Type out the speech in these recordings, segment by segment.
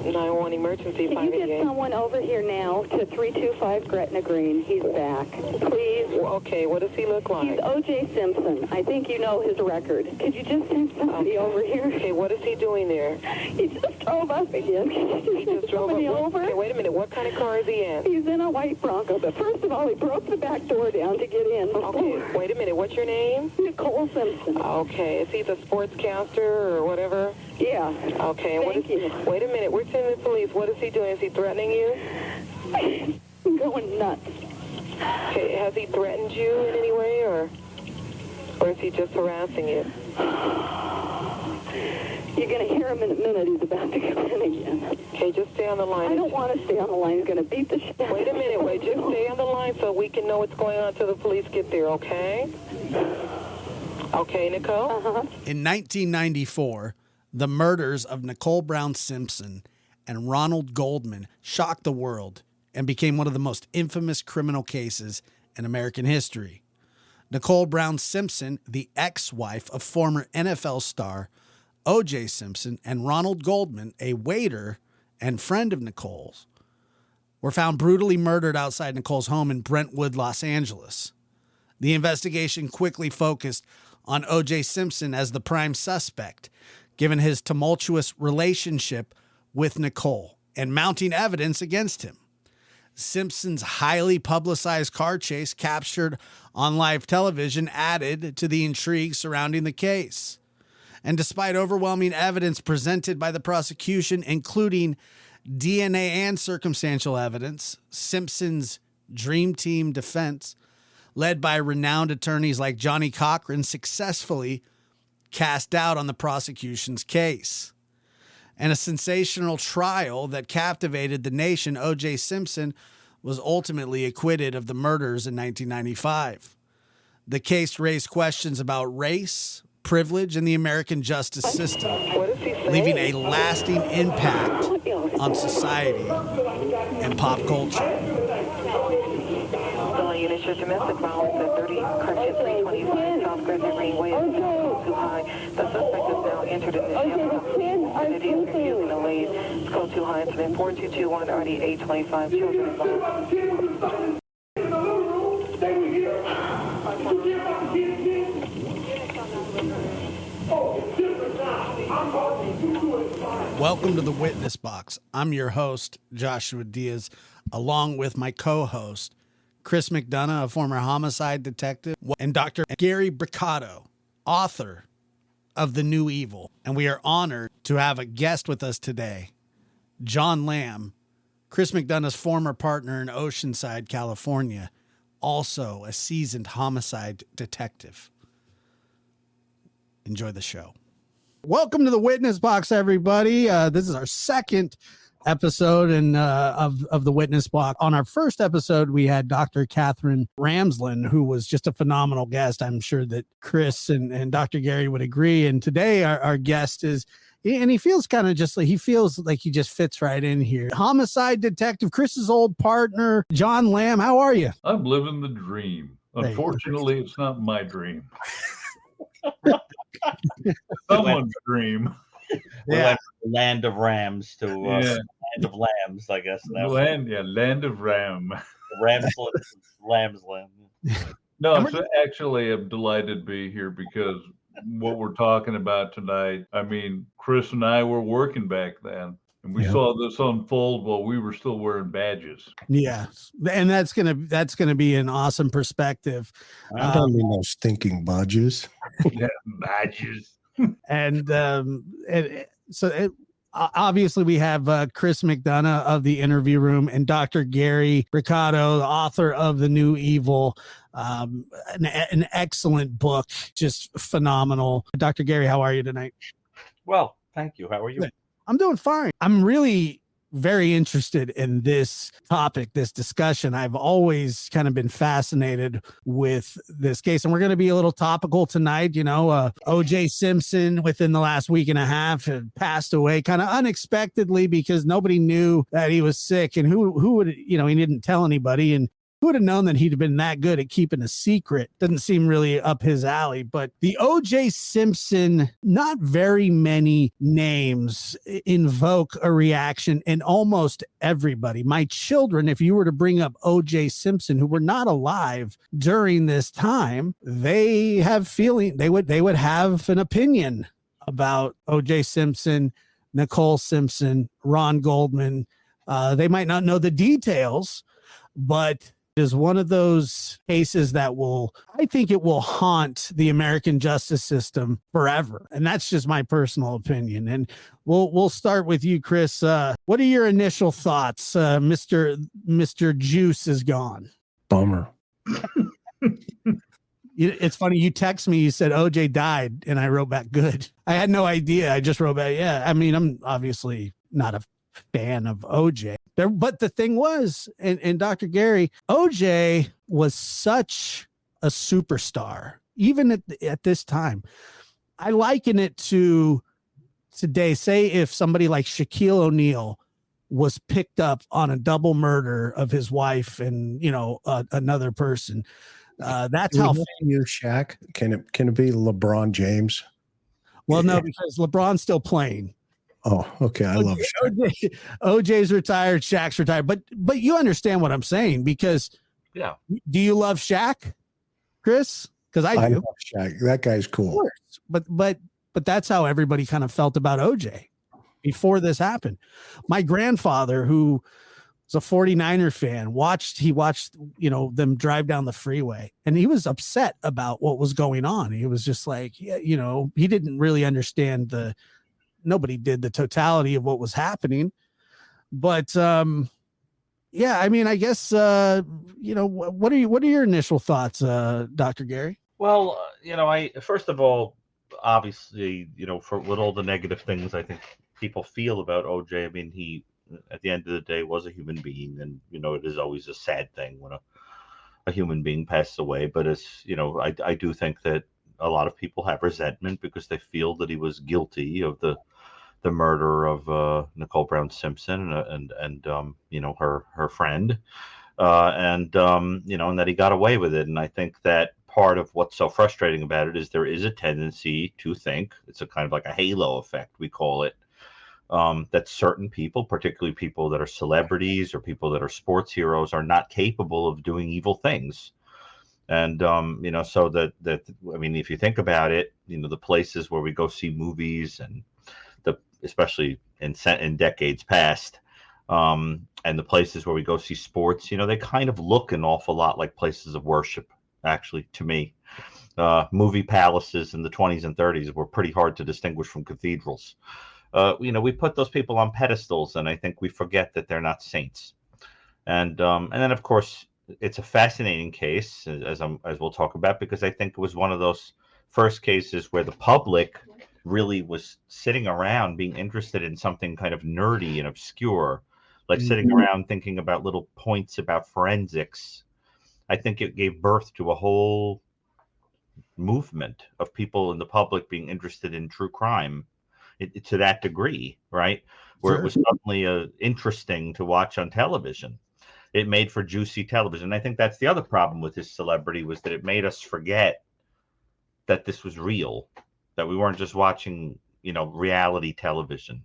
911 emergency. Can you get someone over here now to 325 Gretna Green? He's back. Please. Okay, what does he look like? He's O.J. Simpson. I think you know his record. Could you just send somebody over here? Okay, what is he doing there? He just drove up again. He just drove somebody up. over? Okay, wait a minute. What kind of car is he in? He's in a white Bronco, but first of all, he broke the back door down to get in. Okay, wait a minute. What's your name? Nicole Simpson. Okay, is he the sportscaster or whatever? Yeah. Okay, Thank you. Wait a minute. We're sending the police. What is he doing? Is he threatening you? I'm going nuts. Okay, has he threatened you in any way, or is he just harassing you? You're going to hear him in a minute. He's about to come in again. Okay, just stay on the line. I don't want to stay on the line. He's going to beat the shit. Wait a minute. Wait, just stay on the line so we can know what's going on until the police get there, okay? Okay, Nicole? Uh-huh. In 1994, the murders of Nicole Brown Simpson and Ronald Goldman shocked the world and became one of the most infamous criminal cases in American history. Nicole Brown Simpson, the ex-wife of former NFL star O.J. Simpson, and Ronald Goldman, a waiter and friend of Nicole's, were found brutally murdered outside Nicole's home in Brentwood, Los Angeles. The investigation quickly focused on O.J. Simpson as the prime suspect, given his tumultuous relationship with Nicole and mounting evidence against him. Simpson's highly publicized car chase captured on live television added to the intrigue surrounding the case. And despite overwhelming evidence presented by the prosecution, including DNA and circumstantial evidence, Simpson's Dream Team defense, led by renowned attorneys like Johnny Cochran, successfully cast doubt on the prosecution's case. And a sensational trial that captivated the nation, O.J. Simpson was ultimately acquitted of the murders in 1995. The case raised questions about race, privilege, and the American justice system, leaving a lasting impact on society and pop culture. Units for domestic violence at 30 Correction 325 South Gretna Greenway is too high. The suspect is now entered in the identity is confusing a lead. It's code too high. Incident 4221 RD 825. Children involved. Welcome to the Witness Box. I'm your host, Joshua Diaz, along with my co-host, Chris McDonough, a former homicide detective, and Dr. Gary Bricado, author of The New Evil. And we are honored to have a guest with us today, John Lamb, Chris McDonough's former partner in Oceanside, California, also a seasoned homicide detective. Enjoy the show. Welcome to the Witness Box, everybody. This is our second episode of the Witness Box. On our first episode, we had Dr. Catherine Ramsland, who was just a phenomenal guest. I'm sure that Chris and Dr. Gary would agree. And today our guest is, and he feels kind of just like, he feels like he just fits right in here. Homicide detective, Chris's old partner, John Lamb. How are you? I'm living the dream. Unfortunately, it's not my dream. Someone's dream. Yeah, land of rams to land of lambs, I guess. Now. Land of ram. Lamb's land. No, actually, I'm delighted to be here because what we're talking about tonight, I mean, Chris and I were working back then, and we saw this unfold while we were still wearing badges. Yeah, and that's gonna be an awesome perspective. I don't mean those stinking badges. Yeah, badges. And obviously we have Chris McDonough of the Interview Room and Dr. Gary Bricado, the author of The New Evil, an excellent book, just phenomenal. Dr. Gary, how are you tonight? Well, thank you. How are you? I'm doing fine. I'm really very interested in this topic, this discussion. I've always kind of been fascinated with this case, and we're going to be a little topical tonight. You know, O.J. Simpson within the last week and a half had passed away kind of unexpectedly because nobody knew that he was sick, and who would, you know, he didn't tell anybody. And Who would have known that he'd have been that good at keeping a secret? Doesn't seem really up his alley. But the O.J. Simpson, not very many names invoke a reaction, and almost everybody. My children, if you were to bring up O.J. Simpson, who were not alive during this time, they have feeling. They would have an opinion about O.J. Simpson, Nicole Simpson, Ron Goldman. They might not know the details, but is one of those cases that I think it will haunt the American justice system forever. And that's just my personal opinion. And we'll start with you, Chris. What are your initial thoughts? Mr. Juice is gone. Bummer. It's funny. You text me, you said OJ died, and I wrote back, good. I had no idea. I just wrote back, yeah. I mean, I'm obviously not a fan of OJ. But the thing was, and Dr. Gary, OJ was such a superstar, even at this time. I liken it to today. Say if somebody like Shaquille O'Neal was picked up on a double murder of his wife and, another person. That's how you Shaq. Can it be LeBron James? Well, no, because LeBron's still playing. Oh, okay. I love Shaq. OJ's retired, Shaq's retired, but you understand what I'm saying, because Yeah. Do you love Shaq, Chris? Because I do. love Shaq. That guy's cool. But that's how everybody kind of felt about OJ before this happened. My grandfather, who was a 49er fan, watched them drive down the freeway, and he was upset about what was going on. He was just like, he didn't really understand nobody did the totality of what was happening. But I mean, I guess what are your initial thoughts, Dr. Gary? Well, I first of all, obviously, with all the negative things I think people feel about OJ, I mean, he at the end of the day was a human being, and it is always a sad thing when a human being passes away. But it's I do think that a lot of people have resentment because they feel that he was guilty of the murder of Nicole Brown Simpson and her friend, and that he got away with it. And I think that part of what's so frustrating about it is there is a tendency to think it's a kind of like a halo effect, we call it, that certain people, particularly people that are celebrities or people that are sports heroes, are not capable of doing evil things. And so that I mean, if you think about it, the places where we go see movies, and especially in decades past, and the places where we go see sports, they kind of look an awful lot like places of worship. Actually, to me, movie palaces in the 20s and 30s were pretty hard to distinguish from cathedrals. We put those people on pedestals, and I think we forget that they're not saints. And then, of course, it's a fascinating case, as we'll talk about, because I think it was one of those first cases where the public really was sitting around being interested in something kind of nerdy and obscure, like sitting around thinking about little points about forensics. I think it gave birth to a whole movement of people in the public being interested in true crime to that degree, right? Where It was suddenly interesting to watch on television. It made for juicy television. I think that's the other problem with his celebrity, was that it made us forget that this was real, that we weren't just watching, reality television.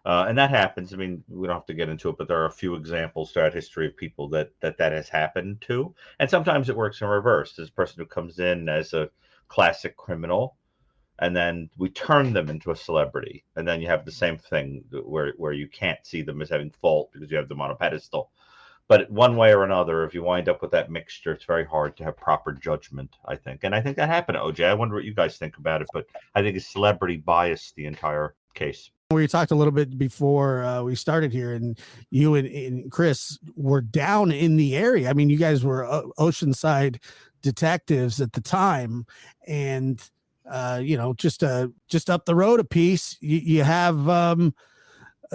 And that happens. I mean, we don't have to get into it, but there are a few examples throughout history of people that has happened to. And sometimes it works in reverse. There's a person who comes in as a classic criminal, and then we turn them into a celebrity. And then you have the same thing where you can't see them as having fault because you have them on a pedestal. But one way or another, if you wind up with that mixture, it's very hard to have proper judgment, I think. And I think that happened to OJ. I wonder what you guys think about it, but I think his celebrity biased the entire case. We talked a little bit before we started here, and you and Chris were down in the area. I mean, you guys were Oceanside detectives at the time, and just up the road a piece, you have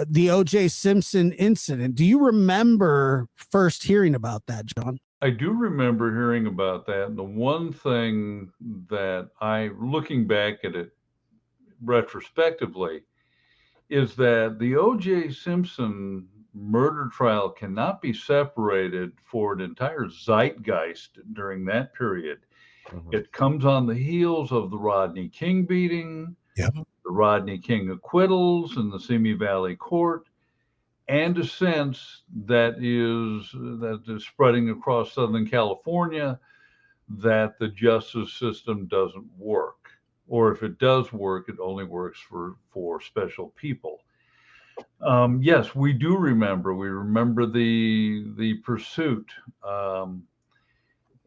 the O.J. Simpson incident. Do you remember first hearing about that, John? I do remember hearing about that. And the one thing that looking back at it retrospectively, is that the O.J. Simpson murder trial cannot be separated for an entire zeitgeist during that period. Mhm. It comes on the heels of the Rodney King beating, Yep. the Rodney King acquittals in the Simi Valley Court, and a sense that is spreading across Southern California that the justice system doesn't work, or if it does work, it only works for special people. Yes, we do remember. We remember the pursuit,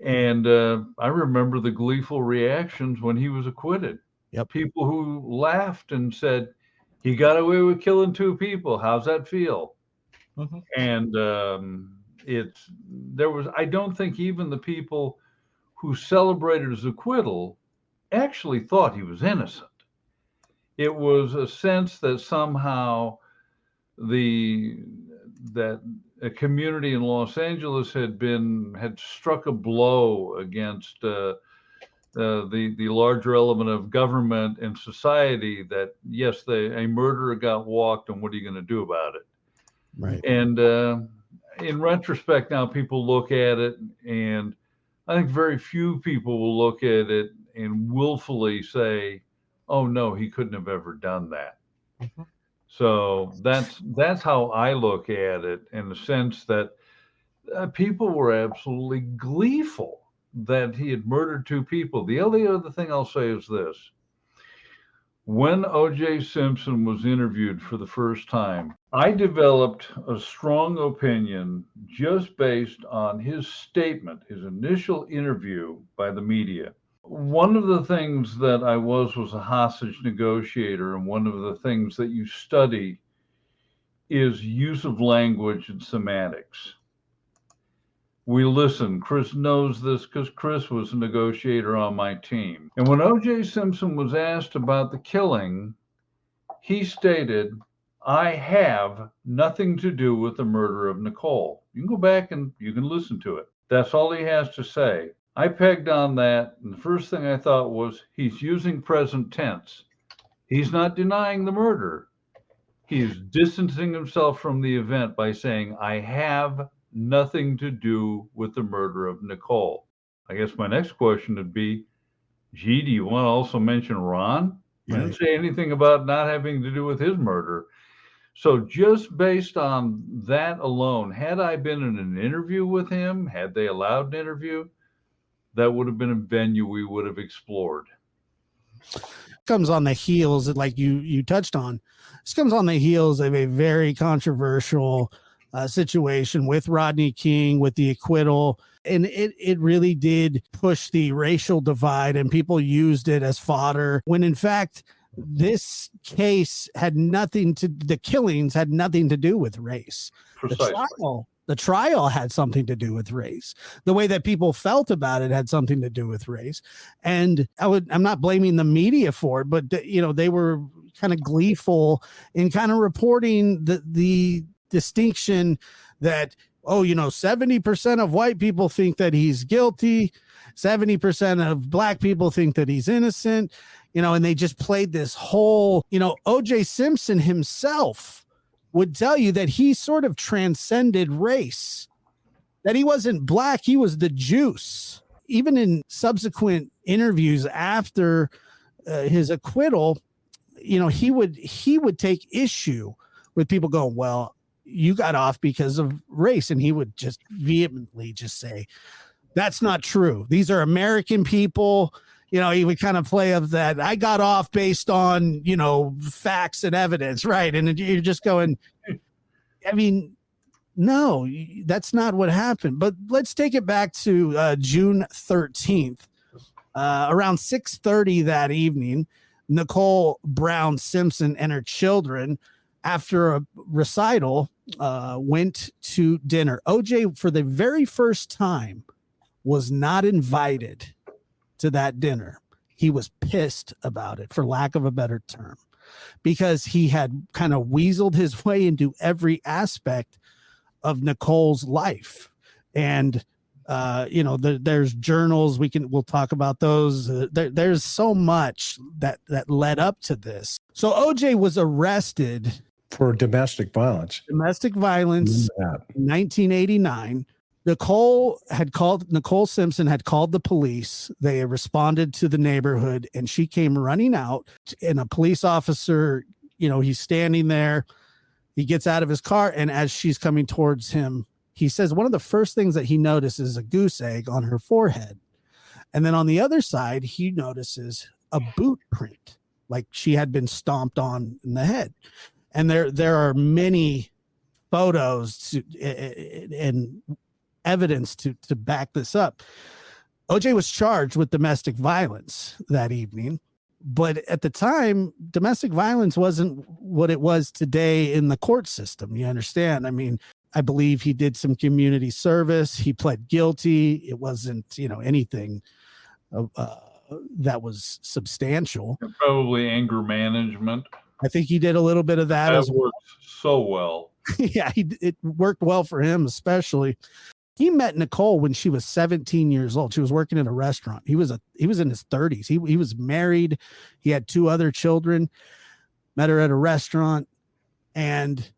and I remember the gleeful reactions when he was acquitted. Yep. People who laughed and said, "He got away with killing 2 people. How's that feel?" Mhm. And I don't think even the people who celebrated his acquittal actually thought he was innocent. It was a sense that somehow that a community in Los Angeles had struck a blow against the larger element of government and society. That yes, a murderer got walked, and what are you going to do about it? Right. And in retrospect, now people look at it, and I think very few people will look at it and willfully say, "Oh no, he couldn't have ever done that." Mhm. So that's how I look at it, in the sense that people were absolutely gleeful that he had murdered 2 people. The only other thing I'll say is this: when O.J. Simpson was interviewed for the first time, I developed a strong opinion just based on his statement, his initial interview by the media. One of the things that I was a hostage negotiator, and one of the things that you study is use of language and semantics. We listen. Chris knows this because Chris was a negotiator on my team. And when O.J. Simpson was asked about the killing, he stated, "I have nothing to do with the murder of Nicole." You can go back and you can listen to it. That's all he has to say. I pegged on that, and the first thing I thought was, he's using present tense. He's not denying the murder. He's distancing himself from the event by saying, "I have nothing to do with the murder of Nicole." I guess my next question would be, gee, do you want to also mention Ron? He didn't say anything about not having to do with his murder. So just based on that alone, had I been in an interview with him, had they allowed an interview, that would have been a venue we would have explored. Comes on the heels, like you touched on. This comes on the heels of a very controversial situation with Rodney King, with the acquittal, and it really did push the racial divide, and people used it as fodder, when in fact this case the killings had nothing to do with race. Precisely. The trial had something to do with race. The way that people felt about it had something to do with race. And I'm not blaming the media for it, but they were kind of gleeful in kind of reporting the distinction that, 70% of white people think that he's guilty, 70% of black people think that he's innocent, and they just played this whole, O.J. Simpson himself would tell you that he sort of transcended race, that he wasn't black, he was the juice. Even in subsequent interviews after his acquittal, he would take issue with people going, "Well, you got off because of race," and he would just vehemently just say, "That's not true. These are American people." He would kind of play of that. "I got off based on, facts and evidence." Right. And you're just going, I mean, no, that's not what happened. But let's take it back to June 13th, around 6:30 that evening. Nicole Brown Simpson and her children, after a recital, went to dinner. OJ, for the very first time, was not invited to that dinner. He was pissed about it, for lack of a better term, because he had kind of weaseled his way into every aspect of Nicole's life. And there's journals, we'll talk about those. There's so much that led up to this. So OJ was arrested for domestic violence. Domestic violence, Yeah. 1989. Nicole Simpson had called the police. They responded to the neighborhood, and she came running out, and a police officer, he's standing there. He gets out of his car, and as she's coming towards him, he says one of the first things that he notices is a goose egg on her forehead. And then on the other side, he notices a boot print, like she had been stomped on in the head. And there are many photos and evidence to back this up. OJ was charged with domestic violence that evening, but at the time, domestic violence wasn't what it was today in the court system. You understand? I mean, I believe he did some community service. He pled guilty. It wasn't, anything that was substantial. And probably anger management. I think he did a little bit of that. That worked so well. Yeah, it worked well for him, especially. He met Nicole when she was 17 years old. She was working in a restaurant. He was in his 30s. He was married. He had 2 other children. Met her at a restaurant. And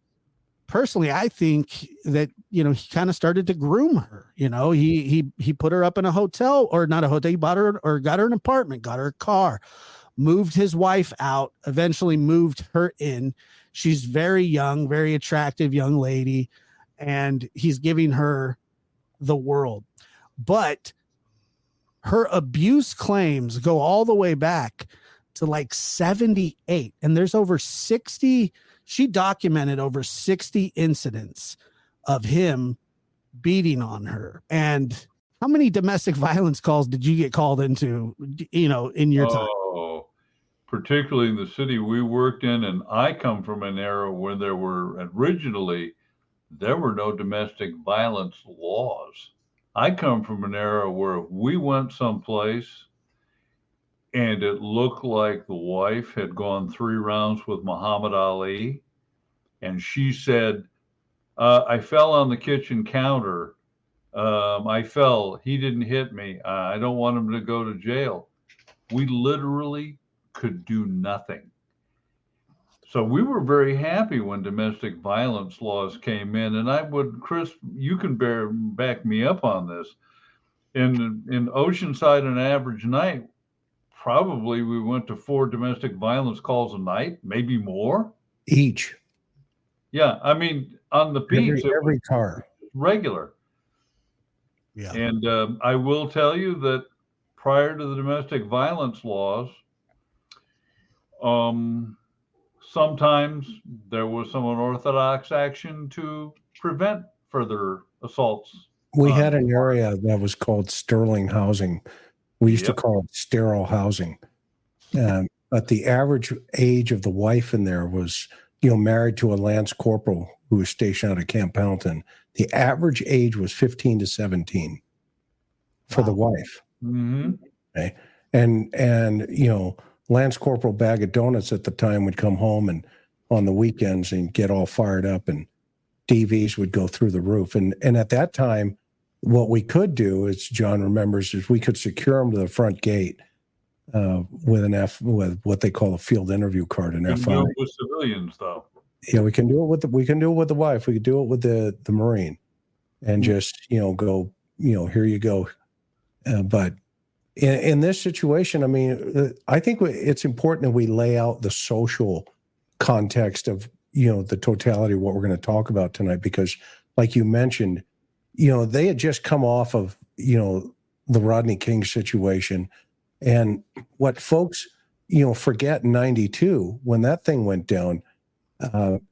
personally, I think that, he kind of started to groom her. He put her up in a hotel, or not a hotel. He bought her or got her an apartment, got her a car, moved his wife out, eventually moved her in. She's very young, very attractive young lady, and he's giving her the world. But her abuse claims go all the way back to like 78, and there's over 60. She documented over 60 incidents of him beating on her. And how many domestic violence calls did you get called into, in your time? Oh, particularly in the city we worked in, and I come from an era where there were no domestic violence laws. I come from an era where we went someplace and it looked like the wife had gone 3 rounds with Muhammad Ali, and she said, I fell on the kitchen counter. I fell. He didn't hit me. I don't want him to go to jail. We literally could do nothing. So we were very happy when domestic violence laws came in. And Chris, you can back me up on this. In Oceanside, an average night, probably we went to 4 domestic violence calls a night, maybe more. Each. Yeah, I mean, on the beach, every car. Regular. Yeah. And I will tell you that prior to the domestic violence laws, sometimes there was some unorthodox action to prevent further assaults. We had an area that was called Sterling housing. We used to call it sterile housing. But the average age of the wife in there was, married to a Lance Corporal who was stationed out of Camp Pendleton. The average age was 15 to 17 for the wife. Mm-hmm. Okay. And Lance Corporal Bag of Donuts at the time would come home and on the weekends and get all fired up, and DVs would go through the roof. And at that time, what we could do, as John remembers, is we could secure them to the front gate with what they call a field interview card, an FI. Do it with civilians, though. Yeah, we can do it with the wife. We could do it with the Marine, and just go. Here you go. But in this situation, I mean, I think it's important that we lay out the social context of the totality of what we're going to talk about tonight, because, like you mentioned, they had just come off of the Rodney King situation, and what folks forget in '92 when that thing went down.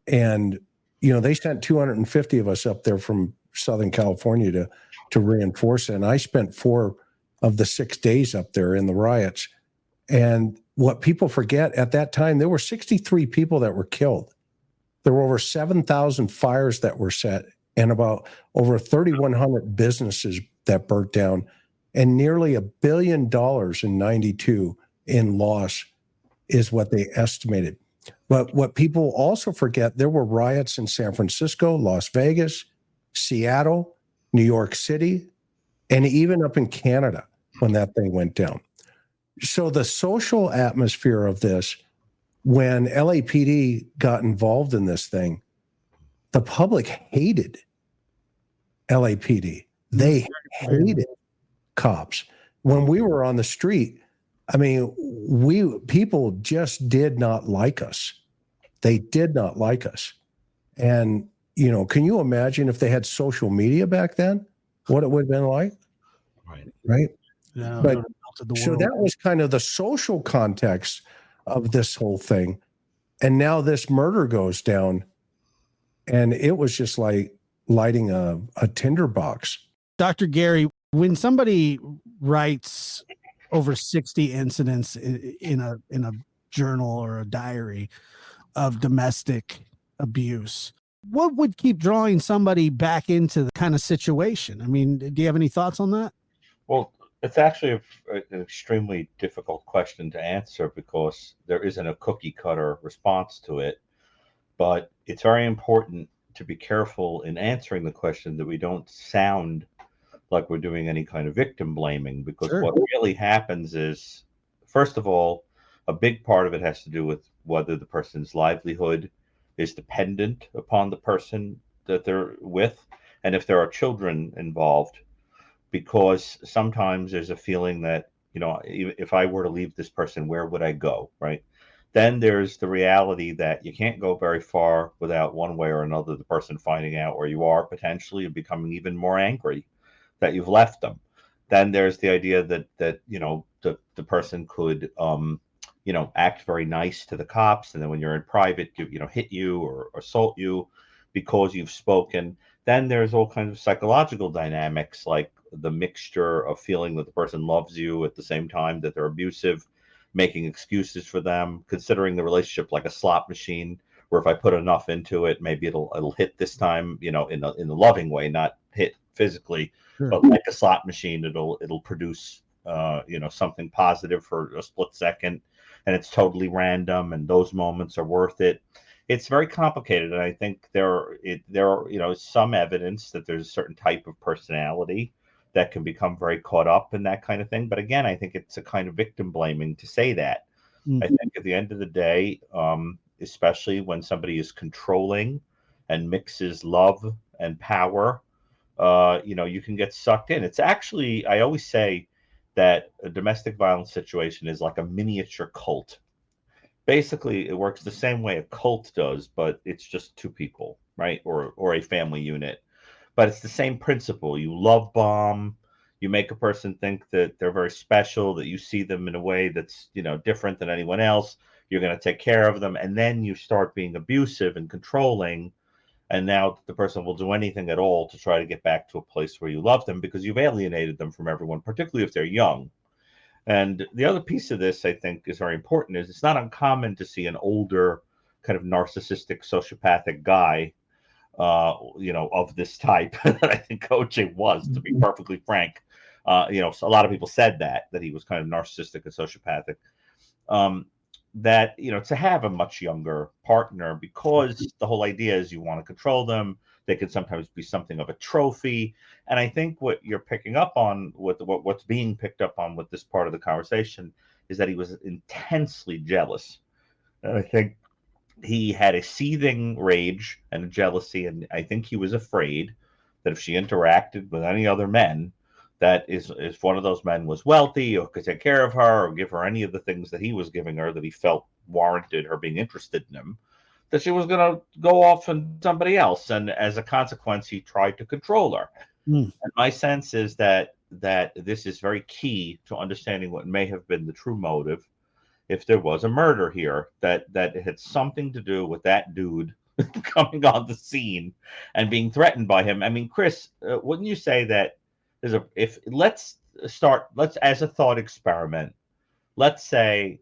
And they sent 250 of us up there from Southern California to reinforce it. And I spent 4 of the 6 days up there in the riots. And what people forget, at that time, there were 63 people that were killed. There were over 7,000 fires that were set, and about over 3,100 businesses that burnt down, and nearly $1 billion in '92 in loss is what they estimated. But what people also forget, there were riots in San Francisco, Las Vegas, Seattle, New York City, and even up in Canada when that thing went down. So the social atmosphere of this when LAPD got involved in this thing, the public hated LAPD. They hated cops. When we were on the street, I mean, people just did not like us. They did not like us. And, you know, can you imagine if they had social media back then, what it would have been like? Right. Yeah, but so that was kind of the social context of this whole thing. And now this murder goes down, and it was just like lighting a tinderbox. Dr. Gary, when somebody writes over 60 incidents in a journal or a diary of domestic abuse, what would keep drawing somebody back into the kind of situation? I mean, do you have any thoughts on that? Well, it's actually an extremely difficult question to answer because there isn't a cookie cutter response to it. But it's very important to be careful in answering the question that we don't sound like we're doing any kind of victim blaming, because what really happens is, first of all, a big part of it has to do with whether the person's livelihood is dependent upon the person that they're with, and if there are children involved, because sometimes there's a feeling that, you know, if I were to leave this person, where would I go, right? Then there's the reality that you can't go very far without one way or another the person finding out where you are, potentially, and becoming even more angry that you've left them. Then there's the idea that you know, the person could you know, act very nice to the cops, and then when you're in private, you know, hit you or assault you because you've spoken. Then there's all kinds of psychological dynamics, like the mixture of feeling that the person loves you at the same time that they're abusive, making excuses for them, considering the relationship like a slot machine, where if I put enough into it, maybe it'll hit this time, you know, in the loving way, not hit physically, but like a slot machine, it'll produce you know, something positive for a split second, and it's totally random, and those moments are worth it. It's very complicated, and I think there are, you know, some evidence that there's a certain type of personality that can become very caught up in that kind of thing. But again, I think it's a kind of victim blaming to say that. I think at the end of the day, especially when somebody is controlling and mixes love and power, you know, you can get sucked in. It's actually, I always say that a domestic violence situation is like a miniature cult. Basically, it works the same way a cult does, but it's just two people, right? Or a family unit. But it's the same principle. You love bomb. You make a person think that they're very special, that you see them in a way that's, you know, different than anyone else. You're going to take care of them. And then you start being abusive and controlling. And now the person will do anything at all to try to get back to a place where you love them, because you've alienated them from everyone, particularly if they're young. And the other piece of this, I think, is very important, is it's not uncommon to see an older kind of narcissistic, sociopathic guy, you know, of this type that I think OJ was, to be perfectly frank. You know, so a lot of people said that he was kind of narcissistic and sociopathic. That, you know, to have a much younger partner, because the whole idea is you want to control them. They can sometimes be something of a trophy. And I think what you're picking up on, with what's being picked up on with this part of the conversation, is that he was intensely jealous. And I think he had a seething rage and a jealousy, and I think he was afraid that if she interacted with any other men, that if one of those men was wealthy or could take care of her or give her any of the things that he was giving her that he felt warranted her being interested in him, that she was going to go off and somebody else. And as a consequence, he tried to control her. And my sense is that this is very key to understanding what may have been the true motive, if there was a murder here, that it had something to do with that dude coming on the scene and being threatened by him. I mean, Chris, wouldn't you say that let's as a thought experiment, let's say,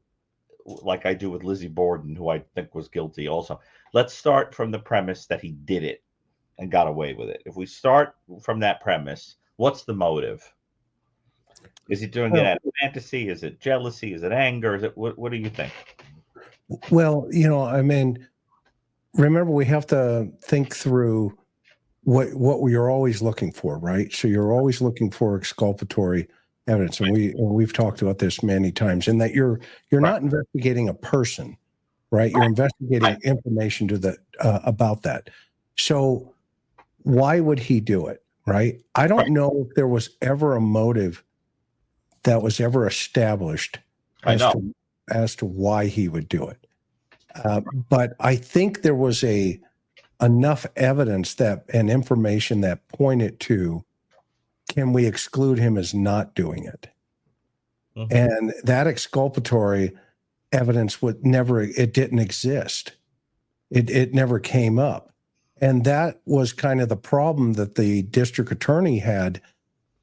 like I do with Lizzie Borden, who I think was guilty also, let's start from the premise that he did it and got away with it. If we start from that premise, what's the motive? Is he doing it out of fantasy? Is it jealousy? Is it anger? Is it what do you think? Well, you know, I mean, remember, we have to think through what we are always looking for, right? So you're always looking for exculpatory evidence, and we've talked about this many times, in that you're not investigating a person, right? You're investigating information to the about that. So why would he do it, right? I don't know if there was ever a motive that was ever established as to why he would do it. But I think there was enough evidence and information that pointed to, can we exclude him as not doing it? Mm-hmm. And that exculpatory evidence it didn't exist. It never came up. And that was kind of the problem that the district attorney had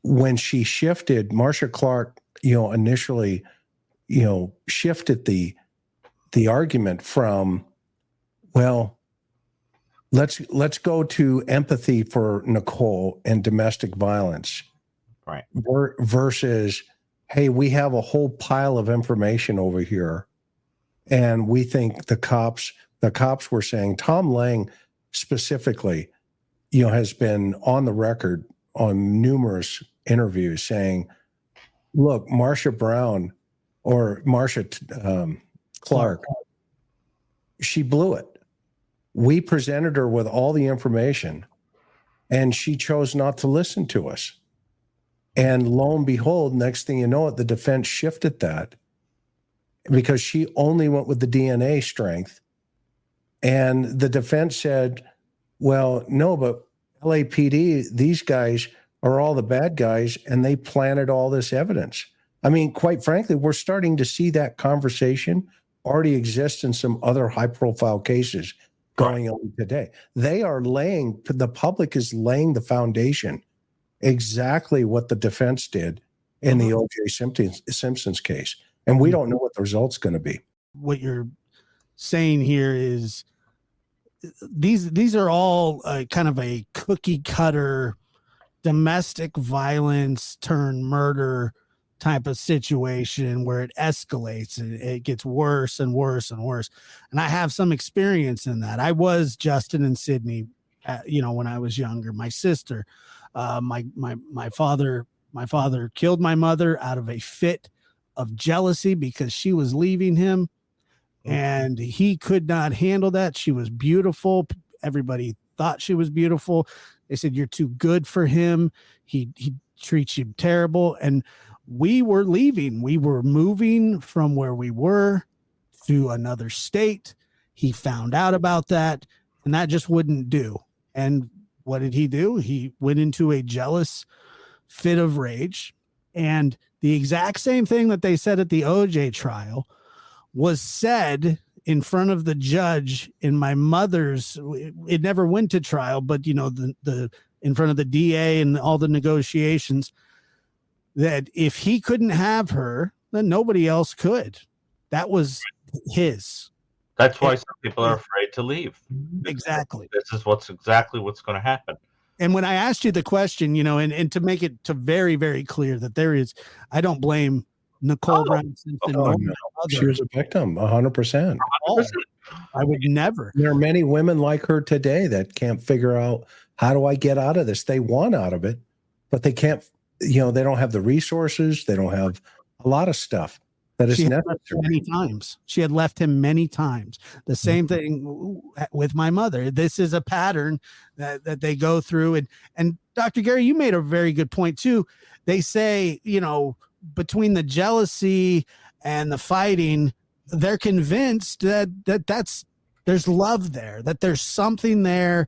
when she shifted. Marcia Clark, initially, shifted the argument from, well, let's go to empathy for Nicole and domestic violence, right? Versus, hey, we have a whole pile of information over here, and we think the cops were saying, Tom Lang specifically, has been on the record on numerous interviews saying, look, Marcia Brown or Marcia Clark, she blew it. We presented her with all the information and she chose not to listen to us. And lo and behold, next thing you know it, the defense shifted that because she only went with the DNA strength. And the defense said, well, no, but LAPD, these guys are all the bad guys and they planted all this evidence. I mean, quite frankly, we're starting to see that conversation already exist in some other high-profile cases going on today. The public is laying the foundation, exactly what the defense did in the O.J. Simpson's case. And we don't know what the result's going to be. What you're saying here is these are all kind of a cookie cutter domestic violence turn murder type of situation where it escalates and it gets worse and worse and worse. And I have some experience in that. I was Justin and Sydney, when I was younger. My sister, my father killed my mother out of a fit of jealousy because she was leaving him. And he could not handle that. She was beautiful. Everybody thought she was beautiful. They said, you're too good for him. He treats you terrible. And we were leaving. We were moving from where we were to another state. He found out about that, and that just wouldn't do. And what did he do? He went into a jealous fit of rage. And the exact same thing that they said at the OJ trial was said in front of the judge in my mother's. It never went to trial, but the in front of the DA and all the negotiations, that if he couldn't have her, then nobody else could. That was his. That's why some people are afraid to leave. Exactly. This is what's going to happen. And when I asked you the question, and to make it very, very clear that I don't blame Nicole Brown Simpson. No. She was a victim, 100%. I would never. There are many women like her today that can't figure out, how do I get out of this? They want out of it, but they can't, they don't have the resources. They don't have a lot of stuff that is necessary. Many times. She had left him many times. The same thing with my mother. This is a pattern that they go through. And Dr. Gary, you made a very good point too. They say, between the jealousy and the fighting, they're convinced that there's love there, that there's something there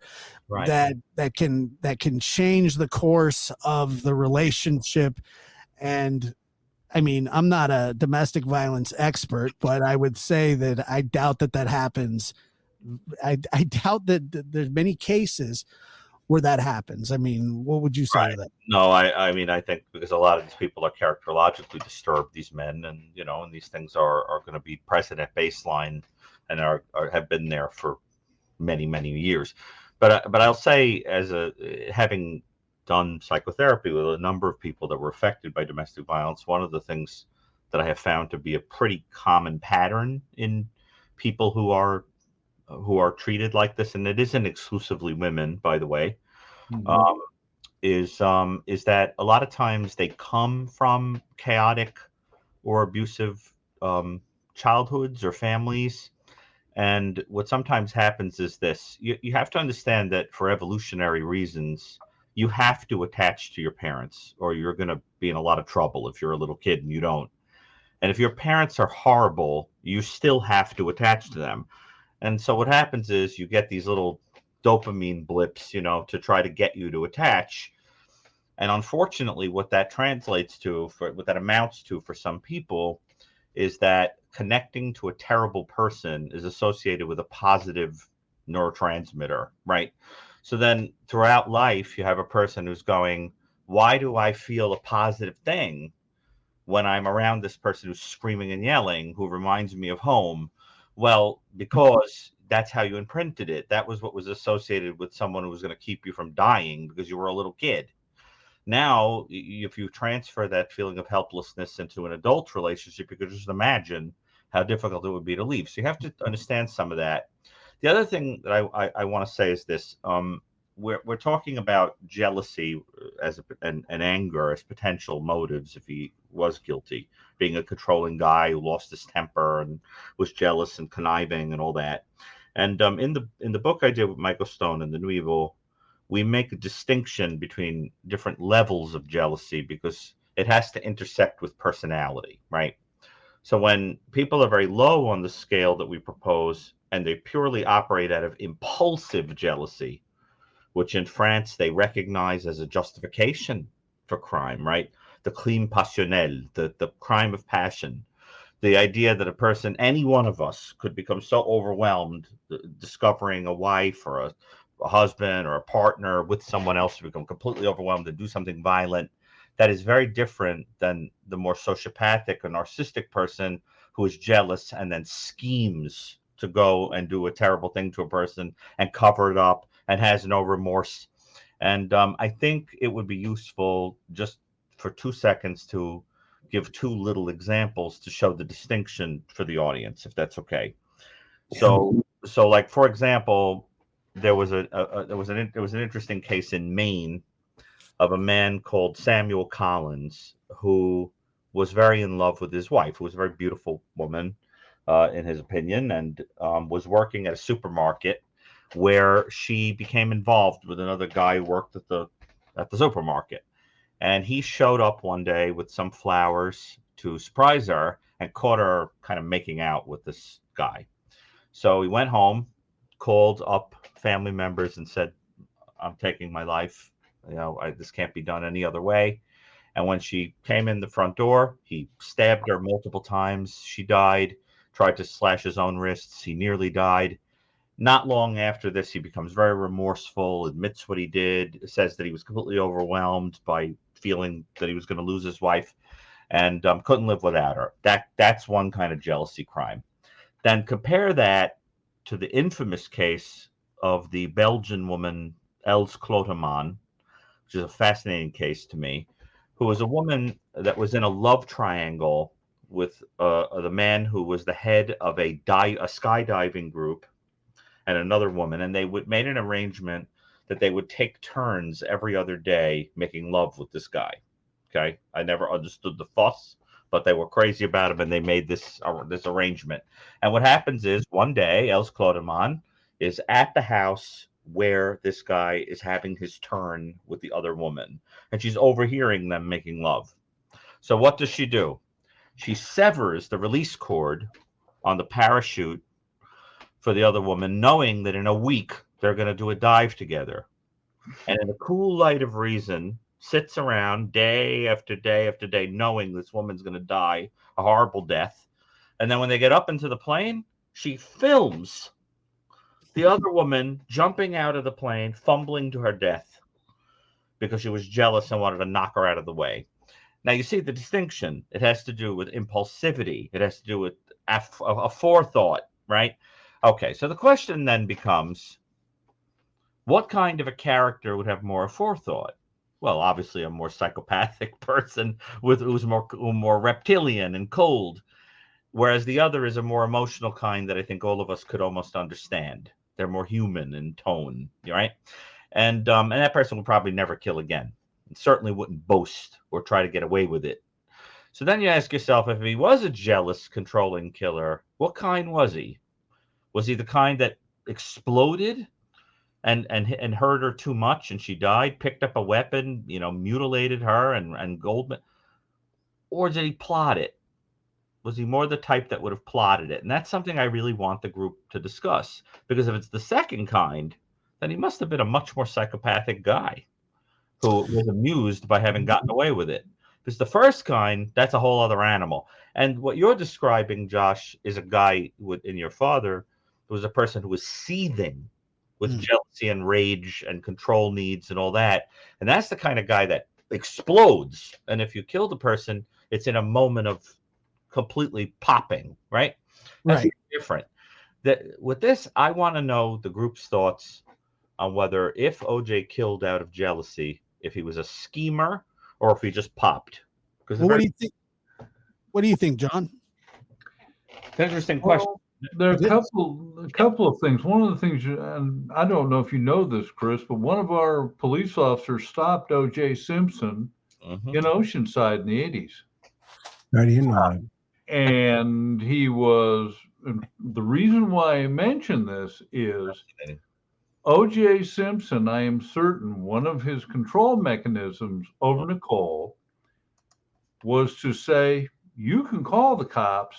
that can change the course of the relationship. And I mean, I'm not a domestic violence expert, but I would say that I doubt that happens. I doubt that there's many cases where that happens. I mean, what would you say to that? No, I mean, I think because a lot of these people are characterologically disturbed, these men, and and these things are going to be present at baseline and have been there for many, many years. But I'll say, having done psychotherapy with a number of people that were affected by domestic violence, one of the things that I have found to be a pretty common pattern in people who are treated like this, and it isn't exclusively women, by the way, is that a lot of times they come from chaotic or abusive childhoods or families, And what sometimes happens is this: you have to understand that for evolutionary reasons, you have to attach to your parents, or you're going to be in a lot of trouble if you're a little kid and you don't. And if your parents are horrible, you still have to attach to them. And so what happens is you get these little dopamine blips, to try to get you to attach. And unfortunately, what that translates to, what that amounts to for some people, is that connecting to a terrible person is associated with a positive neurotransmitter, right? So then throughout life, you have a person who's going, why do I feel a positive thing when I'm around this person who's screaming and yelling, who reminds me of home? Well, because that's how you imprinted it. That was what was associated with someone who was going to keep you from dying because you were a little kid. Now, if you transfer that feeling of helplessness into an adult relationship, you could just imagine how difficult it would be to leave. So you have to understand some of that. The other thing that I want to say is this. We're talking about jealousy and anger as potential motives if he was guilty, being a controlling guy who lost his temper and was jealous and conniving and all that. And in the book I did with Michael Stone and the New Evil, we make a distinction between different levels of jealousy because it has to intersect with personality, right? So when people are very low on the scale that we propose and they purely operate out of impulsive jealousy, which in France they recognize as a justification for crime, right? The crime passionnel, the crime of passion. The idea that a person, any one of us, could become so overwhelmed discovering a wife or a husband or a partner with someone else, to become completely overwhelmed and do something violent. That is very different than the more sociopathic or narcissistic person who is jealous and then schemes to go and do a terrible thing to a person and cover it up and has no remorse. And I think it would be useful just for 2 seconds to give two little examples to show the distinction for the audience, if that's okay. So like, for example, there was an interesting case in Maine of a man called Samuel Collins who was very in love with his wife, who was a very beautiful woman, in his opinion, and was working at a supermarket where she became involved with another guy who worked at the supermarket. And he showed up one day with some flowers to surprise her and caught her kind of making out with this guy. So he went home, called up family members and said, I'm taking my life. This can't be done any other way. And when she came in the front door, he stabbed her multiple times. She died, tried to slash his own wrists. He nearly died. Not long after this, he becomes very remorseful, admits what he did, says that he was completely overwhelmed by feeling that he was going to lose his wife and couldn't live without her. That's one kind of jealousy crime. Then compare that to the infamous case of the Belgian woman Els Kloteman, which is a fascinating case to me, who was a woman that was in a love triangle with the man who was the head of a skydiving group and another woman, and they made an arrangement that they would take turns every other day making love with this guy. Okay, I never understood the fuss, but they were crazy about him, and they made this arrangement. And what happens is one day, Els Kloteman is at the house where this guy is having his turn with the other woman, and she's overhearing them making love. So what does she do? She severs the release cord on the parachute for the other woman, knowing that in a week they're going to do a dive together. And in the cool light of reason, sits around day after day after day, knowing this woman's going to die a horrible death. And then when they get up into the plane, she films the other woman jumping out of the plane, fumbling to her death because she was jealous and wanted to knock her out of the way. Now, you see the distinction. It has to do with impulsivity. It has to do with a forethought, right? Okay, so the question then becomes, what kind of a character would have more forethought? Well, obviously a more psychopathic person who's more reptilian and cold, whereas the other is a more emotional kind that I think all of us could almost understand. They're more human in tone, right? And that person would probably never kill again, and certainly wouldn't boast or try to get away with it. So then you ask yourself, if he was a jealous, controlling killer, what kind was he? Was he the kind that exploded and hurt her too much and she died, picked up a weapon, mutilated her and Goldman? Or did he plot it? Was he more the type that would have plotted it? And that's something I really want the group to discuss, because if it's the second kind, then he must have been a much more psychopathic guy who was amused by having gotten away with it. Because the first kind, that's a whole other animal. And what you're describing, Josh, is a guy in your father who was a person who was seething with jealousy and rage and control needs and all that. And that's the kind of guy that explodes. And if you kill the person, it's in a moment of completely popping, right? That's different. With this, I want to know the group's thoughts on whether if OJ killed out of jealousy, if he was a schemer or if he just popped. Well, what do you think? What do you think, John? It's an interesting question. There are a couple of things. One of the things, and I don't know if you know this, Chris, but one of our police officers stopped O.J. Simpson in Oceanside in the 80s. How do you know? And he was, the reason why I mention this is O.J. Simpson, I am certain one of his control mechanisms over Nicole was to say, you can call the cops.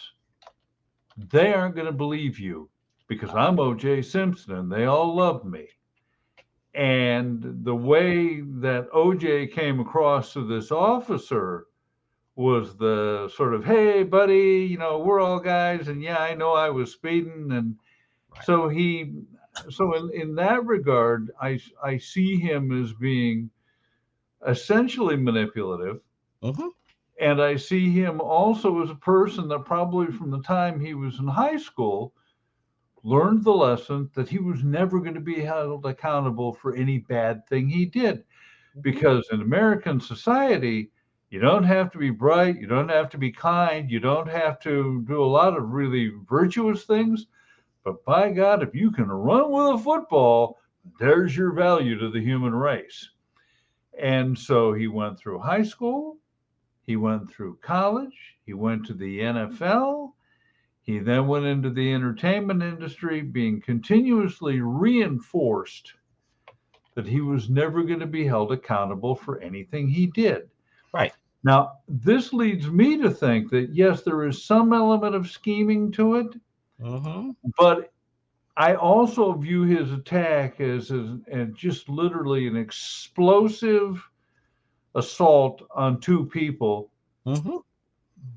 They aren't going to believe you because I'm O.J. Simpson and they all love me. And the way that O.J. came across to this officer was the sort of, hey, buddy, we're all guys. And yeah, I know I was speeding. And so in that regard, I see him as being essentially manipulative. And I see him also as a person that probably from the time he was in high school learned the lesson that he was never going to be held accountable for any bad thing he did. Because in American society, you don't have to be bright, you don't have to be kind, you don't have to do a lot of really virtuous things. But by God, if you can run with a football, there's your value to the human race. And so he went through high school. He went through college. He went to the NFL. He then went into the entertainment industry, being continuously reinforced that he was never going to be held accountable for anything he did. Right. Now, this leads me to think that, yes, there is some element of scheming to it, but I also view his attack as just literally an explosive assault on two people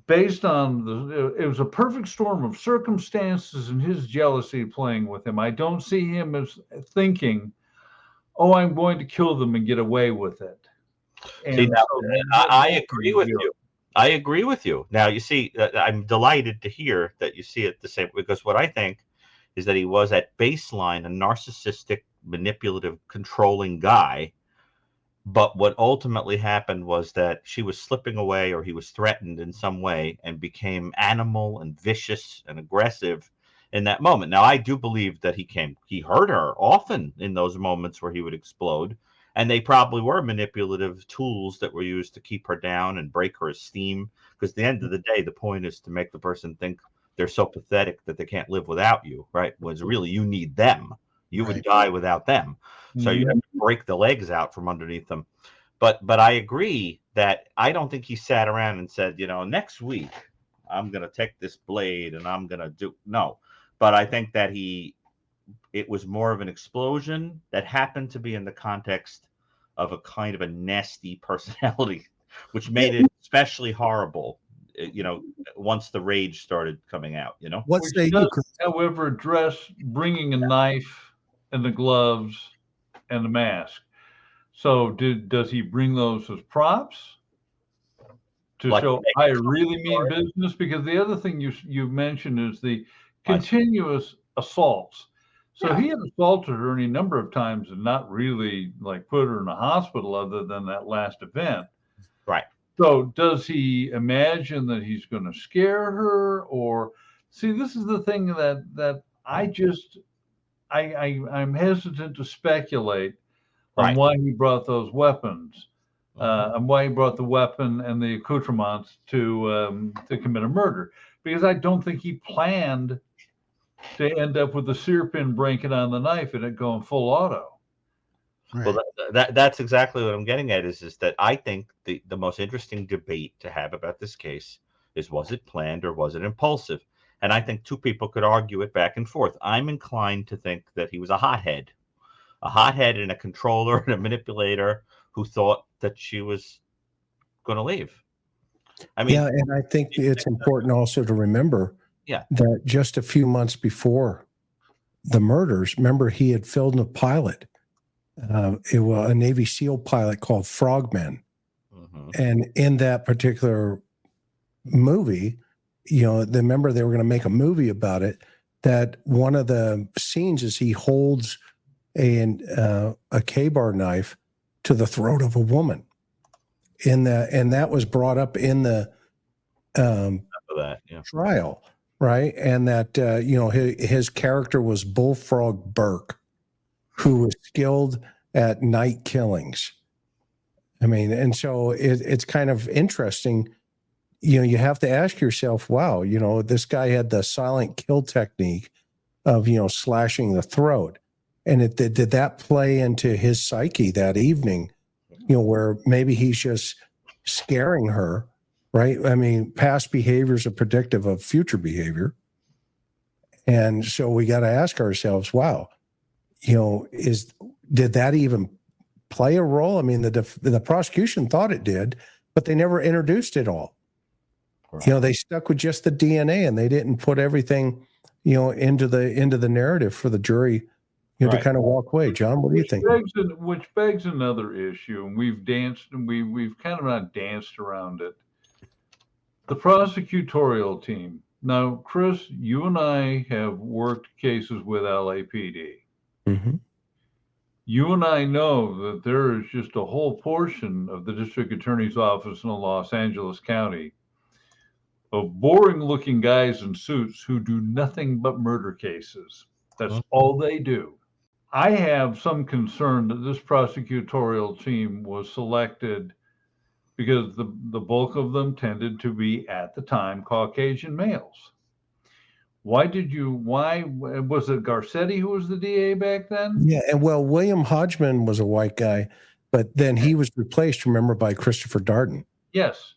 based on it was a perfect storm of circumstances and his jealousy playing with him. I don't see him as thinking, oh, I'm going to kill them and get away with it. See, now, I agree with you. I agree with you. Now, you see, I'm delighted to hear that you see it the same, because what I think is that he was at baseline a narcissistic, manipulative, controlling guy. But what ultimately happened was that she was slipping away, or he was threatened in some way, and became animal and vicious and aggressive in that moment. Now, I do believe that he hurt her often in those moments where he would explode. And they probably were manipulative tools that were used to keep her down and break her esteem. Because at the end of the day, the point is to make the person think they're so pathetic that they can't live without you, right? Whereas really you need them. You would die without them. So you have to break the legs out from underneath them. But I agree that I don't think he sat around and said, next week I'm going to take this blade and I'm going to do. No. But I think that it was more of an explosion that happened to be in the context of a kind of a nasty personality, which made it especially horrible, once the rage started coming out, What say you, Chris? However, address bringing a knife and the gloves and the mask. So does he bring those as props to show I really mean business? Because the other thing you mentioned is the continuous assaults. So he had assaulted her any number of times and not really put her in a hospital other than that last event. Right. So does he imagine that he's going to scare her? Or see, this is the thing that I'm hesitant to speculate on why he brought those weapons, and why he brought the weapon and the accoutrements to commit a murder. Because I don't think he planned to end up with the sear pin breaking on the knife and it going full auto. Right. Well, that's exactly what I'm getting at. Is that I think the most interesting debate to have about this case is, was it planned or was it impulsive? And I think two people could argue it back and forth. I'm inclined to think that he was a hothead and a controller and a manipulator who thought that she was going to leave. I mean, yeah, and I think it's important also to remember that just a few months before the murders, remember he had filmed a pilot. It was a Navy SEAL pilot called Frogman. Mm-hmm. And in that particular movie, remember they were going to make a movie about it, that one of the scenes is he holds a K-bar knife to the throat of a woman. And that was brought up in the trial, right? And that his character was Bullfrog Burke, who was skilled at night killings. I mean, and so it's kind of interesting. You have to ask yourself, wow, this guy had the silent kill technique of slashing the throat, and did that play into his psyche that evening? Where maybe he's just scaring her, right? I mean, past behaviors are predictive of future behavior. And so we got to ask ourselves, wow, did that even play a role? I mean, the prosecution thought it did, but they never introduced it all. Right. They stuck with just the DNA and they didn't put everything, into the narrative for the jury, to kind of walk away. John, what do you think? Which begs another issue, and we've kind of not danced around it. The prosecutorial team. Now, Chris, you and I have worked cases with LAPD. Mm-hmm. You and I know that there is just a whole portion of the district attorney's office in Los Angeles County of boring-looking guys in suits who do nothing but murder cases. That's all they do. I have some concern that this prosecutorial team was selected because the bulk of them tended to be, at the time, Caucasian males. Why was it Garcetti who was the DA back then? Yeah, and William Hodgman was a white guy, but then he was replaced, remember, by Christopher Darden. Yes.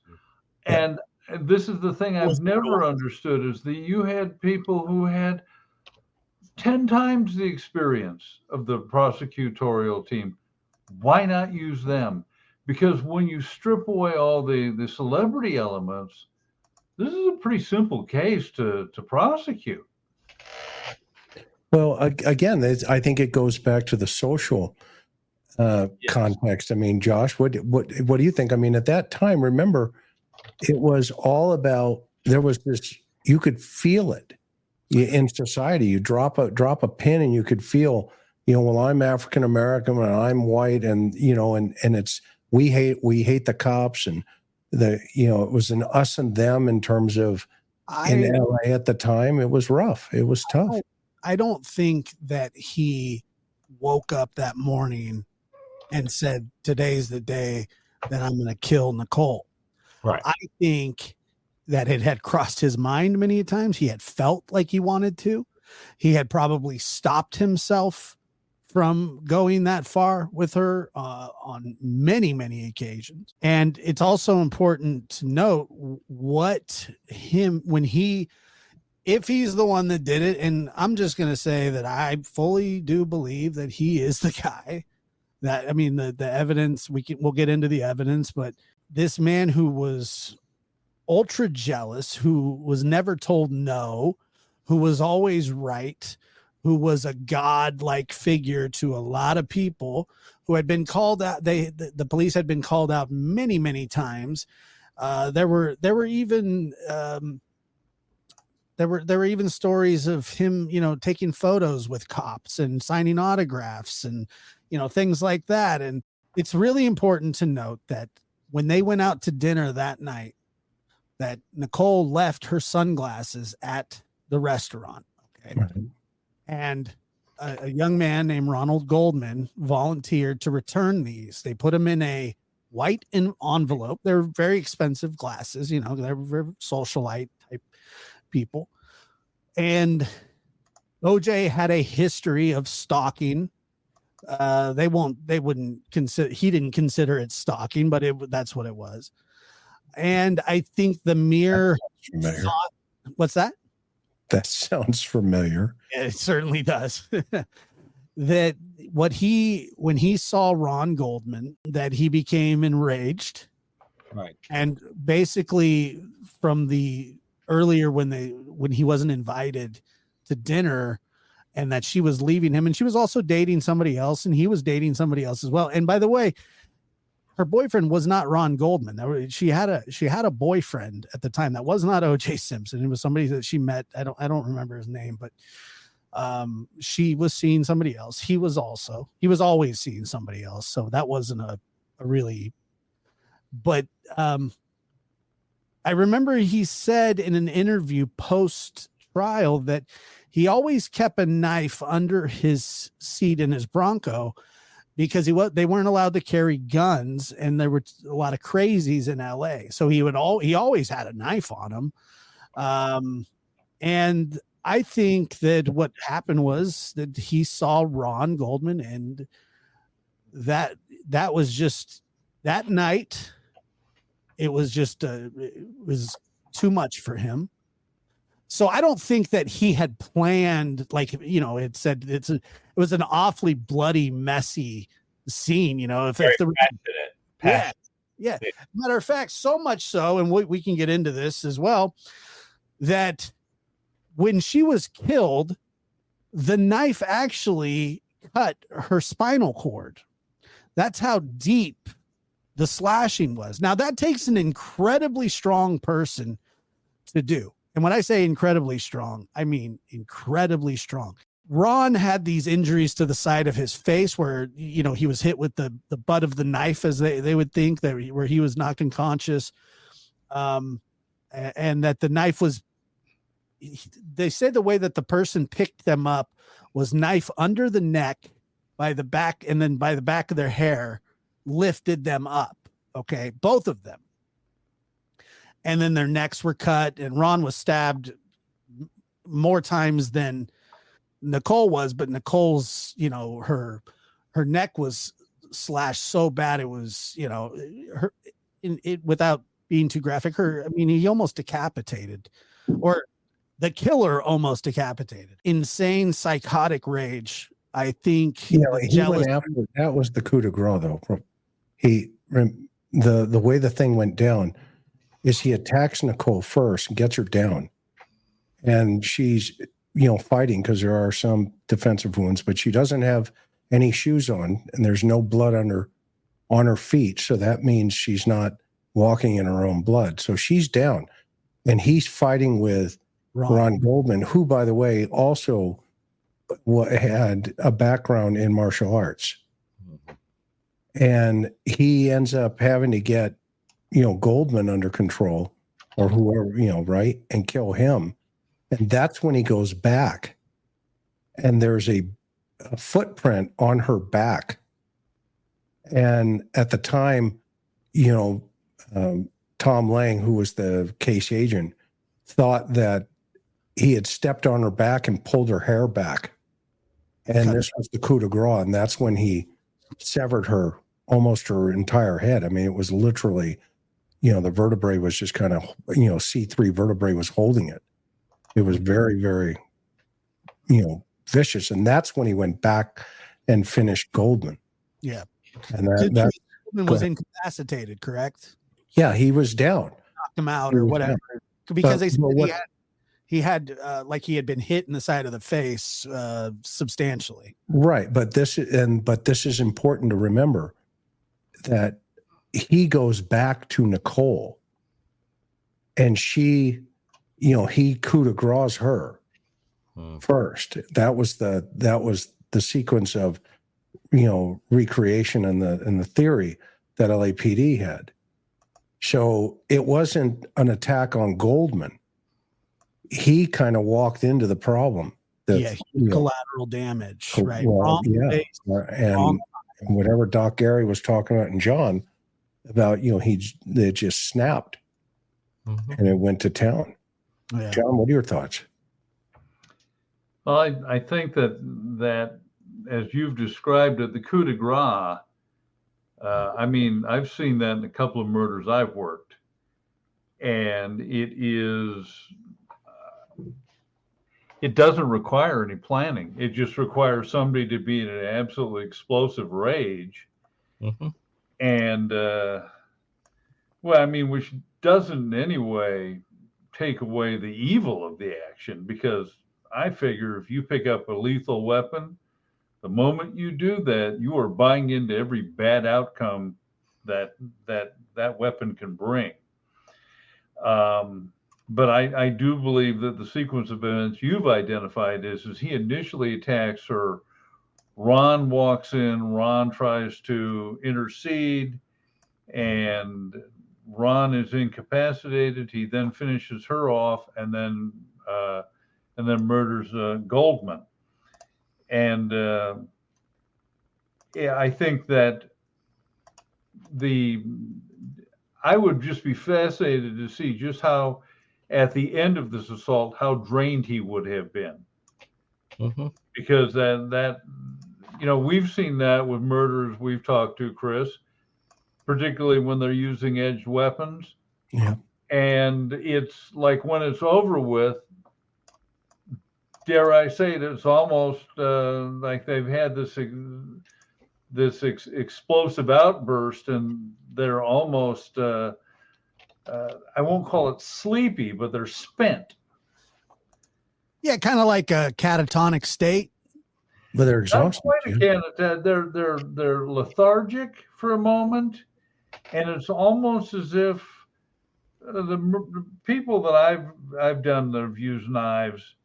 Yeah. And this is the thing I've never understood, is that you had people who had 10 times the experience of the prosecutorial team. Why not use them? Because when you strip away all the celebrity elements, this is a pretty simple case to prosecute. Well, again, I think it goes back to the social context. I mean, Josh, what do you think? I mean, at that time, remember, it was all about, there was this, you could feel it in society. You drop a pin and you could feel, well, I'm African American and I'm white, and and it's we hate the cops, and it was an us and them in terms of in LA at the time. It was rough. It was tough. I don't think that he woke up that morning and said, today's the day that I'm going to kill Nicole. Right. I think that it had crossed his mind many times. He had felt like he wanted to. He had probably stopped himself from going that far with her on many, many occasions. And it's also important to note if he's the one that did it, and I'm just going to say that I fully do believe that he is the guy. That, I mean, the evidence, we'll get into the evidence, but this man who was ultra jealous, who was never told no, who was always right, who was a god-like figure to a lot of people, who had been called out. The police had been called out many, many times. There were even stories of him, taking photos with cops and signing autographs and, things like that. And it's really important to note that when they went out to dinner that night, that Nicole left her sunglasses at the restaurant. Okay. Right. And a young man named Ronald Goldman volunteered to return these. They put them in a white envelope. They're very expensive glasses, they're very socialite type people. And OJ had a history of stalking. They wouldn't consider, he didn't consider it stalking, but that's what it was. And I think the mere thought, what's that? That sounds familiar. It certainly does. That when he saw Ron Goldman, that he became enraged. Right. And basically from the earlier when he wasn't invited to dinner, and that she was leaving him, and she was also dating somebody else, and he was dating somebody else as well. And by the way, her boyfriend was not Ron Goldman. She had a boyfriend at the time that was not O.J. Simpson. It was somebody that she met. I don't remember his name, but she was seeing somebody else. He was always seeing somebody else. So that wasn't a really, but I remember he said in an interview post trial that he always kept a knife under his seat in his Bronco because they weren't allowed to carry guns, and there were a lot of crazies in LA. So he always had a knife on him. And I think that what happened was that he saw Ron Goldman, and that was just that night. It was just it was too much for him. So I don't think that he had planned, like, it said it was an awfully bloody, messy scene, if the passionate. Yeah. Matter of fact, so much so, and we can get into this as well, that when she was killed, the knife actually cut her spinal cord. That's how deep the slashing was. Now that takes an incredibly strong person to do. And when I say incredibly strong, I mean incredibly strong. Ron had these injuries to the side of his face where, he was hit with the butt of the knife, as they would think, where he was knocked unconscious. And that the knife was, they said the way that the person picked them up was knife under the neck by the back, and then by the back of their hair lifted them up. Okay. Both of them. And then their necks were cut, and Ron was stabbed more times than Nicole was, but Nicole's, her neck was slashed so bad. It was, without being too graphic, he almost decapitated, or the killer almost decapitated. Insane psychotic rage. I think he went after, that was the coup de grace though. The way the thing went down is he attacks Nicole first and gets her down, and she's fighting because there are some defensive wounds, but she doesn't have any shoes on, and there's no blood on her feet, so that means she's not walking in her own blood. So she's down, and he's fighting with Ron Goldman, who, by the way, also had a background in martial arts, and he ends up having to get Goldman under control, or whoever, right, and kill him. And that's when he goes back, and there's a footprint on her back. And at the time, Tom Lang, who was the case agent, thought that he had stepped on her back and pulled her hair back. And this was the coup de grace. And that's when he severed almost her entire head. I mean, it was literally, the vertebrae was just kind of, C3 vertebrae was holding it. It was very, very, vicious. And that's when he went back and finished Goldman. Yeah. And that Goldman was incapacitated, correct? Yeah, he was down. Knocked him out or whatever. Down. Because they said he had been hit in the side of the face substantially. Right. But this is important to remember, that he goes back to Nicole, and she, he coup de grace her first. That was the sequence of, recreation and the theory that LAPD had. So it wasn't an attack on Goldman. He kind of walked into the problem. Collateral damage, right? Well, and whatever Doc Gary was talking about, and John, about, they just snapped, and it went to town. Yeah. John, what are your thoughts? Well, I think that as you've described it, the coup de grace. I mean, I've seen that in a couple of murders I've worked, and it doesn't require any planning. It just requires somebody to be in an absolutely explosive rage, Mm-hmm. and well, I mean, which doesn't in any way take away the evil of the action, because I figure if you pick up a lethal weapon, the moment you do that, you are buying into every bad outcome that weapon can bring. But I do believe that the sequence of events you've identified is he initially attacks her. Ron walks in. Ron tries to intercede, and Ron is incapacitated. He then finishes her off, and then murders Goldman. And yeah, I think that I would just be fascinated to see just how, at the end of this assault, how drained he would have been. Mm-hmm. Because that we've seen that with murderers we've talked to, Chris, particularly when they're using edged weapons. Yeah. And it's like when it's over with, dare I say it, it's almost like they've had this explosive outburst, and they're almost I won't call it sleepy, but they're spent. Yeah, kind of like a catatonic state. But they're exhausted. They're lethargic for a moment, and it's almost as if the people that I've done that have used knives,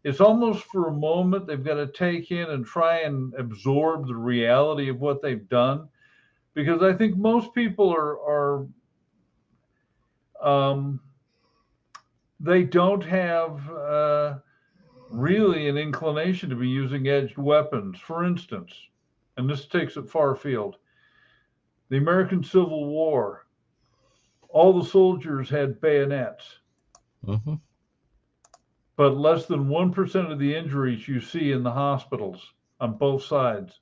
it's almost for a moment they've got to take in and try and absorb the reality of what they've done, because I think most people are they don't have really an inclination to be using edged weapons. For instance, and this takes it far afield, the American Civil War, all the soldiers had bayonets. Mm-hmm. But less than 1% of the injuries you see in the hospitals on both sides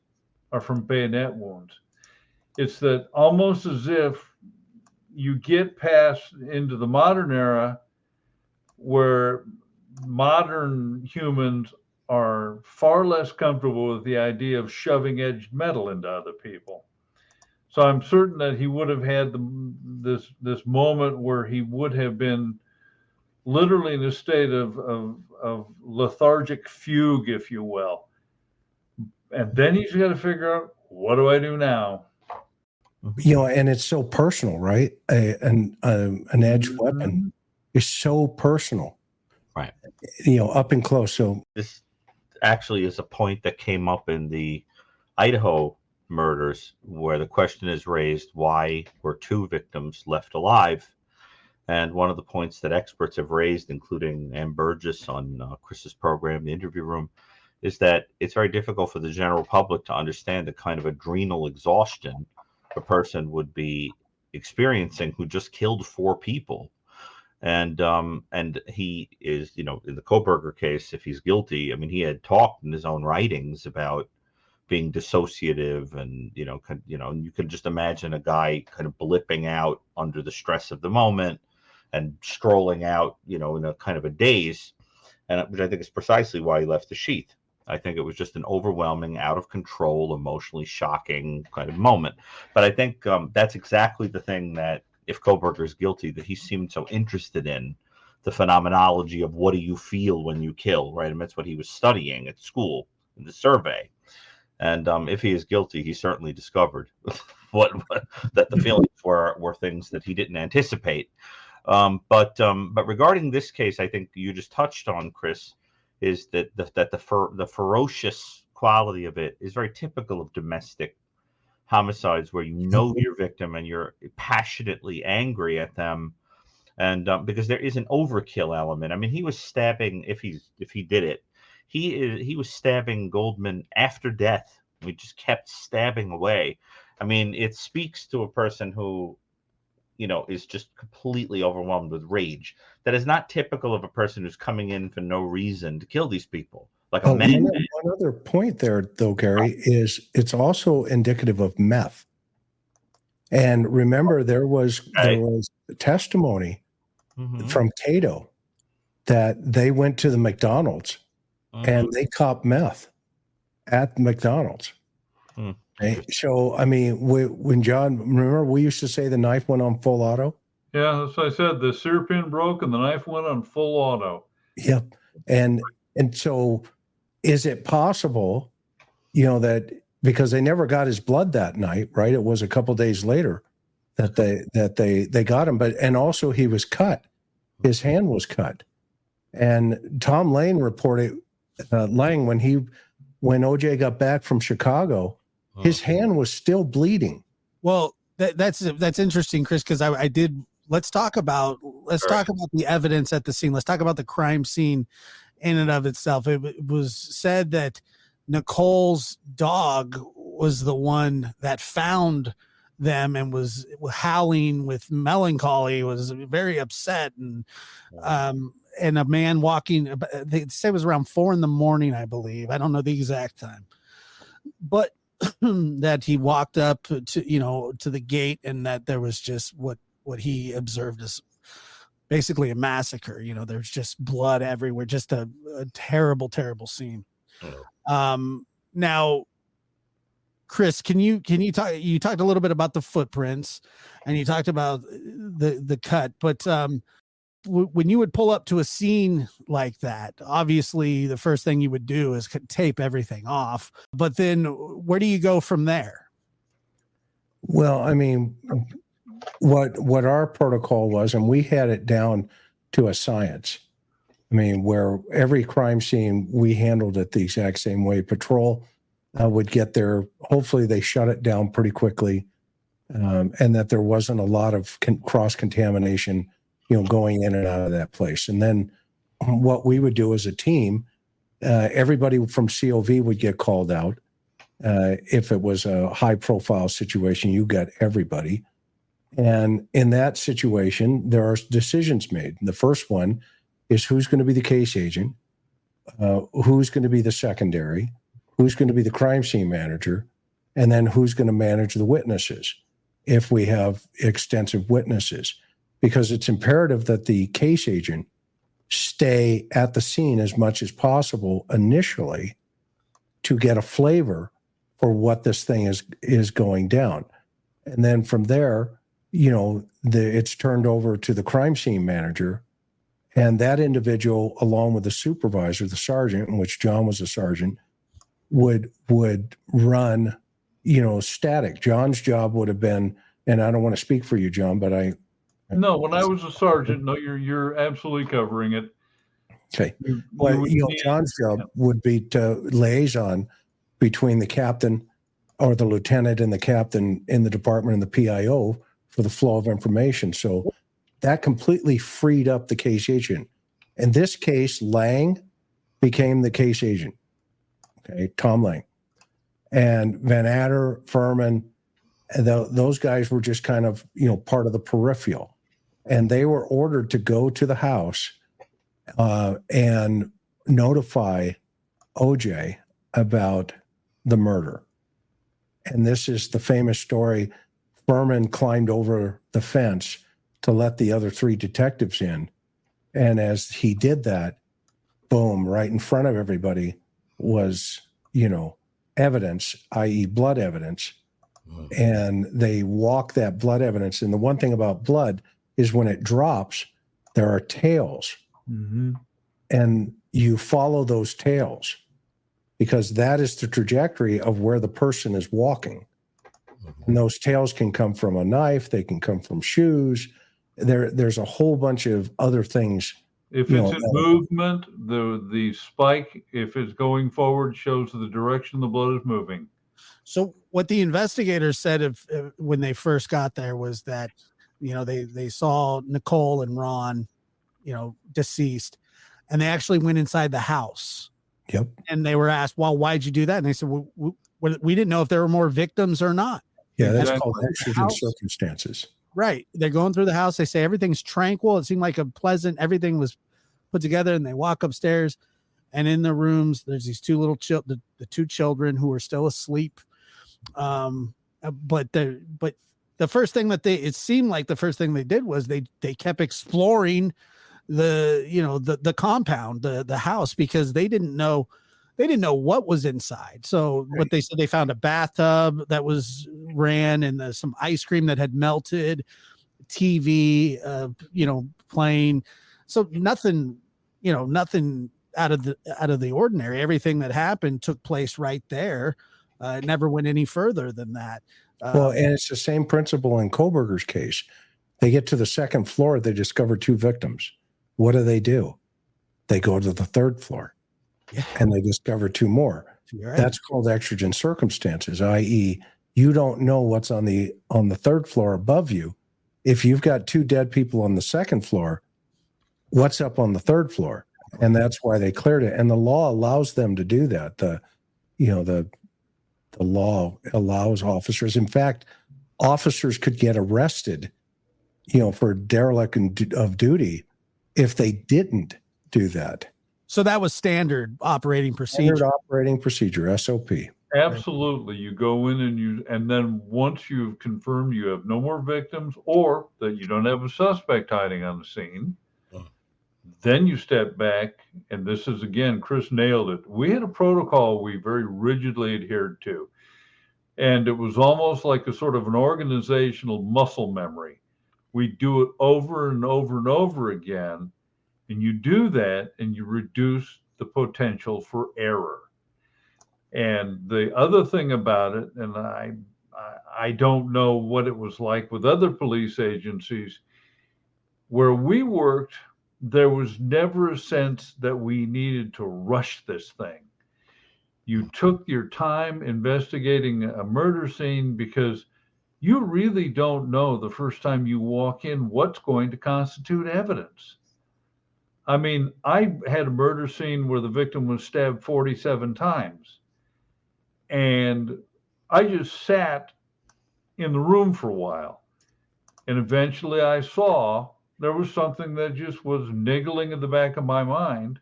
are from bayonet wounds. It's that almost as if you get past into the modern era, where modern humans are far less comfortable with the idea of shoving edged metal into other people. So I'm certain that he would have had this moment where he would have been literally in a state of lethargic fugue, if you will. And then he's got to figure out, what do I do now? And it's so personal, right? An edged weapon is so personal, right? Up and close. So this actually is a point that came up in the Idaho murders, where the question is raised: why were 2 victims left alive? And one of the points that experts have raised, including Ann Burgess on Chris's program, The Interview Room, is that it's very difficult for the general public to understand the kind of adrenal exhaustion a person would be experiencing who just killed 4 people. And he is, in the Koberger case, if he's guilty, I mean, he had talked in his own writings about being dissociative, and you can just imagine a guy kind of blipping out under the stress of the moment and strolling out, in a kind of a daze, and which I think is precisely why he left the sheath. I think it was just an overwhelming, out of control, emotionally shocking kind of moment. But I think that's exactly the thing that, if Koberger is guilty, that he seemed so interested in, the phenomenology of what do you feel when you kill, right? And that's what he was studying at school in the survey. And if he is guilty, he certainly discovered that the feelings were things that he didn't anticipate. But regarding this case, I think you just touched on, Chris, is that the ferocious quality of it is very typical of domestic homicides, where your victim and you're passionately angry at them, and because there is an overkill element. I mean, he was stabbing, if he did it, he was stabbing Goldman after death. We just kept stabbing away. I mean, it speaks to a person who, is just completely overwhelmed with rage. That is not typical of a person who's coming in for no reason to kill these people. like a man. One other point there, though, Gary, is it's also indicative of meth. And remember, there was testimony from Cato that they went to the McDonald's and they copped meth at McDonald's. Okay? So, I mean, when John, remember, we used to say the knife went on full auto. Yeah, that's what I said. The sear pin broke and the knife went on full auto. Yep. And so is it possible, that because they never got his blood that night, right? It was a couple days later that they got him, and also he was cut. His hand was cut. And Tom Lane reported, Lang, when OJ got back from Chicago, his hand was still bleeding. Well, that's interesting, Chris, because I did. Let's talk about the evidence at the scene. Let's talk about the crime scene in and of itself. It was said that Nicole's dog was the one that found them and was howling with melancholy, was very upset, and a man walking, they say it was around 4 a.m, I believe. I don't know the exact time, but that he walked up to the gate, and that there was just what he observed as basically a massacre. There's just blood everywhere, just a terrible, terrible scene. Now, Chris, can you talk? You talked a little bit about the footprints, and you talked about the cut, but when you would pull up to a scene like that, obviously the first thing you would do is tape everything off. But then, where do you go from there? Well, I mean, what our protocol was, and we had it down to a science. I mean, where every crime scene we handled it the exact same way. Patrol would get there. Hopefully, they shut it down pretty quickly, and that there wasn't a lot of cross contamination, going in and out of that place. And then what we would do as a team, everybody from COV would get called out. If it was a high profile situation, you got everybody. And in that situation, there are decisions made. The first one is who's going to be the case agent, who's going to be the secondary, who's going to be the crime scene manager, and then who's going to manage the witnesses if we have extensive witnesses. Because it's imperative that the case agent stay at the scene as much as possible initially to get a flavor for what this thing is going down. And then from there, it's turned over to the crime scene manager, and that individual, along with the supervisor, the sergeant, in which John was a sergeant, would run, static. John's job would have been, and I don't want to speak for you, John, but No, when I was a sergeant, no, you're absolutely covering it. Okay. Well, John's job would be to liaison between the captain or the lieutenant and the captain in the department and the PIO for the flow of information. So that completely freed up the case agent. In this case, Lang became the case agent. Okay, Tom Lang. And Van Adder, Furman, those guys were just kind of, part of the peripheral. And they were ordered to go to the house and notify OJ about the murder. And this is the famous story. Furman climbed over the fence to let the other 3 detectives in. And as he did that, boom, right in front of everybody was, evidence, i.e. blood evidence. And they walk that blood evidence. And the one thing about blood is when it drops, there are tails. Mm-hmm. And you follow those tails because that is the trajectory of where the person is walking. And those tails can come from a knife. They can come from shoes. There's a whole bunch of other things. If it's in movement, the spike, if it's going forward, shows the direction the blood is moving. So what the investigators said when they first got there was that, they saw Nicole and Ron, deceased, and they actually went inside the house. Yep. And they were asked, well, why'd you do that? And they said, well, we didn't know if there were more victims or not. Yeah, that's called exigent circumstances. Right. They're going through the house. They say everything's tranquil. It seemed like everything was put together, and they walk upstairs. And in the rooms, there's these two little the two children who are still asleep. But the first thing that it seemed like the first thing they did was they kept exploring the compound, the house, because they didn't know what was inside. So what they said, they found a bathtub that was ran, and some ice cream that had melted, TV, playing. So nothing out of the ordinary. Everything that happened took place right there. It never went any further than that. Well, and it's the same principle in Koberger's case. They get to the second floor, they discover 2 victims. What do? They go to the 3rd floor, and they discover 2 more. Right. That's called exigent circumstances, i.e., you don't know what's on the 3rd floor above you. If you've got 2 dead people on the 2nd floor, what's up on the 3rd floor? And that's why they cleared it. And the law allows them to do that. The law allows officers. In fact, officers could get arrested, for derelict of duty if they didn't do that. So that was standard operating procedure. Standard operating procedure, SOP. Absolutely. You go in and then once you've confirmed you have no more victims or that you don't have a suspect hiding on the scene, then you step back, and this is, again, Chris nailed it. We had a protocol we very rigidly adhered to, and it was almost like a sort of an organizational muscle memory. We do it over and over and over again, and you do that, and you reduce the potential for error. And the other thing about it, and I don't know what it was like with other police agencies, where we worked, there was never a sense that we needed to rush this thing. You took your time investigating a murder scene because you really don't know the first time you walk in what's going to constitute evidence. I mean, I had a murder scene where the victim was stabbed 47 times. And I just sat in the room for a while. And eventually I saw there was something that just was niggling in the back of my mind.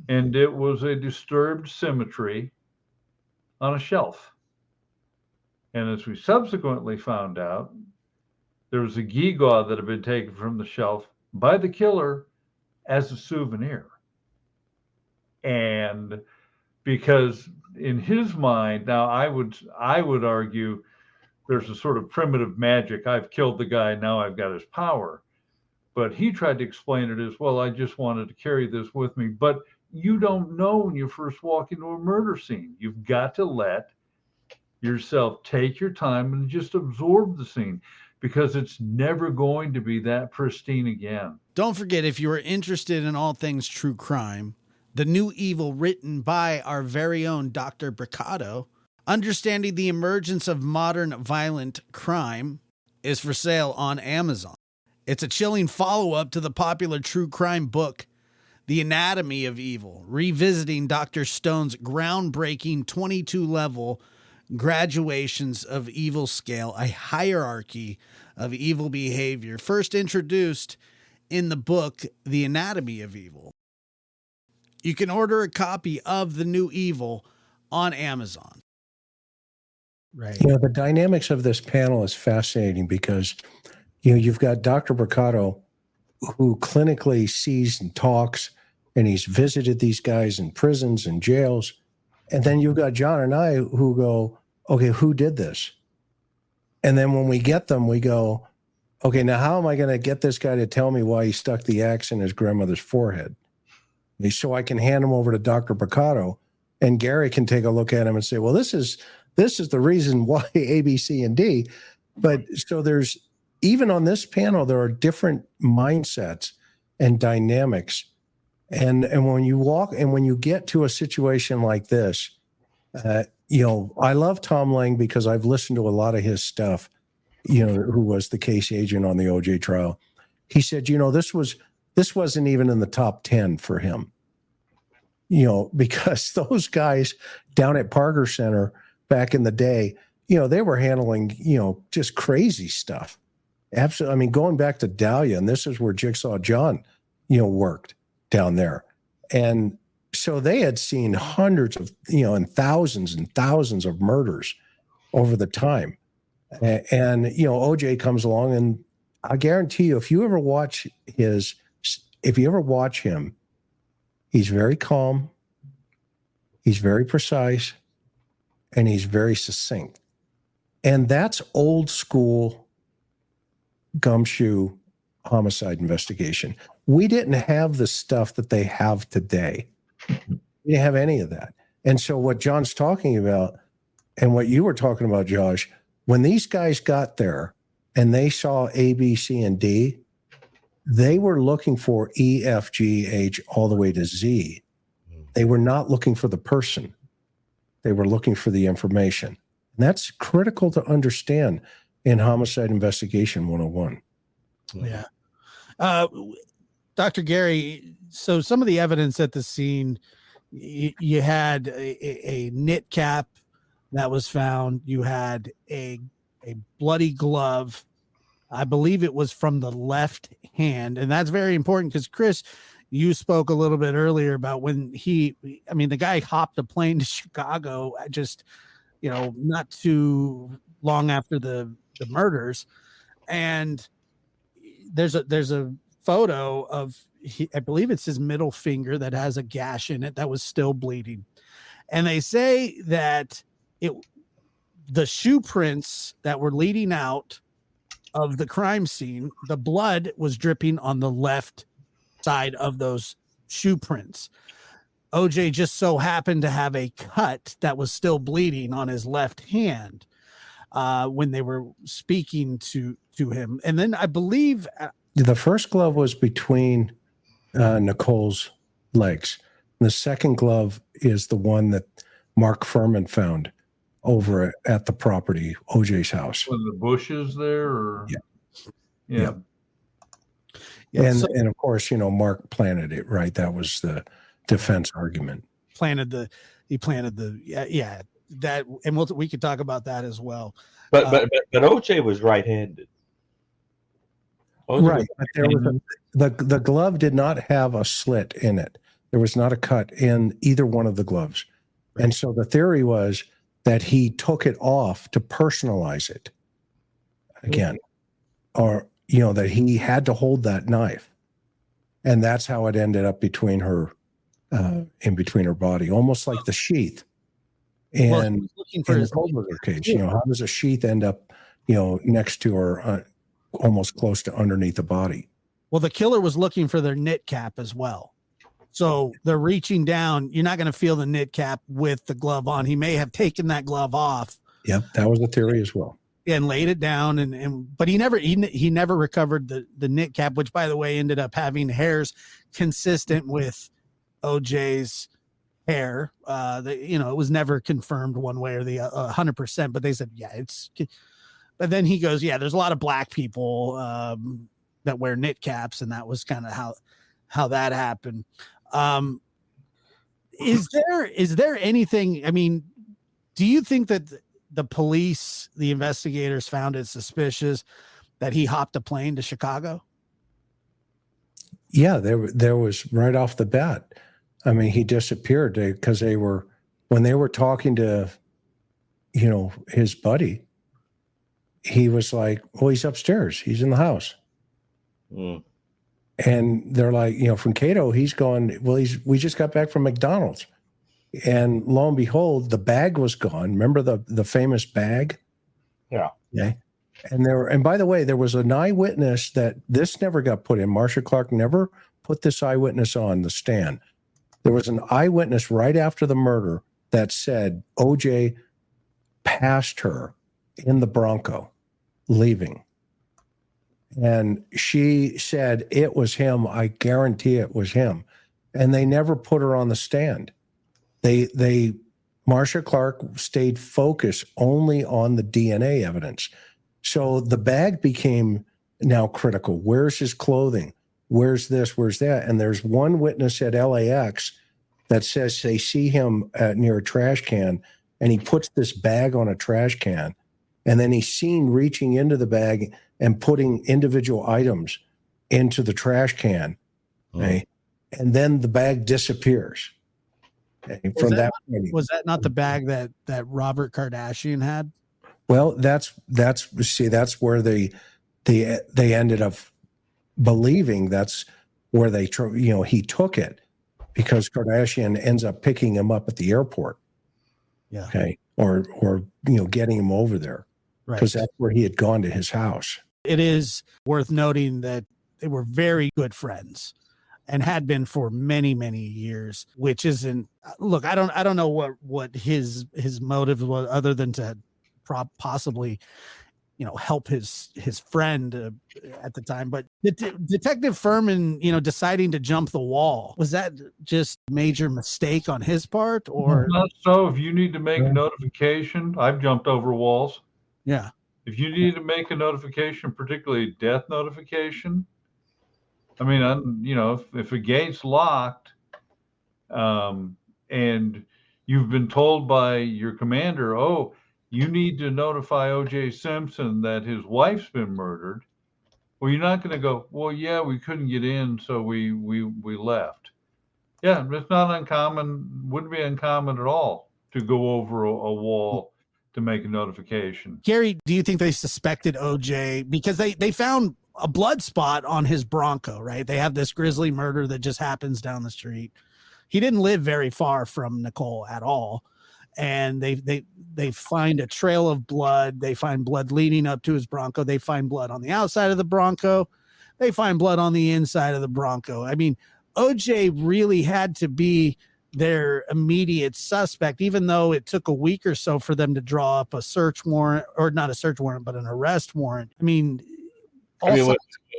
And it was a disturbed symmetry on a shelf. And as we subsequently found out, there was a gewgaw that had been taken from the shelf by the killer as a souvenir. And because in his mind, now I would argue there's a sort of primitive magic. I've killed the guy, now I've got his power. But he tried to explain it as, well, I just wanted to carry this with me. But you don't know when you first walk into a murder scene. You've got to let yourself take your time and just absorb the scene, because it's never going to be that pristine again. Don't forget, if you are interested in all things true crime, The New Evil, written by our very own Dr. Bricado, Understanding the Emergence of Modern Violent Crime, is for sale on Amazon. It's a chilling follow-up to the popular true crime book, The Anatomy of Evil, revisiting Dr. Stone's groundbreaking 22-level graduations of evil scale, a hierarchy of evil behavior, first introduced in the book, The Anatomy of Evil. You can order a copy of The New Evil on Amazon. Right. The dynamics of this panel is fascinating because, you've got Dr. Bricado, who clinically sees and talks, and he's visited these guys in prisons and jails. And then you've got John and I who go, okay, who did this? And then when we get them, we go, okay, now how am I going to get this guy to tell me why he stuck the axe in his grandmother's forehead? So I can hand him over to Dr. Bricado, and Gary can take a look at him and say, well, this is the reason why A, B, C, and D. But so there's, even on this panel, there are different mindsets and dynamics. And when you walk and when you get to a situation like this, I love Tom Lang because I've listened to a lot of his stuff, who was the case agent on the OJ trial. He said, this wasn't even in the top 10 for him, because those guys down at Parker Center back in the day, they were handling, just crazy stuff. Absolutely. I mean, going back to Dahlia, and this is where Jigsaw John, worked down there. And so they had seen hundreds of, and thousands of murders over the time. And, OJ comes along, and I guarantee you, if you ever watch him, he's very calm, he's very precise, and he's very succinct. And that's old school gumshoe homicide investigation. We didn't have the stuff that they have today. We didn't have any of that. And so what John's talking about, and what you were talking about, Josh, when these guys got there and they saw A, B, C, and D, they were looking for E, F, G, H, all the way to Z. They were not looking for the person. They were looking for the information. And that's critical to understand in Homicide Investigation 101. Yeah. Dr. Gary, so some of the evidence at the scene, you had a knit cap that was found. You had a bloody glove. I believe it was from the left hand. And that's very important because, Chris, you spoke a little bit earlier about when the guy hopped a plane to Chicago just, not too long after the murders. And there's a photo of, I believe it's his middle finger that has a gash in it that was still bleeding. And they say that the shoe prints that were leading out of the crime scene, the blood was dripping on the left side of those shoe prints. OJ just so happened to have a cut that was still bleeding on his left hand when they were speaking to him. And then I believe the first glove was between Nicole's legs. The second glove is the one that Mark Furman found over at the property, OJ's house. In the bushes there? Or? Yeah. And of course, Mark planted it, right? That was the defense argument. He planted the that, and we could talk about that as well. But OJ was right-handed. Right, but there was the glove did not have a slit in it. There was not a cut in either one of the gloves. Right. And so the theory was that he took it off to personalize it again, or, that he had to hold that knife. And that's how it ended up between her, in between her body, almost like the sheath. And in the Goldberger case, how does a sheath end up, next to her, almost close to underneath the body? Well, the killer was looking for their knit cap as well. So they're reaching down. You're not going to feel the knit cap with the glove on. He may have taken that glove off. Yep, that was the theory as well. And laid it down, but he never recovered the knit cap, which, by the way, ended up having hairs consistent with OJ's hair. It was never confirmed one way or the 100%, but they said, but then he goes, there's a lot of black people that wear knit caps, and that was kind of how that happened. Is there anything, do you think that the police, the investigators, found it suspicious that he hopped a plane to Chicago? Yeah, there was right off the bat. He disappeared because when they were talking to, his buddy, he was like, well, he's upstairs. He's in the house. Mm. And they're like, from Cato, he's going, well, we just got back from McDonald's. And lo and behold, the bag was gone. Remember the famous bag? Yeah. Okay. And by the way, there was an eyewitness that this never got put in. Marcia Clark never put this eyewitness on the stand. There was an eyewitness right after the murder that said OJ passed her in the Bronco leaving. And she said it was him. I guarantee it was him. And they never put her on the stand. Marcia Clark stayed focused only on the DNA evidence. So the bag became now critical. Where's his clothing? Where's this? Where's that? And there's one witness at LAX that says they see him near a trash can, and he puts this bag on a trash can, and then he's seen reaching into the bag and putting individual items into the trash can. Okay? And then the bag disappears. And from that point, Was that not the bag that Robert Kardashian had? well, that's where they ended up believing that's where he took it, because Kardashian ends up picking him up at the airport. Yeah. Okay. Or getting him over there, because that's where he had gone to his house. It is worth noting that they were very good friends and had been for many, many years, which isn't, look, I don't know what his motive was, other than to possibly, help his friend at the time. But Detective Furman, deciding to jump the wall, was that just major mistake on his part, or? Not so. If you need to make a notification, I've jumped over walls. Yeah. If you need to make a notification, particularly death notification, I mean, if a gate's locked, and you've been told by your commander, oh, you need to notify O.J. Simpson that his wife's been murdered. Well, you're not going to go, well, yeah, we couldn't get in, so we left. Yeah, it's not uncommon, wouldn't be uncommon at all to go over a wall to make a notification. Gary, do you think they suspected OJ because they found a blood spot on his Bronco, right? They have this grisly murder that just happens down the street. He didn't live very far from Nicole at all. And they find a trail of blood. They find blood leading up to his Bronco. They find blood on the outside of the Bronco. They find blood on the inside of the Bronco. I mean, OJ really had to be their immediate suspect, even though it took a week or so for them to draw up a search warrant, or not a search warrant, but an arrest warrant. I mean,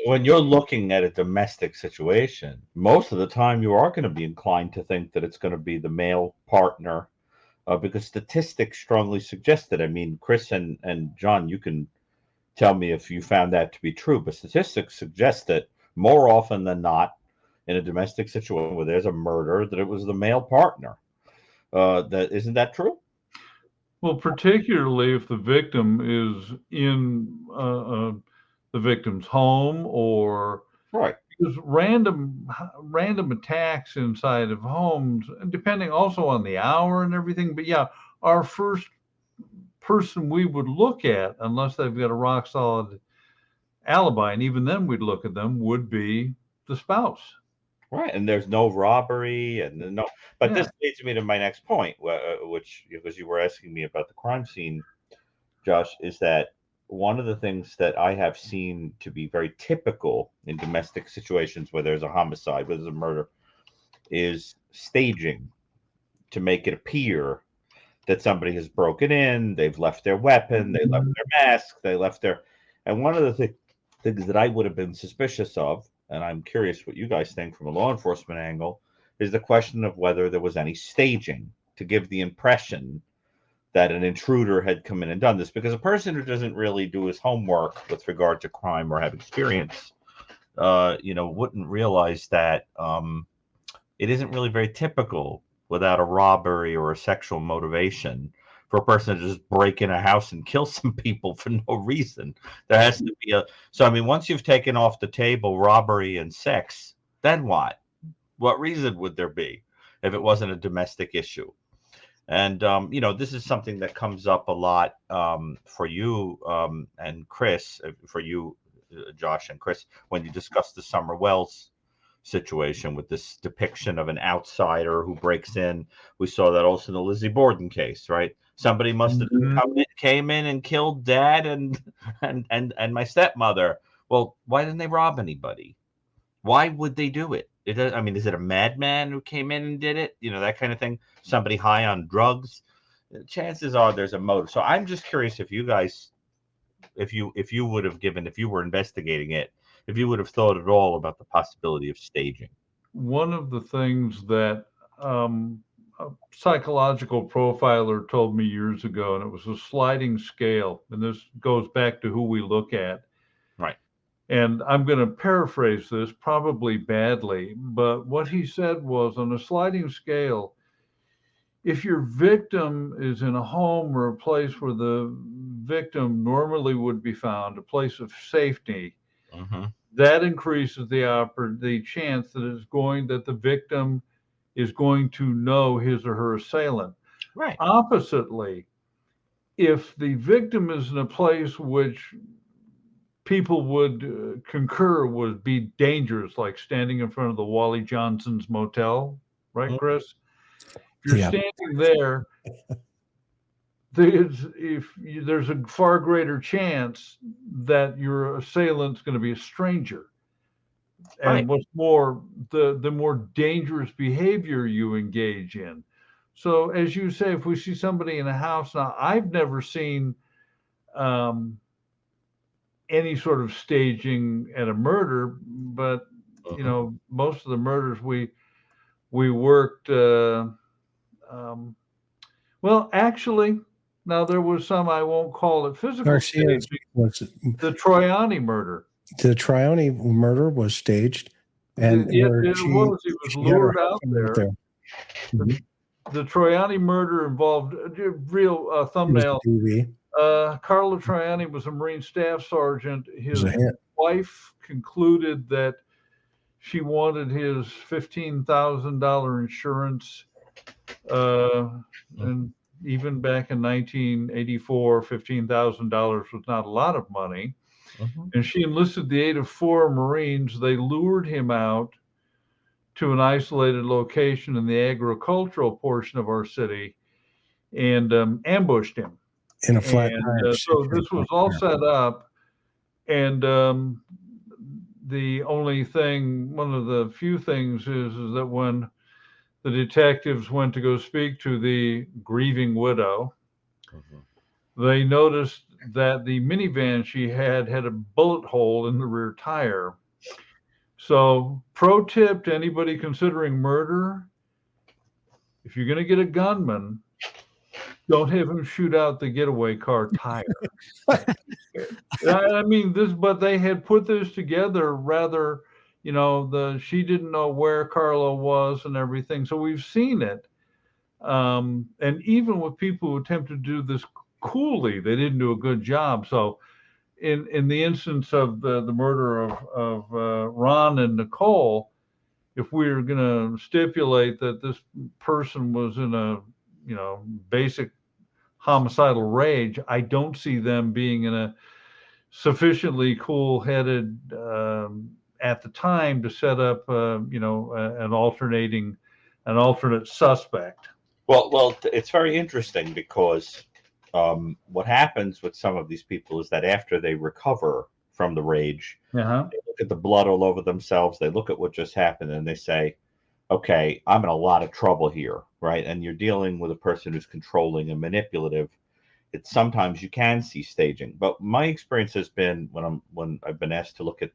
when you're looking at a domestic situation, most of the time you are going to be inclined to think that it's going to be the male partner, because statistics strongly suggest it. I mean, Chris and John, you can tell me if you found that to be true, but statistics suggest that more often than not, in a domestic situation where there's a murder, that it was the male partner. Isn't that true? Well, particularly if the victim is in the victim's home, or right, because random attacks inside of homes, depending also on the hour and everything. But yeah, our first person we would look at, unless they've got a rock solid alibi, and even then we'd look at them, would be the spouse. Right, and there's no robbery, and no. But this leads me to my next point, which, because you were asking me about the crime scene, Josh, is that one of the things that I have seen to be very typical in domestic situations where there's a homicide, where there's a murder, is staging to make it appear that somebody has broken in, they've left their weapon, they left their mask, they left their. And one of the things that I would have been suspicious of, and I'm curious what you guys think from a law enforcement angle, is the question of whether there was any staging to give the impression that an intruder had come in and done this. Because a person who doesn't really do his homework with regard to crime or have experience, wouldn't realize that it isn't really very typical without a robbery or a sexual motivation for a person to just break in a house and kill some people for no reason. There has to be so I mean, once you've taken off the table robbery and sex, then what? What reason would there be if it wasn't a domestic issue? And, this is something that comes up a lot for you and Chris, for you, Josh and Chris, when you discuss the Summer Wells situation with this depiction of an outsider who breaks in. We saw that also in the Lizzie Borden case, right? Somebody must have came in and killed Dad and my stepmother. Well, why didn't they rob anybody? Why would they do it? Is it a madman who came in and did it? That kind of thing. Somebody high on drugs. Chances are there's a motive. So I'm just curious if you guys, if you would have given, if you were investigating it, if you would have thought at all about the possibility of staging. One of the things that a psychological profiler told me years ago, and it was a sliding scale, and this goes back to who we look at. Right. And I'm going to paraphrase this probably badly, but what he said was, on a sliding scale, if your victim is in a home or a place where the victim normally would be found, a place of safety, that increases the chance that the victim is going to know his or her assailant. Right. Oppositely, if the victim is in a place which people would concur would be dangerous, like standing in front of the Wally Johnson's motel, right, Chris? If you're Yeah. standing there, there's a far greater chance that your assailant's going to be a stranger. And Right. what's more, the more dangerous behavior you engage in. So, as you say, if we see somebody in a house, now I've never seen any sort of staging at a murder, but you know, most of the murders we worked. Well, actually, now there was some, I won't call it physical Garcia staging. was The Troiani murder. the Trione murder was staged, and It where was. He was she had her lured out husband there. Mhm. The Troiani murder involved real It was thumbnail. TV. Carlo Troiani was a Marine Staff Sergeant. His a hit. wife concluded that she wanted his $15,000 insurance. And even back in 1984, $15,000 was not a lot of money. And she enlisted the aid of 4 Marines. They lured him out to an isolated location in the agricultural portion of our city and ambushed him. In a flat And tire. so this was all set up. And the only thing, one of the few things is that when the detectives went to go speak to the grieving widow, they noticed that the minivan she had a bullet hole in the rear tire. So, pro tip to anybody considering murder, if you're going to get a gunman, don't have him shoot out the getaway car tire. I mean, but they had put this together rather, you know, she didn't know where Carlo was and everything. So we've seen it. And even with people who attempted to do this coolly, they didn't do a good job. So in the instance of the murder of Ron and Nicole, if we're going to stipulate that this person was in a, you know, basic homicidal rage, I don't see them being in a sufficiently cool-headed at the time to set up, you know, an alternate suspect. Well, it's very interesting because what happens with some of these people is that after they recover from the rage, they look at the blood all over themselves, they look at what just happened, and they say, okay, I'm in a lot of trouble here, right? And you're dealing with a person who's controlling and manipulative. It's sometimes you can see staging, but my experience has been when I've been asked to look at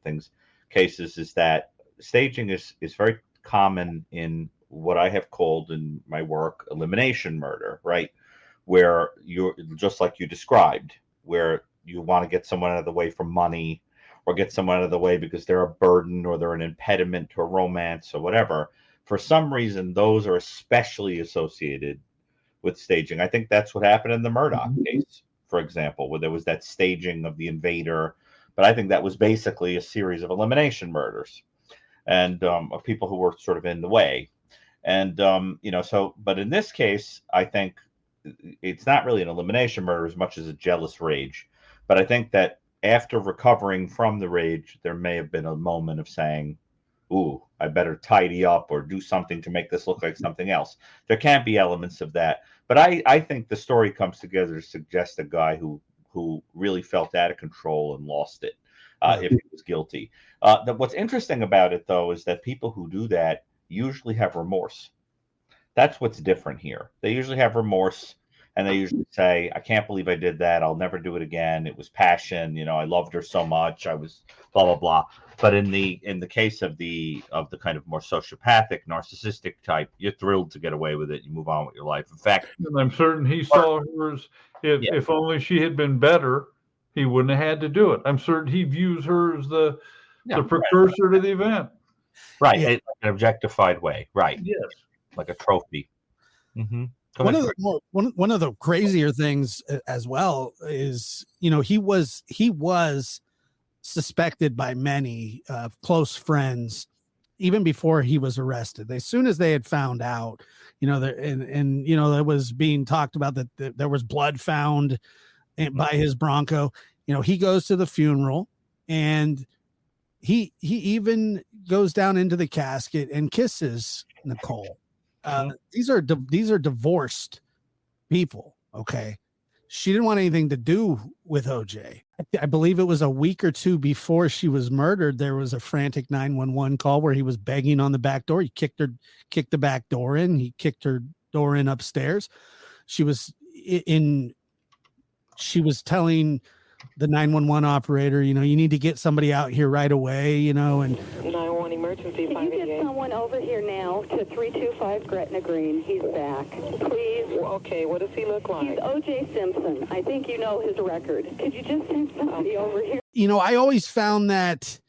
cases is that staging is very common in what I have called in my work elimination murder, right? Where you're just like you described, where you want to get someone out of the way for money or get someone out of the way because they're a burden or they're an impediment to a romance or whatever. For some reason, those are especially associated with staging. I think that's what happened in the Murdoch case, for example, where there was that staging of the invader. But I think that was basically a series of elimination murders and of people who were sort of in the way. And, you know, so, but in this case, I think it's not really an elimination murder as much as a jealous rage. But I think that after recovering from the rage, there may have been a moment of saying, ooh, I better tidy up or do something to make this look like something else. There can be elements of that. But I think the story comes together to suggest a guy who really felt out of control and lost it if he was guilty. What's interesting about it, though, is that people who do that usually have remorse. That's what's different here. They usually have remorse, and they usually say, I can't believe I did that. I'll never do it again. It was passion. You know, I loved her so much. I was blah, blah, blah. But in the case of the kind of more sociopathic, narcissistic type, you're thrilled to get away with it. You move on with your life. In fact, and I'm certain he saw hers. If only she had been better, he wouldn't have had to do it. I'm certain he views her as the precursor to the event. Right, in an objectified way. Right. Yes, like a trophy. One of the crazier things as well is, you know, he was suspected by many close friends even before he was arrested. As soon as they had found out, it was being talked about that there was blood found by his Bronco. He goes to the funeral, and he even goes down into the casket and kisses Nicole. These are divorced people. Okay. She didn't want anything to do with OJ. I believe it was a week or two before she was murdered. There was a frantic 911 call where he was begging on the back door. He kicked the back door in. He kicked her door in upstairs. She was telling the 911 operator, you need to get somebody out here right away, and 911 emergency. Can you get someone over here now to 325 Gretna Green? He's back. Please. Okay, what does he look like? He's O.J. Simpson. I think you know his record. Could you just send somebody over here? I always found that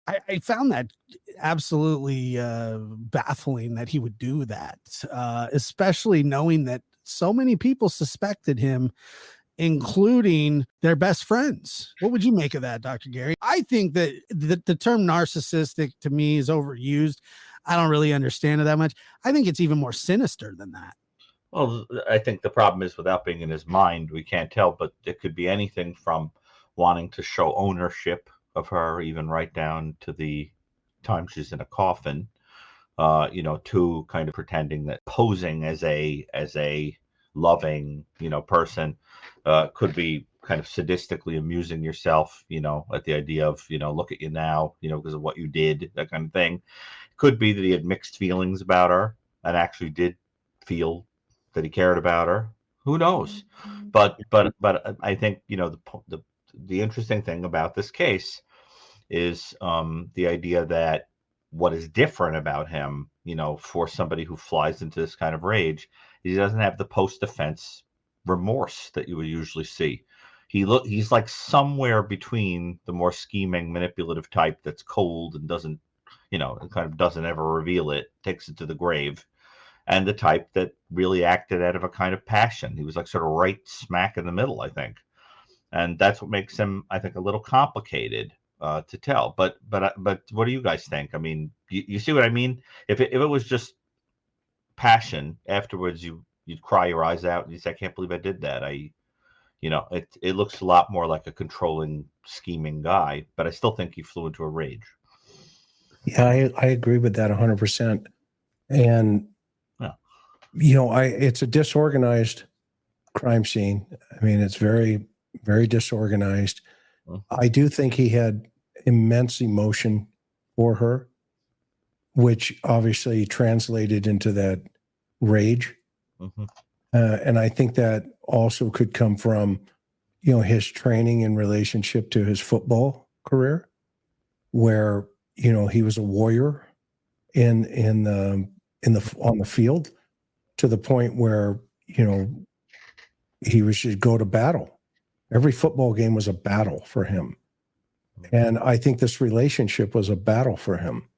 I found that absolutely baffling that he would do that, especially knowing that so many people suspected him, including their best friends. What would you make of that, Dr. Gary? I think that the term narcissistic to me is overused. I don't really understand it that much. I think it's even more sinister than that. Well, I think the problem is, without being in his mind, we can't tell, but it could be anything from wanting to show ownership of her, even right down to the time she's in a coffin, to kind of pretending that posing as a loving, person, could be kind of sadistically amusing yourself, at the idea of, look at you now, because of what you did, that kind of thing. Could be that he had mixed feelings about her and actually did feel that he cared about her. Who knows? But I think, the interesting thing about this case is the idea that what is different about him, for somebody who flies into this kind of rage, is he doesn't have the post-offense remorse that you would usually see. He's like somewhere between the more scheming, manipulative type that's cold and doesn't, and kind of doesn't ever reveal it, takes it to the grave, and the type that really acted out of a kind of passion. He was like sort of right smack in the middle, I think. And that's what makes him, I think, a little complicated to tell. But what do you guys think? I mean, you see what I mean? If it was just passion, afterwards you'd cry your eyes out and you'd say, I can't believe I did that. It looks a lot more like a controlling, scheming guy, but I still think he flew into a rage. Yeah, I agree with that 100%. And, it's a disorganized crime scene. I mean, it's very, very disorganized. I do think he had immense emotion for her, which obviously translated into that rage. And I think that also could come from, his training in relationship to his football career, where, he was a warrior on the field, to the point where, he was just go to battle. Every football game was a battle for him. And I think this relationship was a battle for him.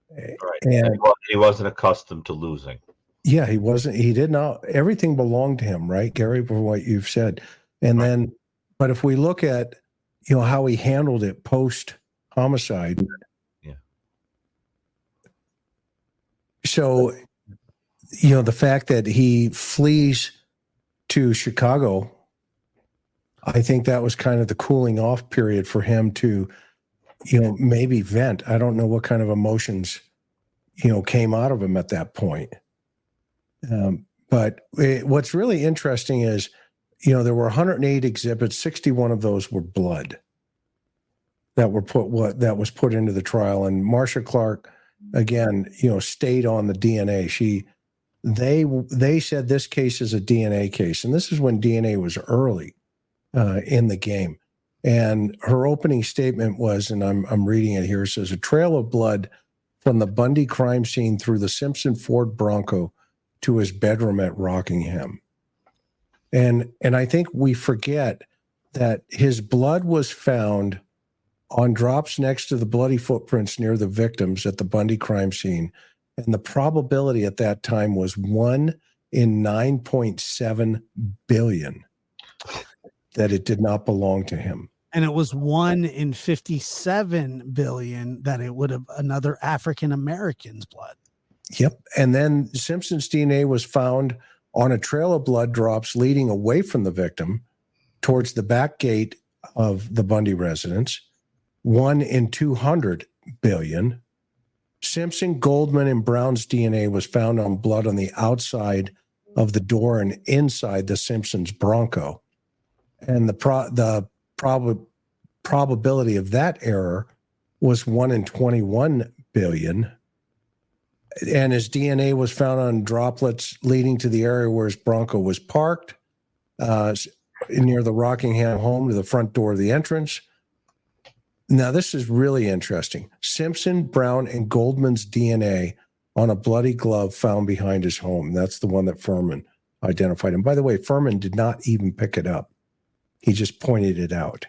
Right. And he wasn't accustomed to losing. Yeah, he wasn't. He did not. Everything belonged to him, right, Gary, for what you've said. And then, but if we look at, how he handled it post-homicide. Yeah. So, the fact that he flees to Chicago, I think that was kind of the cooling off period for him to, maybe vent. I don't know what kind of emotions, came out of him at that point. But what's really interesting is, there were 108 exhibits. 61 of those were blood that was put into the trial. And Marcia Clark, again, stayed on the DNA. They said this case is a DNA case, and this is when DNA was early in the game. And her opening statement was, and I'm reading it here, it says, a trail of blood from the Bundy crime scene through the Simpson Ford Bronco to his bedroom at Rockingham. And I think we forget that his blood was found on drops next to the bloody footprints near the victims at the Bundy crime scene. And the probability at that time was 1 in 9.7 billion that it did not belong to him. And it was 1 in 57 billion that it would have another African American's blood. Yep. And then Simpson's DNA was found on a trail of blood drops leading away from the victim towards the back gate of the Bundy residence. 1 in 200 billion. Simpson, Goldman, and Brown's DNA was found on blood on the outside of the door and inside the Simpsons Bronco. And the probability of that error was 1 in 21 billion. And his DNA was found on droplets leading to the area where his Bronco was parked, near the Rockingham home to the front door of the entrance. Now, this is really interesting. Simpson, Brown, and Goldman's DNA on a bloody glove found behind his home. That's the one that Furman identified. And by the way, Furman did not even pick it up. He just pointed it out.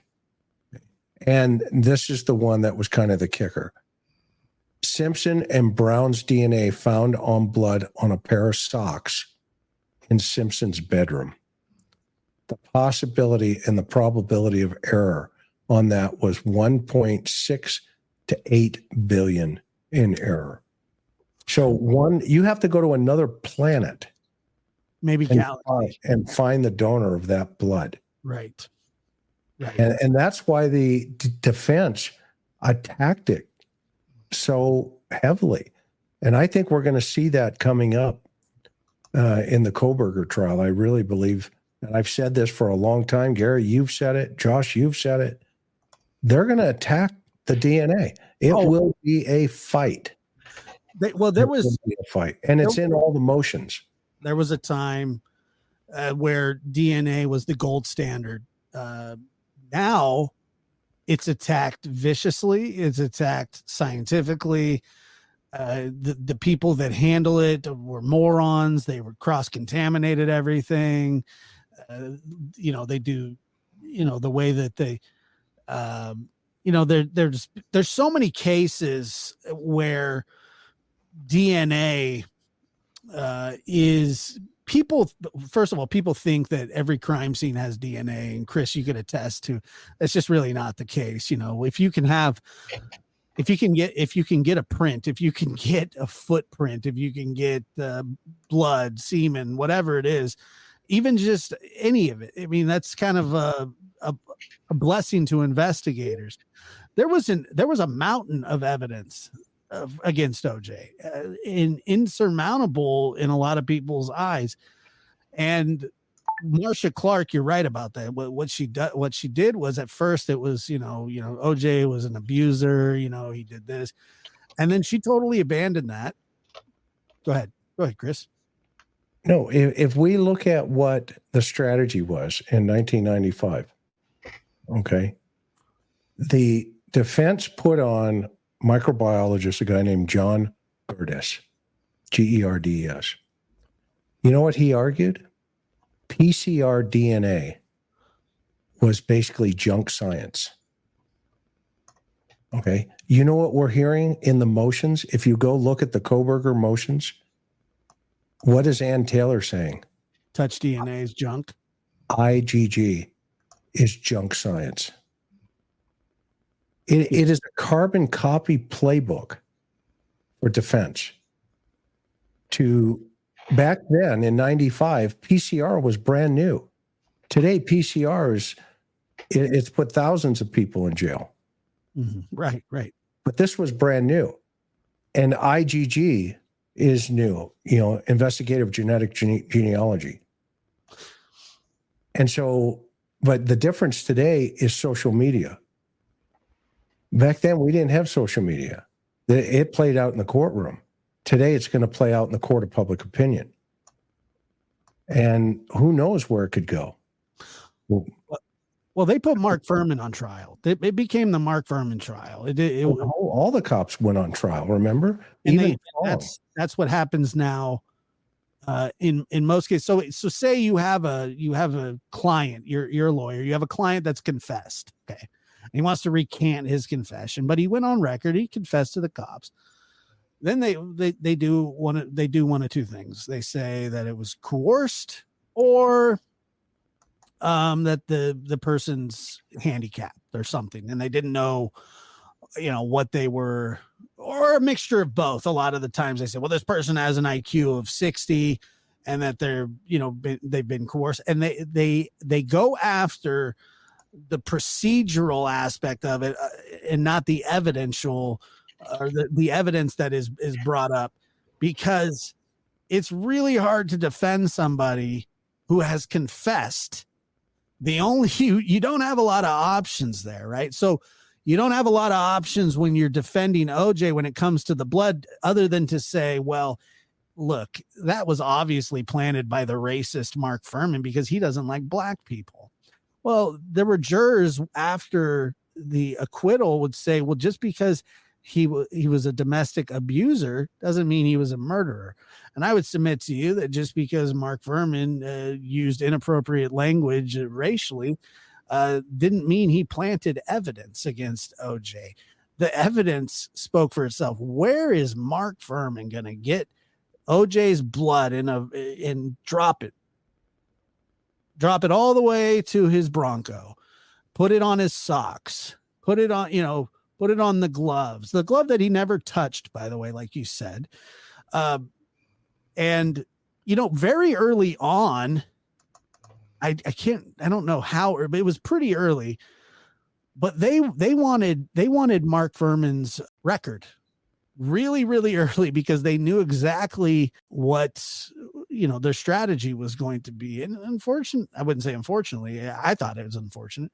And this is the one that was kind of the kicker. Simpson and Brown's DNA found on blood on a pair of socks in Simpson's bedroom. The possibility and the probability of error on that was 1.6 to 8 billion in error. So you have to go to another planet, Maybe galaxy. and find the donor of that blood. Right. And that's why the defense attacked it so heavily. And I think we're going to see that coming up in the Kohberger trial. I really believe, and I've said this for a long time. Gary, you've said it. Josh, you've said it. They're going to attack the DNA. It will be a fight. There was a fight, and it's in all the motions. There was a time where DNA was the gold standard. Now it's attacked viciously. It's attacked scientifically. The people that handle it were morons. They were cross-contaminated everything. They do, the way that they, there's so many cases where DNA is people. First of all, people think that every crime scene has DNA, and Chris, you could attest to that's just really not the case. If you can get a print, if you can get a footprint, if you can get blood, semen, whatever it is, even just any of it. I mean, that's kind of a blessing to investigators. There was a mountain of evidence against OJ, insurmountable in a lot of people's eyes. And Marcia Clark, you're right about that. What she did was, at first it was, OJ was an abuser, he did this. And then she totally abandoned that. Go ahead, Chris. No, if we look at what the strategy was in 1995, okay, the defense put on microbiologist, a guy named John Gerdes, Gerdes. You know what he argued? PCR DNA was basically junk science. Okay. You know what we're hearing in the motions? If you go look at the Kohberger motions, what is Ann Taylor saying? Touch DNA is junk. IgG is junk science. It is a carbon copy playbook for defense. Back then in 95, PCR was brand new. Today, PCR it's put thousands of people in jail. Mm-hmm. Right. But this was brand new. And IgG is new, investigative genetic genealogy. And so, but the difference today is social media. Back then, we didn't have social media. It played out in the courtroom. Today, it's going to play out in the court of public opinion. And who knows where it could go. Well, they put Mark Furman on trial. It became the Mark Furman trial. All the cops went on trial, remember? That's what happens now in most cases. So say you have a client, you're a lawyer, you have a client that's confessed, okay? He wants to recant his confession, but he went on record. He confessed to the cops. Then they do one of two things. They say that it was coerced, or that the person's handicapped or something, and they didn't know, what they were, or a mixture of both. A lot of the times they say, well, this person has an IQ of 60 and that they're, they've been coerced, and they go after the procedural aspect of it, and not the evidential, or the evidence that is brought up, because it's really hard to defend somebody who has confessed. You don't have a lot of options there, right? So you don't have a lot of options when you're defending OJ when it comes to the blood, other than to say, well, look, that was obviously planted by the racist Mark Furman because he doesn't like black people. Well, there were jurors after the acquittal would say, well, just because he was a domestic abuser doesn't mean he was a murderer. And I would submit to you that just because Mark Furman used inappropriate language racially didn't mean he planted evidence against OJ. The evidence spoke for itself. Where is Mark Furman going to get OJ's blood and drop it all the way to his Bronco, put it on his socks, put it on the gloves, the glove that he never touched, by the way, like you said. And, very early on, I don't know how, but it was pretty early, but they wanted Mark Furman's record really, really early, because they knew exactly what, their strategy was going to be. And I wouldn't say unfortunately, I thought it was unfortunate.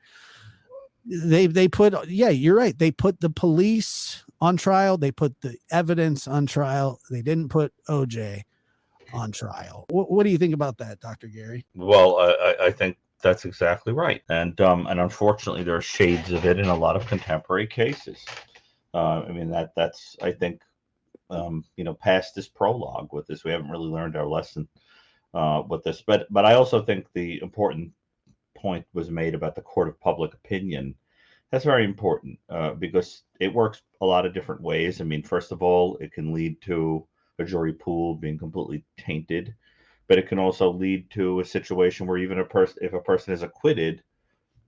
They put, you're right. They put the police on trial. They put the evidence on trial. They didn't put OJ on trial. What do you think about that, Dr. Gary? Well, I think that's exactly right. And unfortunately, there are shades of it in a lot of contemporary cases. That's, I think, past this prologue with this, we haven't really learned our lesson with this. But I also think the important point was made about the court of public opinion. That's very important because it works a lot of different ways. First of all, it can lead to a jury pool being completely tainted, but it can also lead to a situation where even if a person is acquitted,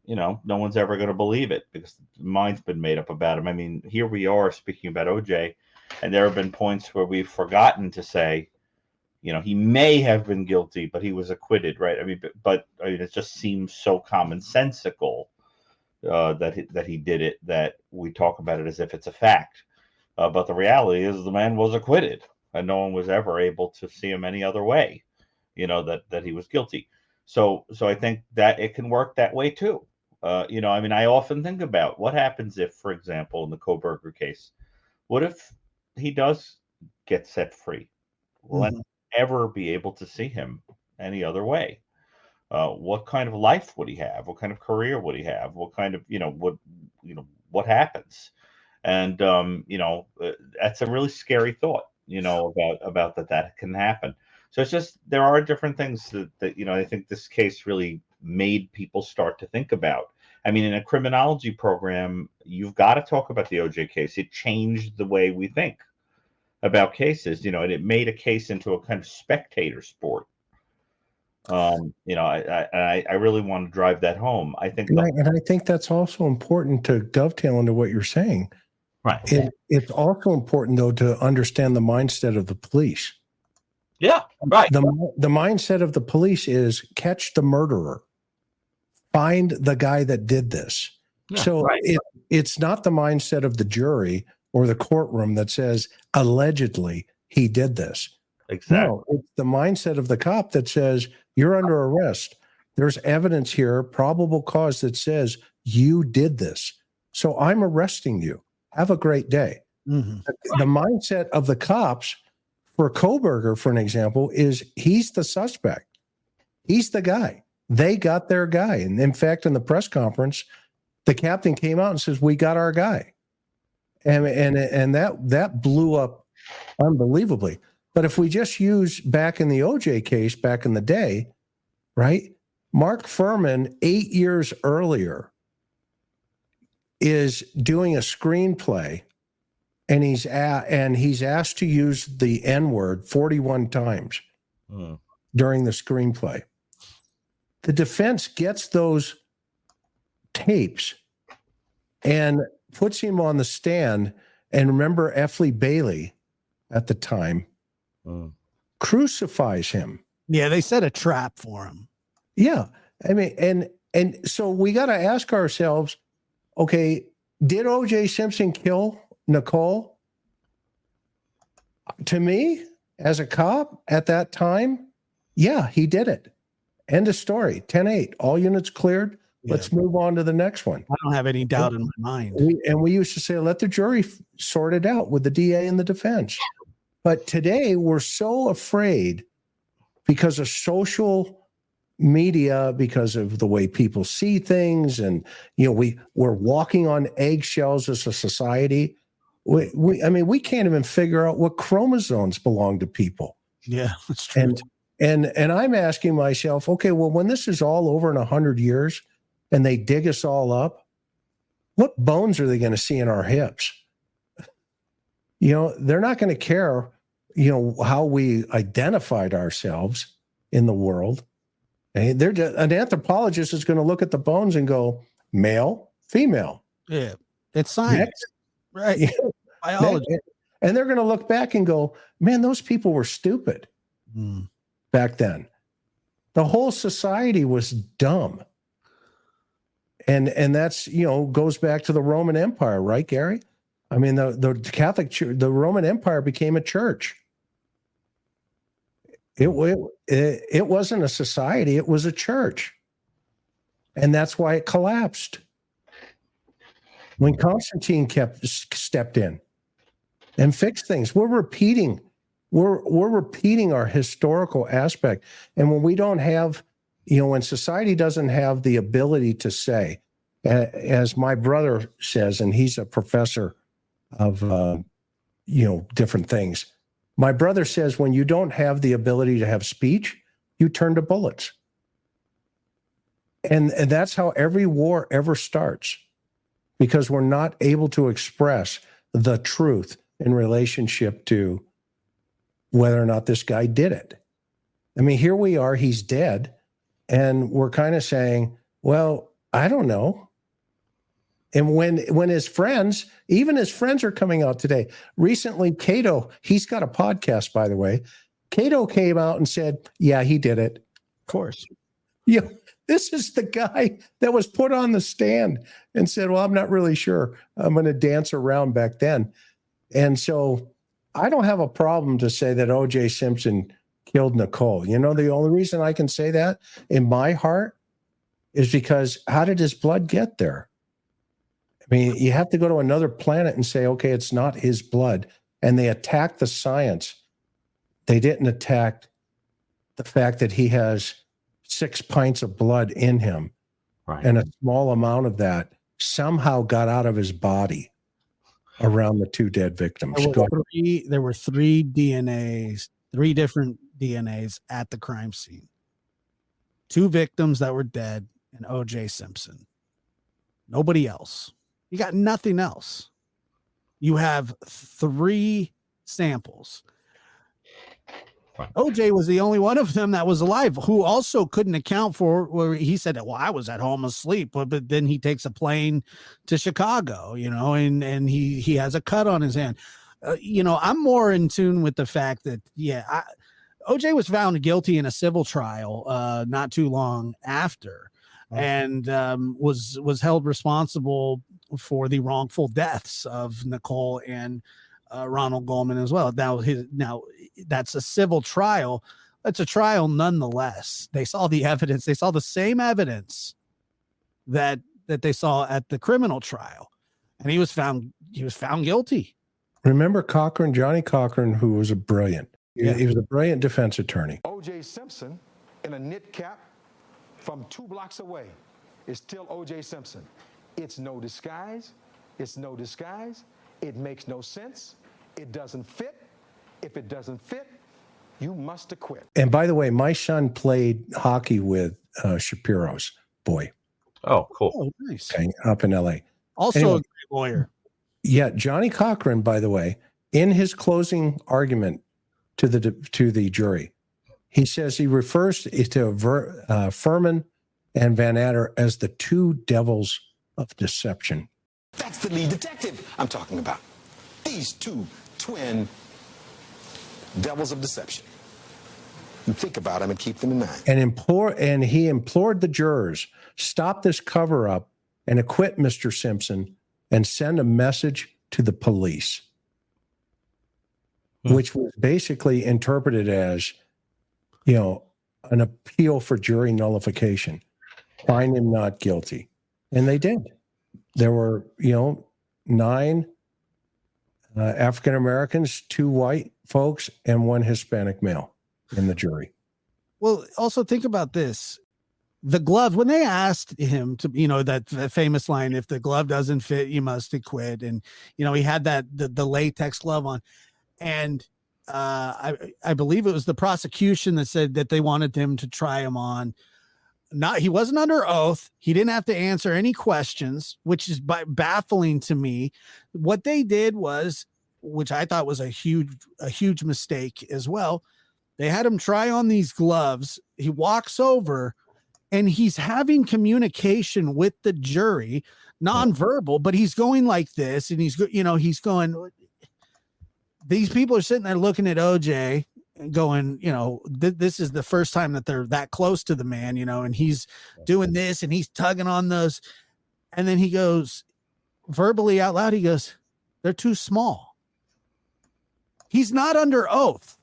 no one's ever going to believe it because the mind's been made up about him. Here we are speaking about OJ, and there have been points where we've forgotten to say, he may have been guilty, but he was acquitted, right? It just seems so commonsensical that he did it, that we talk about it as if it's a fact. But the reality is the man was acquitted, and no one was ever able to see him any other way, that he was guilty. So I think that it can work that way too. I often think about what happens if, for example, in the Kohberger case, what if he does get set free? Will anyone ever be able to see him any other way? What kind of life would he have? What kind of career would he have? What kind of, what happens? And, that's a really scary thought, about that can happen. So it's just, there are different things that I think this case really made people start to think about. In a criminology program, you've got to talk about the OJ case. It changed the way we think about cases, and it made a case into a kind of spectator sport. I really want to drive that home. I think, and I think that's also important to dovetail into what you're saying. Right. It's also important, though, to understand the mindset of the police. Yeah, right. The mindset of the police is catch the murderer, find the guy that did this. Yeah, so right. It's not the mindset of the jury or the courtroom that says allegedly he did this. Exactly. No, it's the mindset of the cop that says you're under arrest. There's evidence here, probable cause that says you did this. So I'm arresting you. Have a great day. Mm-hmm. The mindset of the cops for Kohberger, for an example, is he's the suspect. He's the guy. They got their guy. And in fact, in the press conference, the captain came out and says, we got our guy. And that blew up unbelievably. But if we just use back in the OJ case, back in the day, right? Mark Furman, 8 years earlier, is doing a screenplay, and he's asked to use the N-word 41 times during the screenplay. the defense gets those tapes and puts him on the stand. And remember, F. Lee Bailey at the time crucifies him. Yeah, they set a trap for him. Yeah. I mean, and so we got to ask ourselves, okay, did O.J. Simpson kill Nicole? To me, as a cop at that time, yeah, he did it. End of story. 10-8. All units cleared. Yeah. Let's move on to the next one. I don't have any doubt in my mind. We used to say, let the jury sort it out with the DA and the defense. But today we're so afraid because of social media, because of the way people see things. And, we're walking on eggshells as a society. We can't even figure out what chromosomes belong to people. Yeah, that's true. And I'm asking myself, okay, well, when this is all over in 100 years and they dig us all up, what bones are they going to see in our hips? They're not going to care, how we identified ourselves in the world. And an anthropologist is going to look at the bones and go, male, female. Yeah, it's science. Next. Right. Yeah. Biology. And they're going to look back and go, man, those people were stupid back then. The whole society was dumb. And that's, goes back to the Roman Empire, right, Gary? I mean, the Catholic Church, the Roman Empire became a church. It wasn't a society, it was a church. And that's why it collapsed. When Constantine stepped in and fixed things, we're repeating our historical aspect. And when we don't have, when society doesn't have the ability to say, as my brother says, and he's a professor of, different things. My brother says, when you don't have the ability to have speech, you turn to bullets. And that's how every war ever starts, because we're not able to express the truth in relationship to whether or not this guy did it. I mean, here we are, he's dead, and we're kind of saying, well, I don't know. And when his friends, even his friends are coming out today. Recently, Cato, he's got a podcast, by the way. Cato came out and said, yeah, he did it. Of course. This is the guy that was put on the stand and said, well, I'm not really sure. I'm going to dance around back then. And so I don't have a problem to say that O.J. Simpson killed Nicole. The only reason I can say that in my heart is because how did his blood get there? I mean, you have to go to another planet and say, okay, it's not his blood. And they attacked the science. They didn't attack the fact that he has 6 pints of blood in him. Right. And a small amount of that somehow got out of his body around the 2 dead victims. There were three DNAs, 3 different DNAs at the crime scene. 2 victims that were dead and O.J. Simpson. Nobody else. You got nothing else. You have 3 samples. Right. OJ was the only one of them that was alive, who also couldn't account for where he said, well, I was at home asleep, but then he takes a plane to Chicago, and he has a cut on his hand. I'm more in tune with the fact that, OJ was found guilty in a civil trial not too long after, and was held responsible for the wrongful deaths of Nicole and Ronald Goldman as well. Now that's a civil trial. That's a trial nonetheless. They saw the evidence. They saw the same evidence that they saw at the criminal trial, and he was found guilty. Remember Cochran, Johnny Cochran, who was a brilliant. Yeah. He was a brilliant defense attorney. O.J. Simpson in a knit cap from 2 blocks away is still O.J. Simpson. It's no disguise. It's no disguise. It makes no sense. It doesn't fit. If it doesn't fit, you must acquit. And by the way, my son played hockey with Shapiro's boy. Oh, cool. Oh, nice. Okay, up in L.A. Also anyway, a great lawyer. Yeah, Johnny Cochran, by the way, in his closing argument to the jury, He says he refers to Furman and Van Adder as the two devils of deception. That's the lead detective I'm talking about. These two twin devils of deception. And think about them and keep them in mind. And he implored the jurors, stop this cover-up and acquit Mr. Simpson and send a message to the police, which was basically interpreted as, an appeal for jury nullification. Find him not guilty. And they did. There were, 9 African Americans, 2 white folks, and 1 Hispanic male in the jury. Well, also think about this. The glove, when they asked him to, that famous line, if the glove doesn't fit, you must acquit. And, he had the latex glove on. And I believe it was the prosecution that said that they wanted him to try him on. He wasn't under oath. He didn't have to answer any questions, which is baffling to me. What they did was, which I thought was a huge mistake as well. They had him try on these gloves. He walks over and he's having communication with the jury, nonverbal, but he's going like this. And he's going, these people are sitting there looking at OJ and going, this is the first time that they're that close to the man, and he's doing this and he's tugging on those. And then he goes verbally out loud. He goes, they're too small. He's not under oath.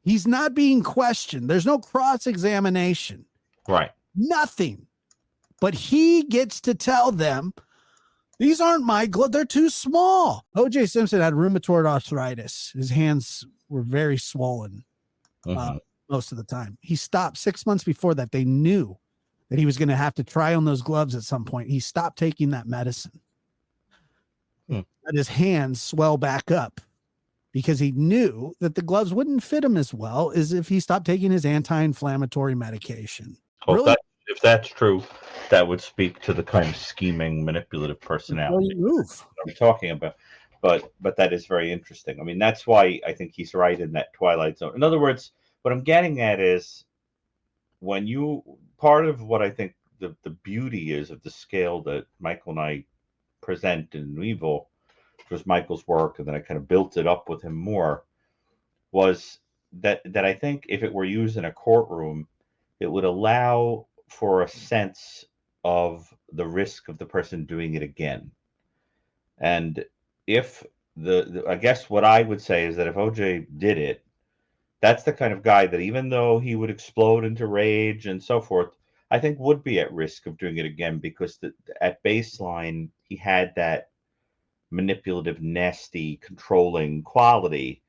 He's not being questioned. There's no cross-examination. Right. Nothing. But he gets to tell them, these aren't my gloves. They're too small. O.J. Simpson had rheumatoid arthritis. His hands were very swollen most of the time. He stopped 6 months before that. They knew that he was going to have to try on those gloves at some point. He stopped taking that medicine. Let his hands swell back up because he knew that the gloves wouldn't fit him as well as if he stopped taking his anti-inflammatory medication. Well, Really? if that's true, that would speak to the kind of scheming, manipulative personality I'm talking about. But that is very interesting. I mean, that's why I think he's right in that twilight zone. In other words, what I'm getting at is part of what I think the beauty is of the scale that Michael and I present in Evil, which was Michael's work, and then I kind of built it up with him more, was that I think if it were used in a courtroom, it would allow for a sense of the risk of the person doing it again. And if I guess what I would say is that if OJ did it, that's the kind of guy that even though he would explode into rage and so forth, I think would be at risk of doing it again, because at baseline, he had that manipulative, nasty, controlling quality,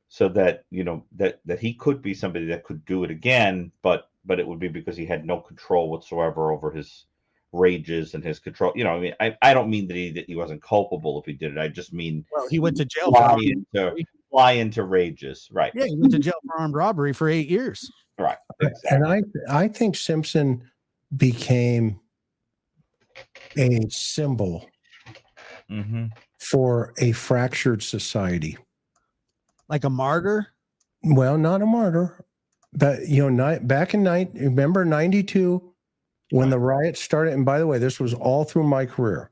so that, that he could be somebody that could do it again, but it would be because he had no control whatsoever over his rages and his control. I mean, I don't mean that he wasn't culpable if he did it. I just mean, well, he went to jail fly into rages. Right. Yeah, he went to jail for armed robbery for 8 years. Right. Exactly. And I think Simpson became a symbol for a fractured society. Like a martyr? Well, not a martyr, but back in remember 92 when the riots started. And by the way, this was all through my career.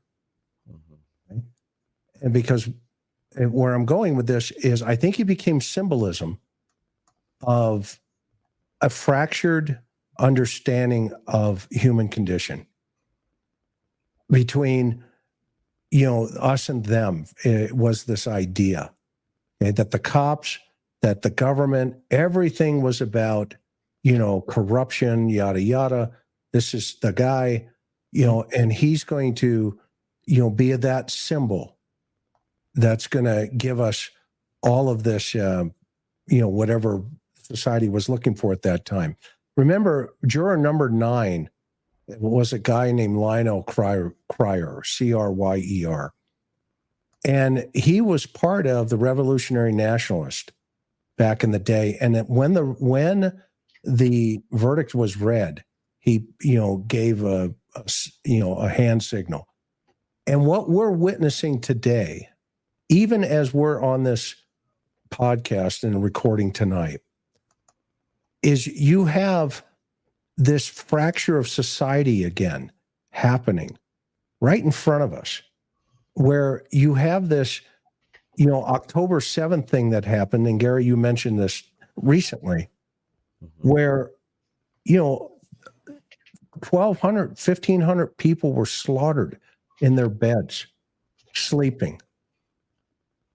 And because where I'm going with this is, I think he became symbolism of a fractured understanding of human condition between, us and them. It was this idea that the cops, that the government, everything was about, corruption, yada, yada. This is the guy, and he's going to, be that symbol that's going to give us all of this, whatever society was looking for at that time. Remember, juror number 9 was a guy named Lionel Cryer, Cryer. And he was part of the Revolutionary Nationalist back in the day. And when the verdict was read, he, gave a hand signal. And what we're witnessing today, even as we're on this podcast and recording tonight, is you have this fracture of society again happening right in front of us, where you have this, October 7th thing that happened. And Gary, you mentioned this recently, where, 1,200, 1,500 people were slaughtered in their beds, sleeping.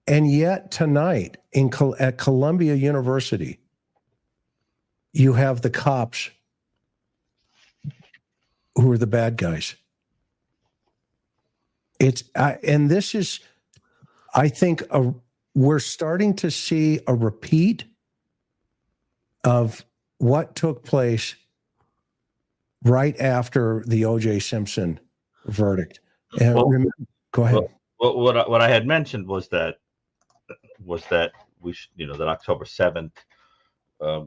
And yet tonight at Columbia University, you have the cops who are the bad guys. And this is, I think, we're starting to see a repeat of what took place right after the O.J. Simpson verdict. And go ahead. Well, what I had mentioned was that we that October 7th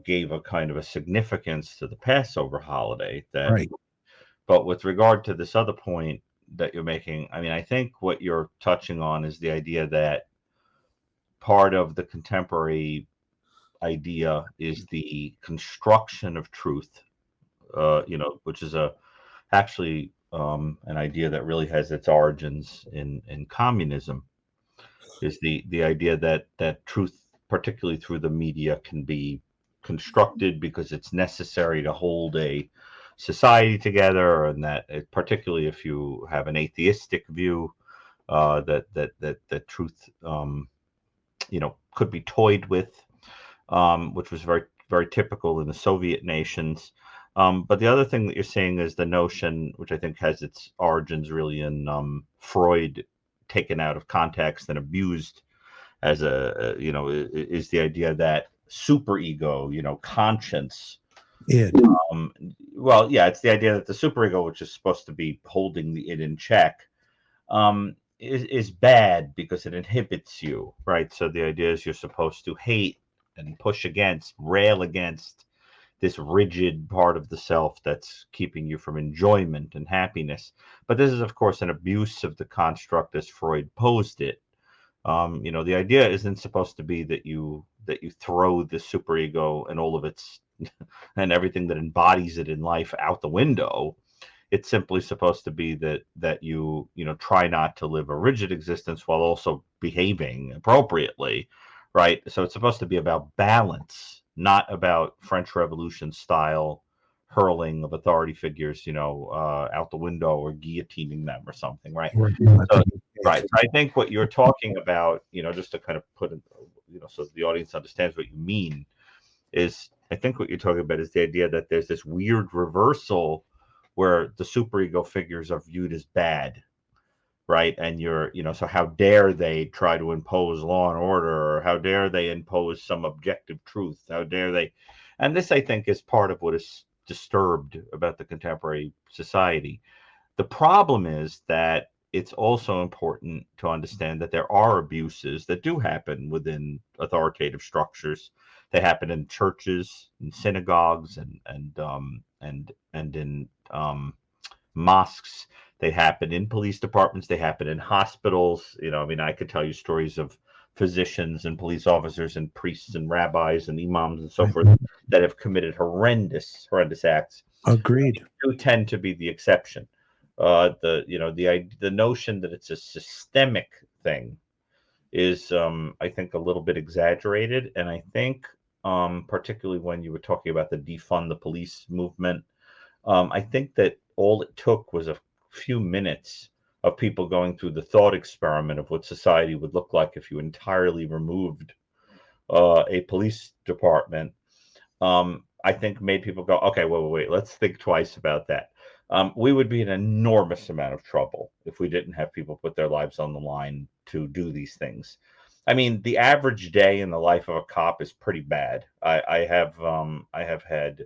gave a kind of a significance to the Passover holiday. Right. But with regard to this other point that you're making, I mean, I think what you're touching on is the idea that part of the contemporary idea is the construction of truth, which is actually an idea that really has its origins in communism, is the idea that truth, particularly through the media, can be constructed because it's necessary to hold a society together, and that particularly if you have an atheistic view, that truth could be toyed with, which was very, very typical in the Soviet nations. But the other thing that you're saying is the notion, which I think has its origins really in Freud, taken out of context and abused as is the idea that superego, conscience. Id. It's the idea that the superego, which is supposed to be holding the id in check, is bad because it inhibits you, right? So the idea is you're supposed to hate and push against, rail against this rigid part of the self that's keeping you from enjoyment and happiness. But this is, of course, an abuse of the construct as Freud posed it. The idea isn't supposed to be that you throw the superego and all of its and everything that embodies it in life out the window. It's simply supposed to be that you try not to live a rigid existence while also behaving appropriately, right? So it's supposed to be about balance, not about French Revolution style hurling of authority figures, out the window or guillotining them or something, right? Right. So I think what you're talking about, just to kind of put it, so the audience understands what you mean, is I think what you're talking about is the idea that there's this weird reversal where the superego figures are viewed as bad, right? And so how dare they try to impose law and order, or how dare they impose some objective truth? How dare they? And this, I think, is part of what is disturbed about the contemporary society. The problem is that it's also important to understand that there are abuses that do happen within authoritative structures. They happen in churches, in synagogues, and in mosques. They happen in police departments. They happen in hospitals. I could tell you stories of physicians and police officers and priests and rabbis and imams and so forth that have committed horrendous acts. Agreed. They do tend to be the exception. The notion that it's a systemic thing is, I think, a little bit exaggerated. And I think, particularly when you were talking about the defund the police movement, I think that all it took was a few minutes of people going through the thought experiment of what society would look like if you entirely removed a police department. I think made people go, okay, wait, let's think twice about that. We would be in an enormous amount of trouble if we didn't have people put their lives on the line to do these things. I mean, the average day in the life of a cop is pretty bad. I have had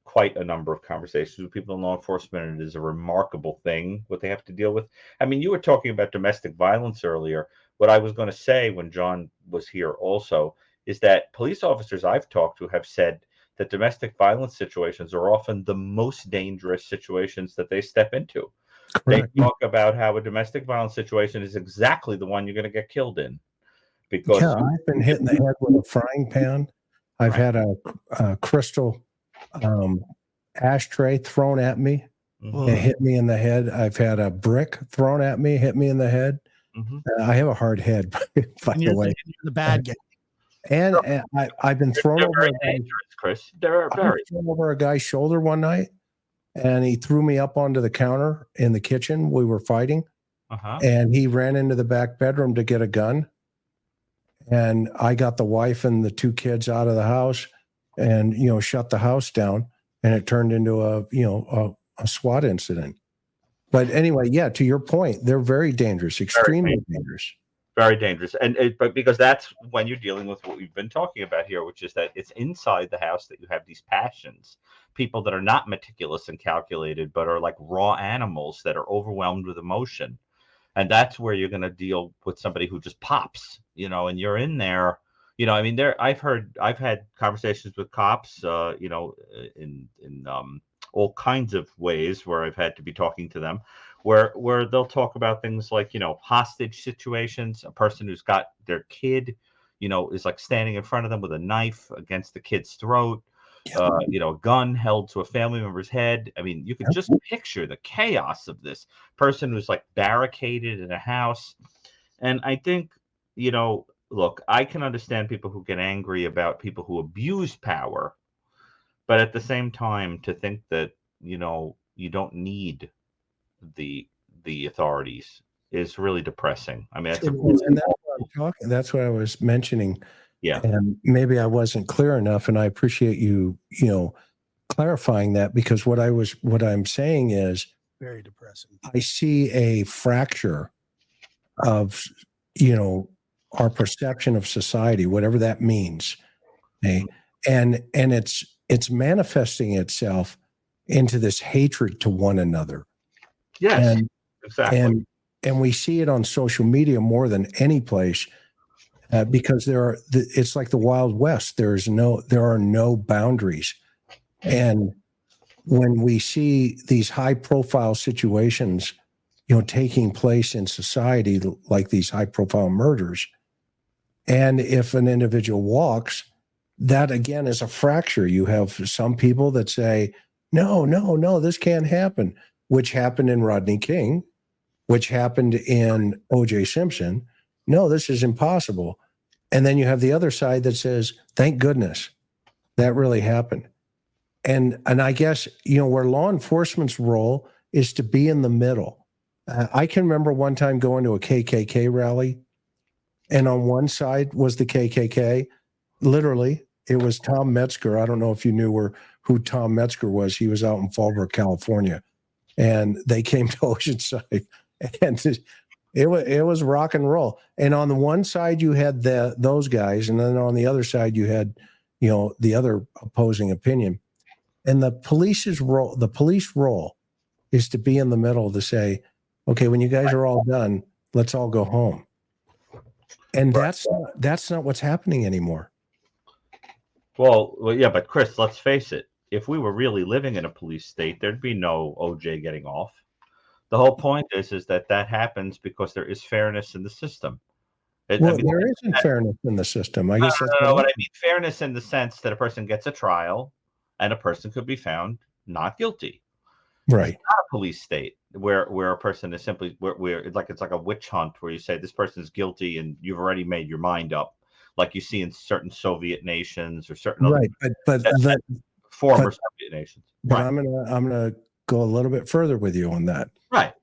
quite a number of conversations with people in law enforcement, and it is a remarkable thing what they have to deal with. I mean, you were talking about domestic violence earlier. What I was going to say when John was here also is that police officers I've talked to have said that domestic violence situations are often the most dangerous situations that they step into. Correct. They talk about how a domestic violence situation is exactly the one you're going to get killed in. Because I've been hit in the head with a frying pan. I've had a crystal ashtray thrown at me. Mhm. It hit me in the head. I've had a brick thrown at me, hit me in the head. Mhm. I have a hard head, by And the you're way. thinking you're the bad guy. And I've been thrown They're over very a guy's, dangerous, Chris. They're I was very. thrown over a guy's shoulder one night, and he threw me up onto the counter in the kitchen. We were fighting, Uh-huh. and he ran into the back bedroom to get a gun. And I got the wife and the 2 kids out of the house, and shut the house down. And it turned into a SWAT incident. But anyway, yeah, to your point, they're very dangerous, extremely dangerous. Very dangerous. But because that's when you're dealing with what we've been talking about here, which is that it's inside the house that you have these passions, people that are not meticulous and calculated, but are like raw animals that are overwhelmed with emotion. And that's where you're going to deal with somebody who just pops, and you're in there, I mean, I've had conversations with cops, in all kinds of ways where I've had to be talking to them, where they'll talk about things like, hostage situations, a person who's got their kid, is like standing in front of them with a knife against the kid's throat, a gun held to a family member's head. I mean, you can just picture the chaos of this person who's like barricaded in a house. And I think, look, I can understand people who get angry about people who abuse power, but at the same time, to think that, you don't need the authorities is really depressing. I mean, that's that's what I was mentioning. Yeah. And maybe I wasn't clear enough, and I appreciate you, clarifying that, because what I'm saying is Very depressing. I see a fracture of, our perception of society, whatever that means. Okay? And it's manifesting itself into this hatred to one another. Yes, exactly. And we see it on social media more than any place, because it's like the Wild West. There are no boundaries. And when we see these high profile situations, taking place in society, like these high profile murders, and if an individual walks, that again is a fracture. You have some people that say, no, this can't happen, which happened in Rodney King, which happened in O.J. Simpson. No, this is impossible. And then you have the other side that says, thank goodness that really happened. And I guess, where law enforcement's role is to be in the middle. I can remember one time going to a KKK rally, and on one side was the KKK. Literally, it was Tom Metzger. I don't know if you knew who Tom Metzger was. He was out in Fallbrook, California. And they came to Oceanside, and it was rock and roll. And on the one side, you had those guys, and then on the other side, you had, the other opposing opinion. And the police role is to be in the middle, to say, okay, when you guys are all done, let's all go home. And that's not what's happening anymore. Well, yeah, but Chris, let's face it. If we were really living in a police state, there'd be no OJ getting off. The whole point is that happens because there is fairness in the system. There isn't fairness in the system. I guess that's what I mean. Fairness in the sense that a person gets a trial and a person could be found not guilty. Right. It's not a police state where a person is simply where it's like a witch hunt where you say this person is guilty and you've already made your mind up, like you see in certain Soviet nations or certain other former Soviet nations. But right. I'm gonna go a little bit further with you on that. Right.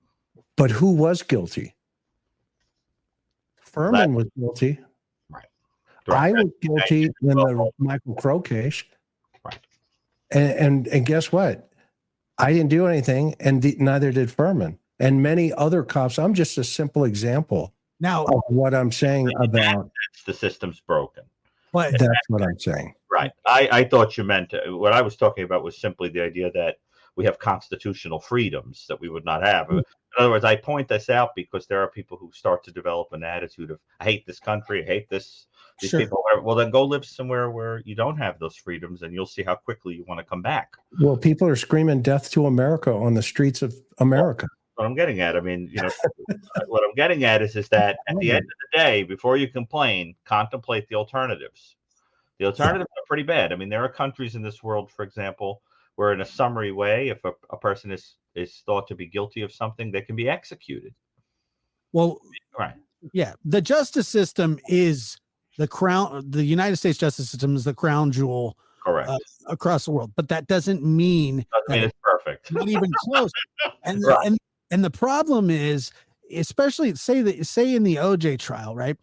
But who was guilty? Furman was guilty. Right. I was guilty in the Michael Crow case. Right. And guess what? I didn't do anything, and neither did Furman and many other cops. I'm just a simple example now of what I'm saying about the system's broken. That's what I'm saying. Right. I thought you meant what I was talking about was simply the idea that we have constitutional freedoms that we would not have. In other words, I point this out because there are people who start to develop an attitude of, I hate this country, I hate these people. Well, then go live somewhere where you don't have those freedoms, and you'll see how quickly you want to come back. Well, people are screaming death to America on the streets of America. What I'm getting at, I mean, what I'm getting at is that at the end of the day, before you complain, contemplate the alternatives. The alternatives are pretty bad. I mean, there are countries in this world, for example, where in a summary way, if a person is thought to be guilty of something, they can be executed. Well, Right. yeah, the justice system is the crown. The United States justice system is the crown jewel Correct. Across the world, but that doesn't mean that it's perfect. Not even close. And Right. and the problem is, especially say in the OJ trial, right?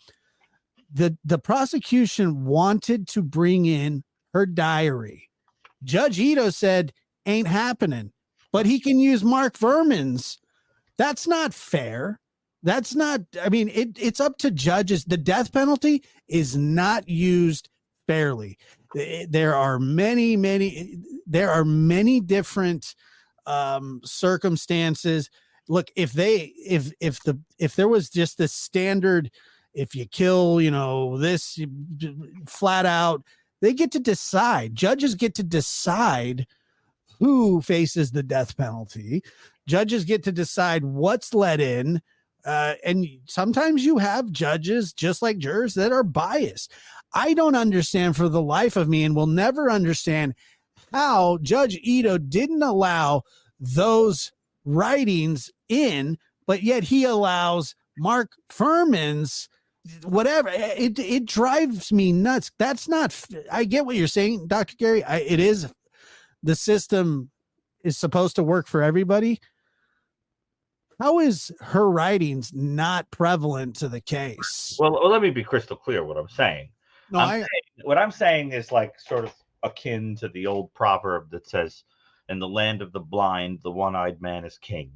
The prosecution wanted to bring in her diary. Judge Ito said ain't happening, but he can use Mark Verman's. That's not fair. That's not, I mean, it's up to judges. The death penalty is not used fairly. There are many different circumstances. Look, if there was just the standard, if you kill, this flat out, they get to decide. Judges get to decide who faces the death penalty. Judges get to decide what's let in. And sometimes you have judges, just like jurors, that are biased. I don't understand for the life of me, and will never understand, how Judge Ito didn't allow those writings in, but yet he allows Mark Furman's whatever. It drives me nuts. That's not, I get what you're saying, Dr. Gary. It is, the system is supposed to work for everybody. How is her writings not prevalent to the case? Well, let me be crystal clear what I'm saying. No, what I'm saying is like sort of akin to the old proverb that says, in the land of the blind, the one-eyed man is king.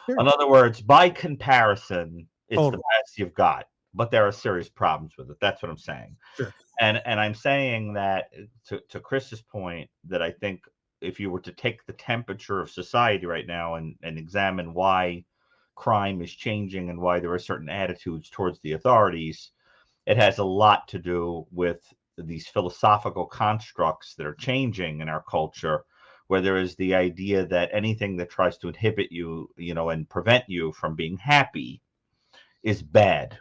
Sure. In other words, by comparison, it's Totally. the best you've got, but there are serious problems with it. That's what I'm saying. Sure. And I'm saying that to Chris's point, that I think if you were to take the temperature of society right now and examine why crime is changing and why there are certain attitudes towards the authorities, it has a lot to do with these philosophical constructs that are changing in our culture, where there is the idea that anything that tries to inhibit you, and prevent you from being happy is bad,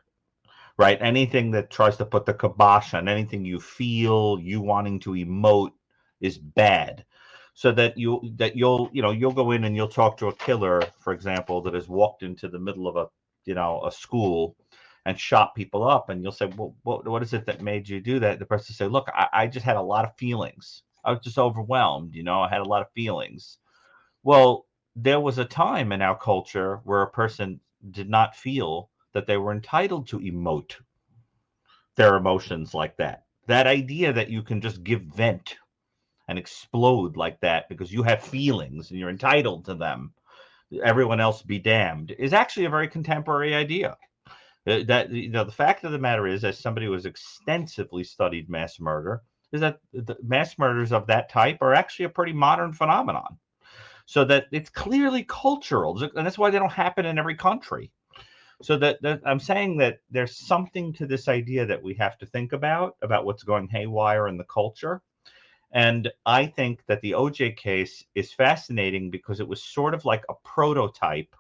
right? Anything that tries to put the kibosh on anything you feel, you wanting to emote, is bad. So that you'll go in and you'll talk to a killer, for example, that has walked into the middle of a school and shot people up, and you'll say, well, what is it that made you do that? The person say, look, I just had a lot of feelings. I was just overwhelmed, I had a lot of feelings. Well, there was a time in our culture where a person did not feel that they were entitled to emote their emotions like that. That idea that you can just give vent and explode like that because you have feelings and you're entitled to them, everyone else be damned, is actually a very contemporary idea. That the fact of the matter is, as somebody who has extensively studied mass murder, is that the mass murders of that type are actually a pretty modern phenomenon. So that it's clearly cultural, and that's why they don't happen in every country. So that I'm saying that there's something to this idea that we have to think about what's going haywire in the culture. And I think that the OJ case is fascinating because it was sort of like a prototype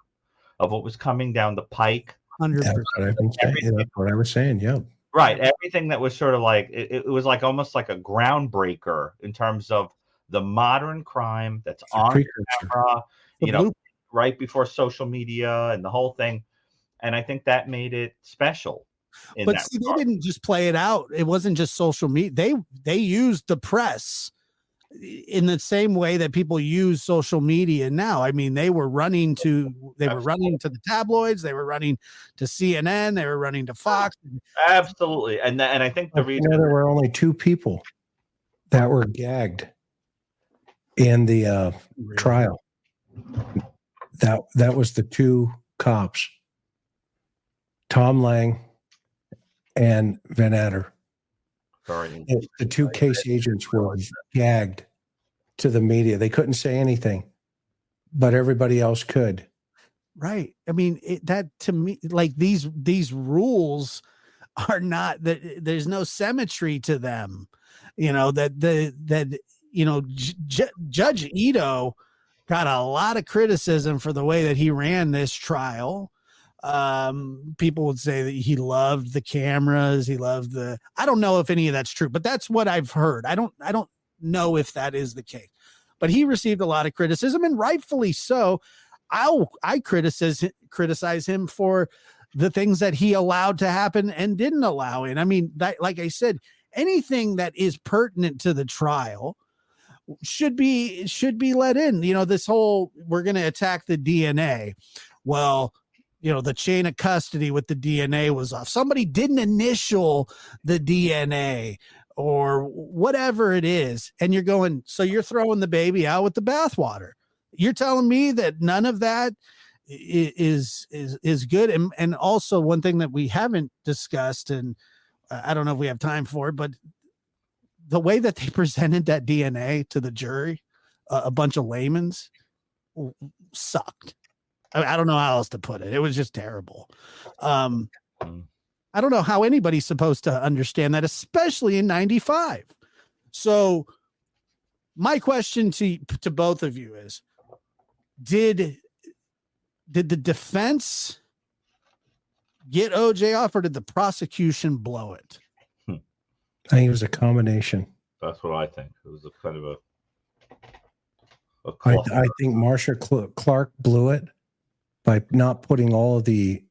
of what was coming down the pike. 100%. That's what I've been saying. That's what I was saying. Yeah. Right. Everything that was sort of like, it was like almost like a groundbreaker in terms of the modern crime that's on camera, right before social media and the whole thing. And I think that made it special. But see, they didn't just play it out. It wasn't just social media. They used the press in the same way that people use social media now. I mean, they were running to the tabloids, they were running to CNN, they were running to Fox. Absolutely. And I think the reason there were only 2 people that were gagged in the trial. That was the 2 cops, Tom Lang and Van Adder. The 2 case agents were gagged to the media. They couldn't say anything, but everybody else could. Right. I mean, that to me, like these rules are not that. There's no symmetry to them. Judge Ito got a lot of criticism for the way that he ran this trial. People would say that he loved the cameras. He loved I don't know if any of that's true, but that's what I've heard. I don't know if that is the case, but he received a lot of criticism, and rightfully so. I criticize him for the things that he allowed to happen and didn't allow in. I mean, like I said, anything that is pertinent to the trial should be let in. This whole, we're going to attack the DNA. Well, the chain of custody with the DNA was off. Somebody didn't initial the DNA or whatever it is. And so you're throwing the baby out with the bathwater. You're telling me that none of that is good. And also, one thing that we haven't discussed, and I don't know if we have time for it, but the way that they presented that DNA to the jury, a bunch of laymen's, sucked. I don't know how else to put it. It was just terrible. I don't know how anybody's supposed to understand that, especially in 95. So my question to both of you is, did the defense get OJ off, or did the prosecution blow it? I think it was a combination. That's what I think. It was a kind of I think Marcia Clark blew it by not putting all of the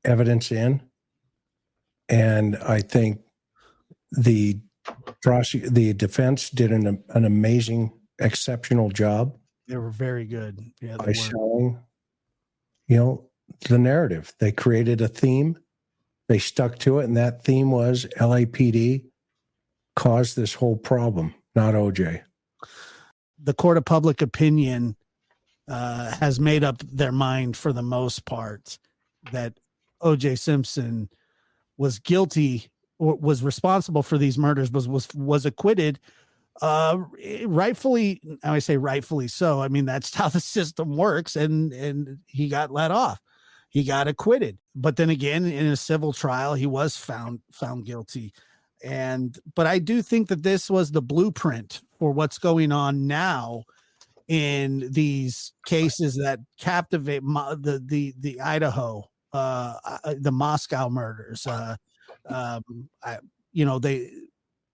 evidence in. And I think the defense did an amazing, exceptional job. They were very good. Yeah, by selling, the narrative. They created a theme. They stuck to it, and that theme was LAPD caused this whole problem, not OJ. The court of public opinion has made up their mind for the most part that OJ Simpson was guilty or was responsible for these murders, was acquitted. Rightfully, I say rightfully so. I mean, that's how the system works, and he got let off. He got acquitted. But then again, in a civil trial, he was found guilty. But I do think that this was the blueprint for what's going on now in these cases that captivate the Idaho, the Moscow murders.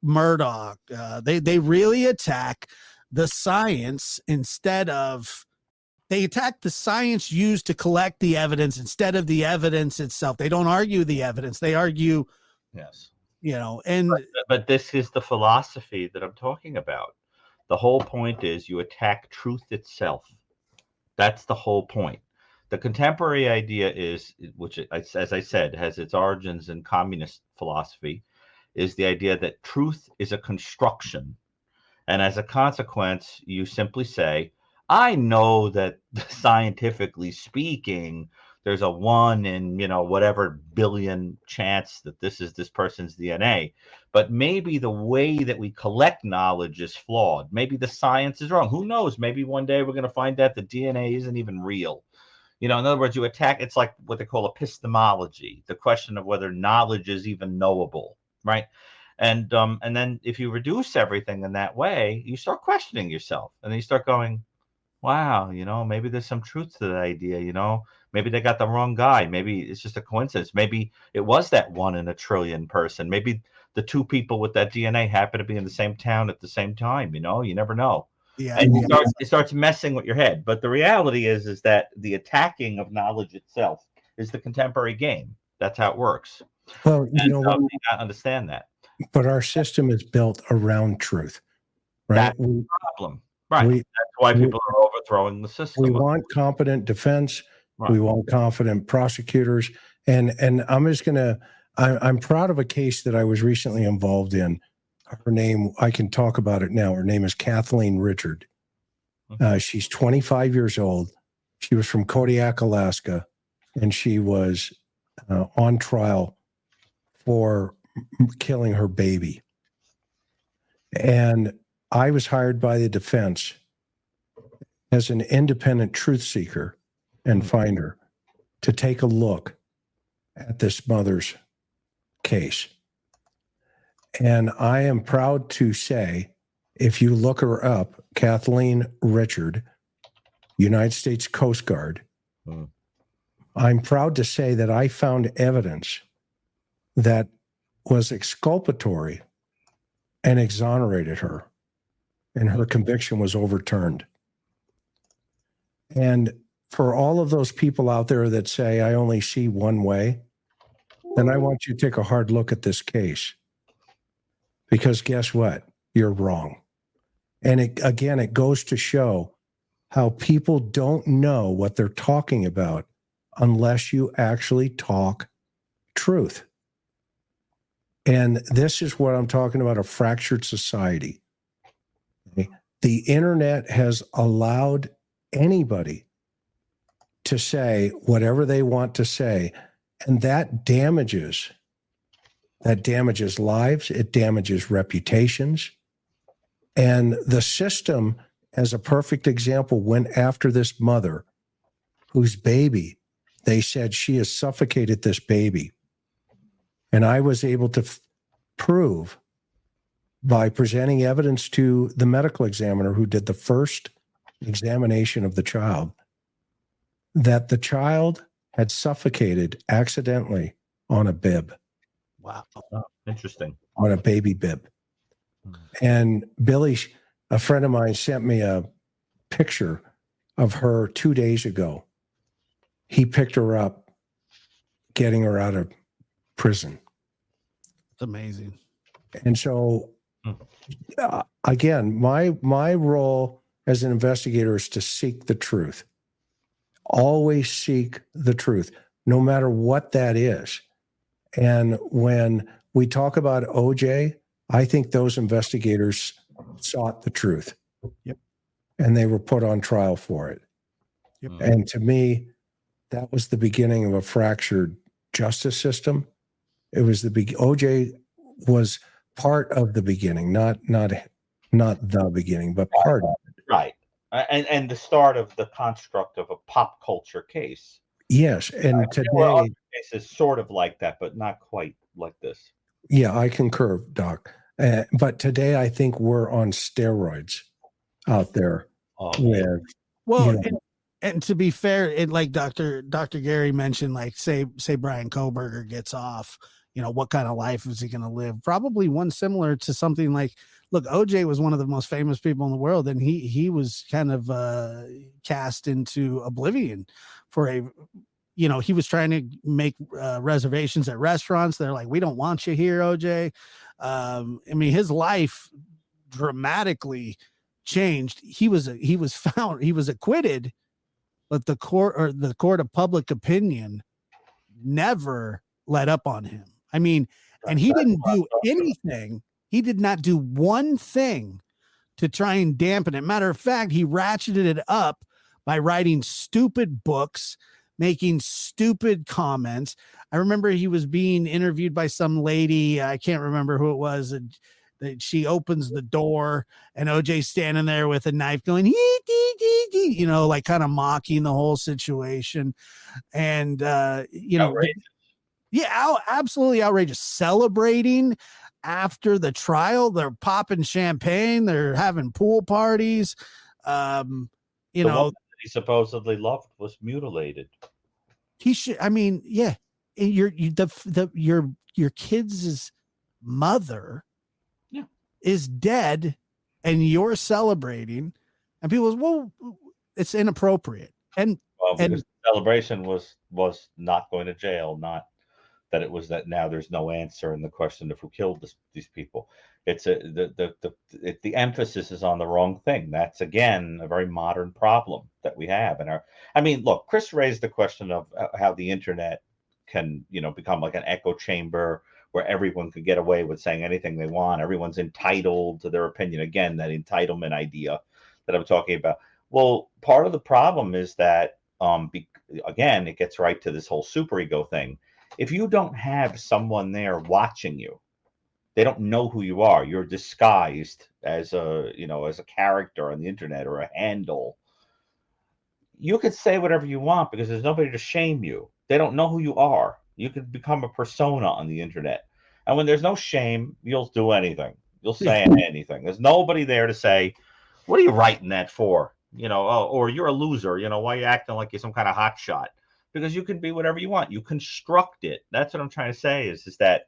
Murdoch, they really attack the science instead of, they attack the science used to collect the evidence instead of the evidence itself. They don't argue the evidence. They argue, yes, but this is the philosophy that I'm talking about. The whole point is you attack truth itself. That's the whole point. The contemporary idea is, which, as I said, has its origins in communist philosophy, is the idea that truth is a construction. And as a consequence, you simply say, I know that scientifically speaking, there's a 1 in, whatever billion chance that this is this person's DNA. But maybe the way that we collect knowledge is flawed. Maybe the science is wrong. Who knows? Maybe one day we're going to find out the DNA isn't even real. In other words, you attack, it's like what they call epistemology, the question of whether knowledge is even knowable, right? And then if you reduce everything in that way, you start questioning yourself, and then you start going, wow, maybe there's some truth to that idea, maybe they got the wrong guy. Maybe it's just a coincidence. Maybe it was that 1 in a trillion person. Maybe the 2 people with that DNA happen to be in the same town at the same time. You never know. Yeah, and it starts messing with your head. But the reality is that the attacking of knowledge itself is the contemporary game. That's how it works. Well, we not understand that. But our system is built around truth, right? That's the problem. Right. That's why people are overthrowing the system. We want competent defense. Right. We want confident prosecutors. And I'm proud of a case that I was recently involved in. Her name, I can talk about it now. Her name is Kathleen Richard. She's 25 years old. She was from Kodiak, Alaska, and she was on trial for killing her baby. And I was hired by the defense as an independent truth seeker and finder to take a look at this mother's case. And I am proud to say, if you look her up, Kathleen Richard, United States Coast Guard, I'm proud to say that I found evidence that was exculpatory and exonerated her, and her conviction was overturned. And for all of those people out there that say, I only see one way, then I want you to take a hard look at this case. Because guess what? You're wrong. And it goes to show how people don't know what they're talking about unless you actually talk truth. And this is what I'm talking about, a fractured society. Okay? The internet has allowed anybody to say whatever they want to say, and that damages lives, it damages reputations. And the system, as a perfect example, went after this mother whose baby, they said she has suffocated this baby. And I was able to prove by presenting evidence to the medical examiner who did the first examination of the child that the child had suffocated accidentally on a bib. Wow. Oh, interesting. On a baby bib. And Billy, a friend of mine, sent me a picture of her 2 days ago. He picked her up, getting her out of prison. It's amazing. And so, again, my role as an investigator is to seek the truth. Always seek the truth, no matter what that is. And when we talk about OJ, I think those investigators sought the truth. Yep. And they were put on trial for it. Yep. And to me, that was the beginning of a fractured justice system. It was OJ was part of the beginning, not the beginning, but part of it. Right. And the start of the construct of a pop culture case. Yes. And today, there were other cases sort of like that, but not quite like this. Yeah, I concur, Doc. But today, I think we're on steroids out there. Well, and to be fair, it like Dr. Gary mentioned, like say Brian Kohberger gets off, what kind of life is he going to live? Probably one similar to something like, look, OJ was one of the most famous people in the world, and he was kind of cast into oblivion for he was trying to make reservations at restaurants. They're like, we don't want you here, OJ. His life dramatically changed. He was acquitted, but the court of public opinion never let up on him. And he didn't do anything. He did not do one thing to try and dampen it. Matter of fact, he ratcheted it up by writing stupid books, making stupid comments. I remember he was being interviewed by some lady. I can't remember who it was. That she opens the door and OJ's standing there with a knife going, like kind of mocking the whole situation. And, outrageous. Absolutely outrageous. Celebrating after the trial. They're popping champagne. They're having pool parties. The woman that he supposedly loved was mutilated. He should. Your kid's mother is dead, and you're celebrating, and people say, well, it's inappropriate. And because the celebration was not going to jail, not that it was that now there's no answer in the question of who killed these people. It's the emphasis is on the wrong thing. That's again a very modern problem that we have look, Chris raised the question of how the internet can become like an echo chamber where everyone could get away with saying anything they want. Everyone's entitled to their opinion. Again, that entitlement idea that I'm talking about. Well, part of the problem is that again, it gets right to this whole superego thing. If you don't have someone there watching you, they don't know who you are. You're disguised as a character on the internet or a handle. You could say whatever you want because there's nobody to shame you. They don't know who you are. You could become a persona on the internet. And when there's no shame, you'll do anything. You'll say anything. There's nobody there to say, what are you writing that for? Or you're a loser. Why are you acting like you're some kind of hotshot? because you can be whatever you want. You construct it. That's what I'm trying to say is that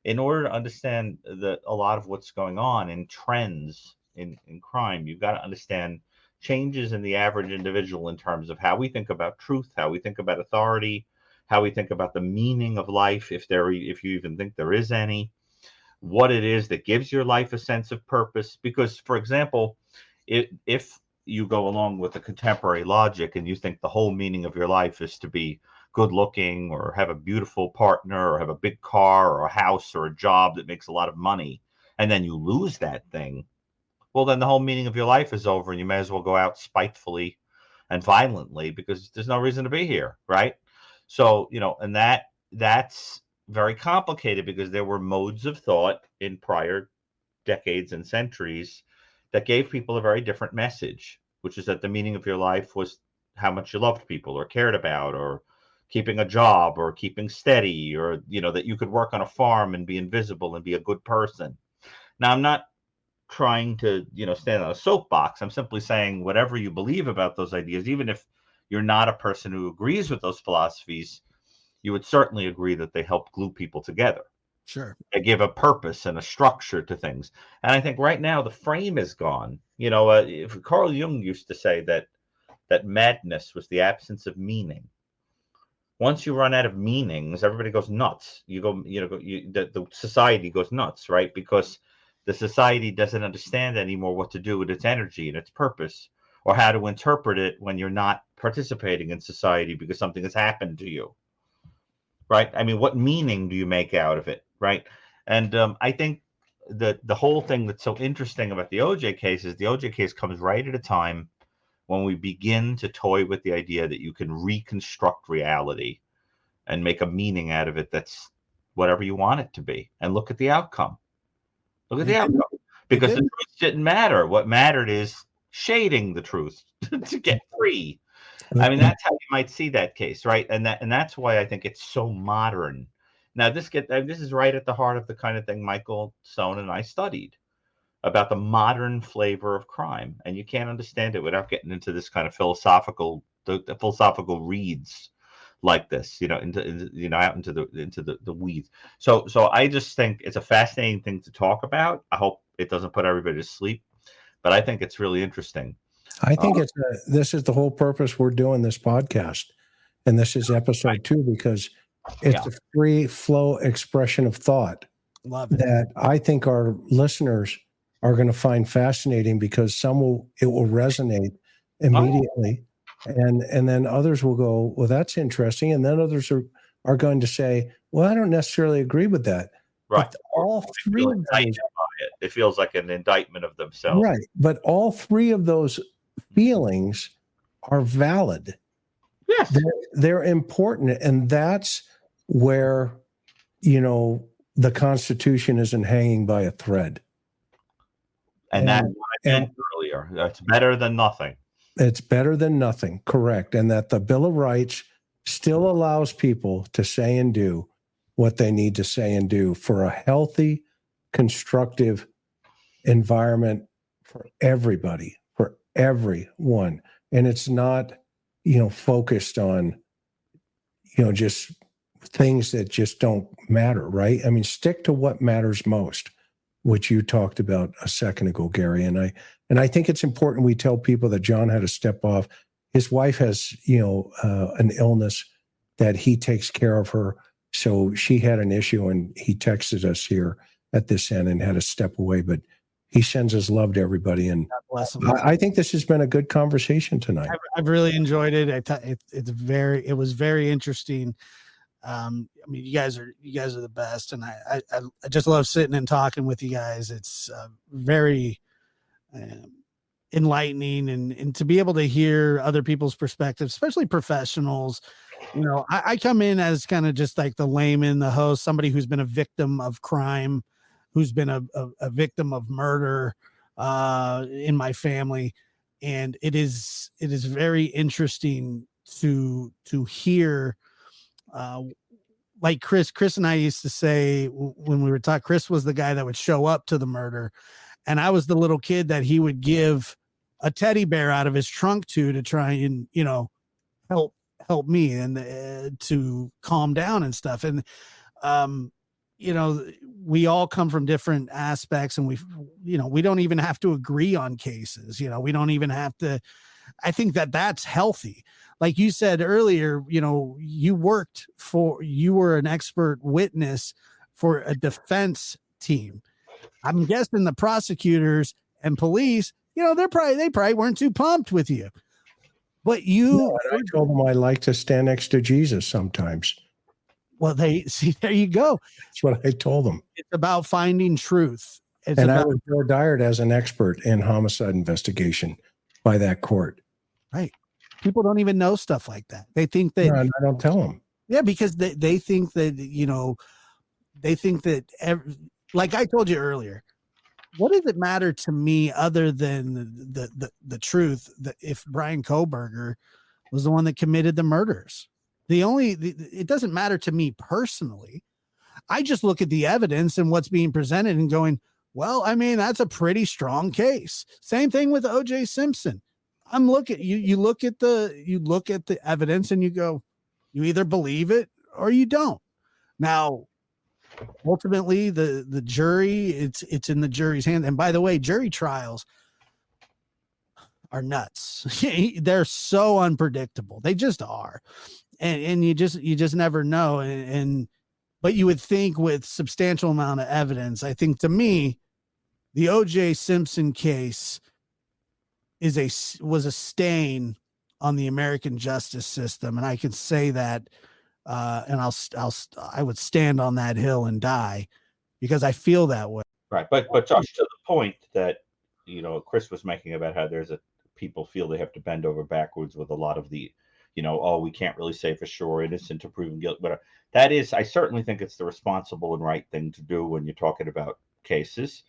in order to understand a lot of what's going on in trends in crime, you've got to understand changes in the average individual in terms of how we think about truth, how we think about authority, how we think about the meaning of life, if you even think there is any, what it is that gives your life a sense of purpose. Because, for example, if you go along with the contemporary logic and you think the whole meaning of your life is to be good looking or have a beautiful partner or have a big car or a house or a job that makes a lot of money, and then you lose that thing, well, then the whole meaning of your life is over and you may as well go out spitefully and violently because there's no reason to be here, right? So, and that's very complicated because there were modes of thought in prior decades and centuries that gave people a very different message, which is that the meaning of your life was how much you loved people or cared about, or keeping a job or keeping steady, or, that you could work on a farm and be invisible and be a good person. Now, I'm not trying to, stand on a soapbox. I'm simply saying whatever you believe about those ideas, even if you're not a person who agrees with those philosophies, you would certainly agree that they help glue people together. Sure. They give a purpose and a structure to things. And I think right now the frame is gone. If Carl Jung used to say that madness was the absence of meaning. Once you run out of meanings, everybody goes nuts. The society goes nuts, right? Because the society doesn't understand anymore what to do with its energy and its purpose, or how to interpret it when you're not participating in society because something has happened to you, right? I mean, what meaning do you make out of it, right? And I think the whole thing that's so interesting about the OJ case is the OJ case comes right at a time when we begin to toy with the idea that you can reconstruct reality and make a meaning out of it that's whatever you want it to be. And look at the outcome. Look at the outcome. Because the truth didn't matter. What mattered is shading the truth to get free. I mean, that's how you might see that case, right? And that's why I think it's so modern. Now, this is right at the heart of the kind of thing Michael Stone and I studied about the modern flavor of crime, and you can't understand it without getting into this kind of philosophical reads like this, out into the weeds. So I just think it's a fascinating thing to talk about. I hope it doesn't put everybody to sleep, but I think it's really interesting. I think this is the whole purpose we're doing this podcast, and this is episode 2 because it's a free flow expression of thought. Love it. That I think our listeners are going to find fascinating because it will resonate immediately, and then others will go, well, that's interesting, and then others are going to say, well, I don't necessarily agree with that. Right. But all three of those, it feels like an indictment of themselves. Right. But all three of those feelings are valid. Yes. They're important. And that's where, the Constitution isn't hanging by a thread. And that's what I meant earlier. That's better than nothing. It's better than nothing. Correct. And that the Bill of Rights still allows people to say and do what they need to say and do for a healthy, constructive environment for everybody, for everyone. And it's not, focused on, just things that just don't matter, right? I mean, stick to what matters most, which you talked about a second ago, Gary. And I think it's important we tell people that John had to step off. His wife has, an illness that he takes care of her. So she had an issue and he texted us here at this end and had to step away, but he sends his love to everybody. And I think this has been a good conversation tonight. I've really enjoyed it. I thought it was very interesting. I mean, you guys are the best. And I just love sitting and talking with you guys. It's very enlightening and to be able to hear other people's perspectives, especially professionals. I come in as kind of just like the layman, the host, somebody who's been a victim of crime, who's been a victim of murder in my family. And it is very interesting to hear, like Chris and I used to say when we were talking, Chris was the guy that would show up to the murder. And I was the little kid that he would give a teddy bear out of his trunk to try and, help me and to calm down and stuff. And you know, we all come from different aspects, and we don't even have to agree on cases. You know, we don't even have to. I think that's healthy. Like you said earlier, you know, you were an expert witness for a defense team. I'm guessing the prosecutors and police, you know, they probably weren't too pumped with you. But I told them I like to stand next to Jesus sometimes. Well, there you go. That's what I told them. It's about finding truth. I was ordained as an expert in homicide investigation by that court. Right. People don't even know stuff like that. They think that. No, I don't tell them. Yeah, because they think that, you know, like I told you earlier, what does it matter to me other than the truth that if Brian Kohberger was the one that committed the murders? It doesn't matter to me personally. I just look at the evidence and what's being presented and going, well, I mean, that's a pretty strong case. Same thing with O.J. Simpson. I'm looking, you look at the evidence and you go, you either believe it or you don't. Now, ultimately, the jury, it's in the jury's hand. And by the way, jury trials are nuts. They're so unpredictable. They just are. And you just never know. But you would think with substantial amount of evidence, I think to me, the O.J. Simpson case was a stain on the American justice system. And I can say that, and I would stand on that hill and die because I feel that way. Right. But Josh, to the point that, you know, Chris was making about how people feel they have to bend over backwards with a lot of the, you know, oh, we can't really say for sure, innocent to proven guilt. But that is, I certainly think it's the responsible and right thing to do when you're talking about cases.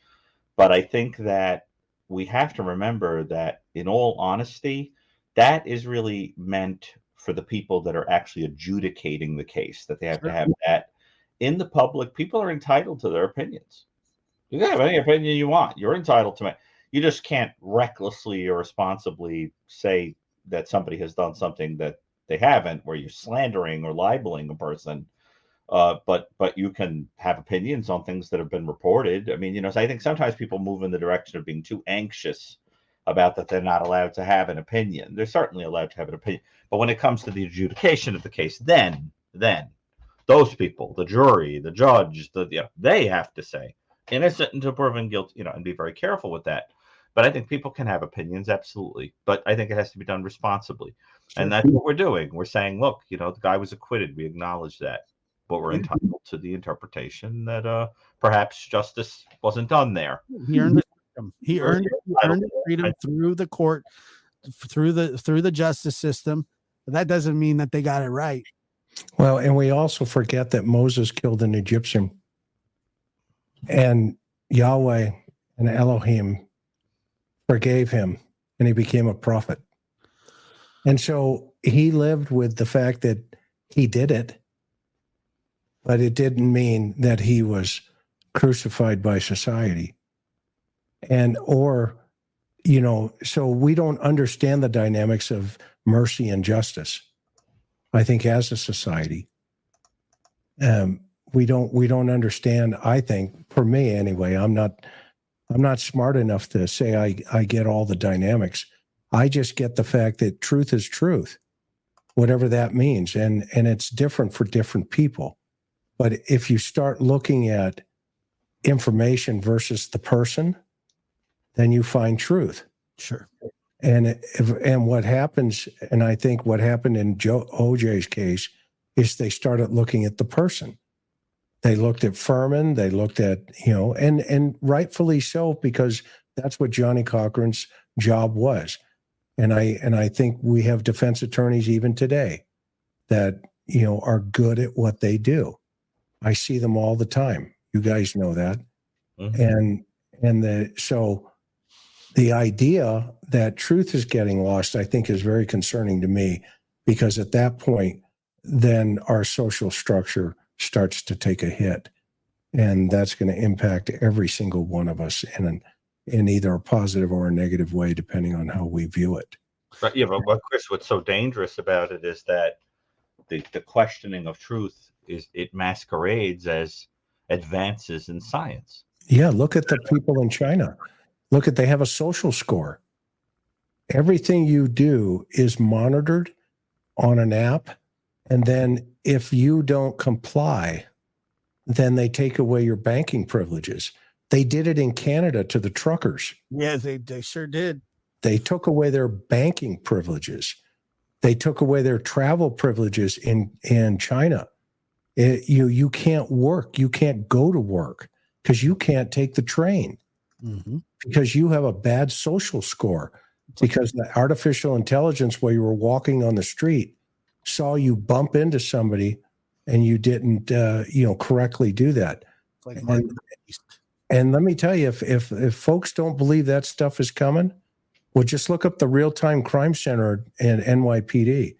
But I think that we have to remember that, in all honesty, that is really meant for the people that are actually adjudicating the case, that they have to have that. In the public, people are entitled to their opinions. You can have any opinion you want. You're entitled to it. You just can't recklessly or responsibly say that somebody has done something that they haven't, where you're slandering or libeling a person. But you can have opinions on things that have been reported. I mean, you know, so I think sometimes people move in the direction of being too anxious about that they're not allowed to have an opinion. They're certainly allowed to have an opinion. But when it comes to the adjudication of the case, then those people, the jury, the judge, they have to say innocent until proven guilty, you know, and be very careful with that. But I think people can have opinions, absolutely. But I think it has to be done responsibly. Sure. And that's what we're doing. We're saying, look, you know, the guy was acquitted. We acknowledge that. But we're entitled to the interpretation that perhaps justice wasn't done there. He earned the freedom. He earned the freedom through the court, through the justice system. But that doesn't mean that they got it right. Well, and we also forget that Moses killed an Egyptian, and Yahweh and Elohim forgave him, and he became a prophet. And so he lived with the fact that he did it, but it didn't mean that he was crucified by society. So we don't understand the dynamics of mercy and justice. I think as a society, we don't understand. I think, for me anyway, I'm not smart enough to say I get all the dynamics. I just get the fact that truth is truth, whatever that means, and it's different for different people. But if you start looking at information versus the person, then you find truth. Sure. And what happens, and I think what happened in OJ's case, is they started looking at the person. They looked at Furman, they looked at, and rightfully so, because that's what Johnny Cochran's job was. And I think we have defense attorneys even today that, are good at what they do. I see them all the time. You guys know that. Mm-hmm. So the idea that truth is getting lost, I think, is very concerning to me, because at that point, then our social structure starts to take a hit, and that's going to impact every single one of us in either a positive or a negative way, depending on how we view it. But Chris, what's so dangerous about it is that the questioning of truth it masquerades as advances in science. Yeah, look at the people in China. Look at, they have a social score. Everything you do is monitored on an app. And then if you don't comply, then they take away your banking privileges. They did it in Canada to the truckers. Yeah, they sure did. They took away their banking privileges. They took away their travel privileges in China. You can't work. You can't go to work because you can't take the train because you have a bad social score, because the artificial intelligence, while you were walking on the street, saw you bump into somebody and you didn't correctly do that. Like and let me tell you, if folks don't believe that stuff is coming, well, just look up the Real-Time Crime Center in NYPD,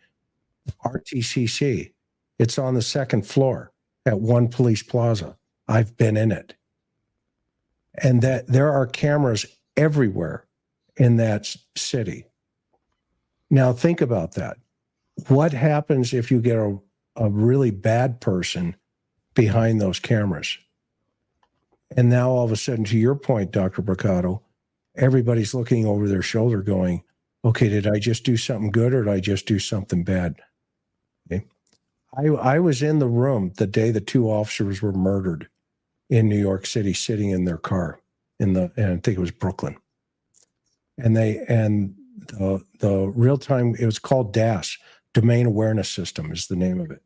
RTCC. It's on the second floor at One Police Plaza. I've been in it. And that there are cameras everywhere in that city. Now think about that. What happens if you get a really bad person behind those cameras? And now all of a sudden, to your point, Dr. Bricado, everybody's looking over their shoulder going, okay, did I just do something good or did I just do something bad? Okay. I was in the room the day the two officers were murdered in New York City, sitting in their car and I think it was Brooklyn. And the real-time, it was called DAS, Domain Awareness System is the name of it.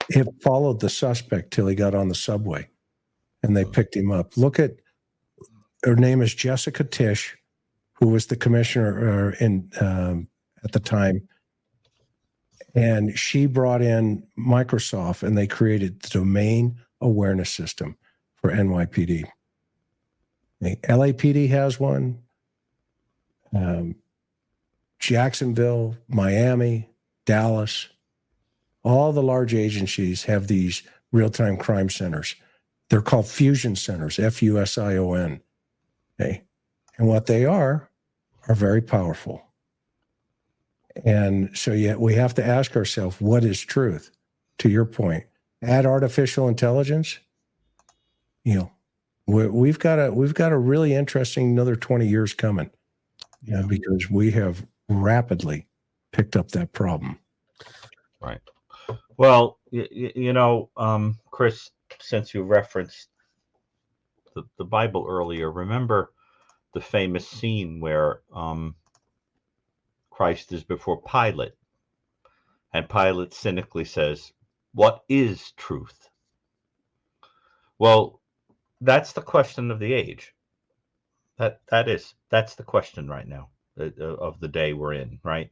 It followed the suspect till he got on the subway and they picked him up. Look at, her name is Jessica Tisch, who was the commissioner at the time. And she brought in Microsoft and they created the Domain Awareness System for NYPD. The LAPD has one. Jacksonville, Miami, Dallas, all the large agencies have these real-time crime centers. They're called fusion centers, FUSION. Okay. And what they are very powerful. And so we have to ask ourselves, what is truth? To your point, add artificial intelligence, we've got a really interesting another 20 years coming. Yeah, because we have rapidly picked up that problem. Right. Well, Chris, since you referenced the Bible earlier, remember the famous scene where Christ is before Pilate, and Pilate cynically says, "What is truth?" Well, that's the question of the age. That's the question right now of the day we're in, right?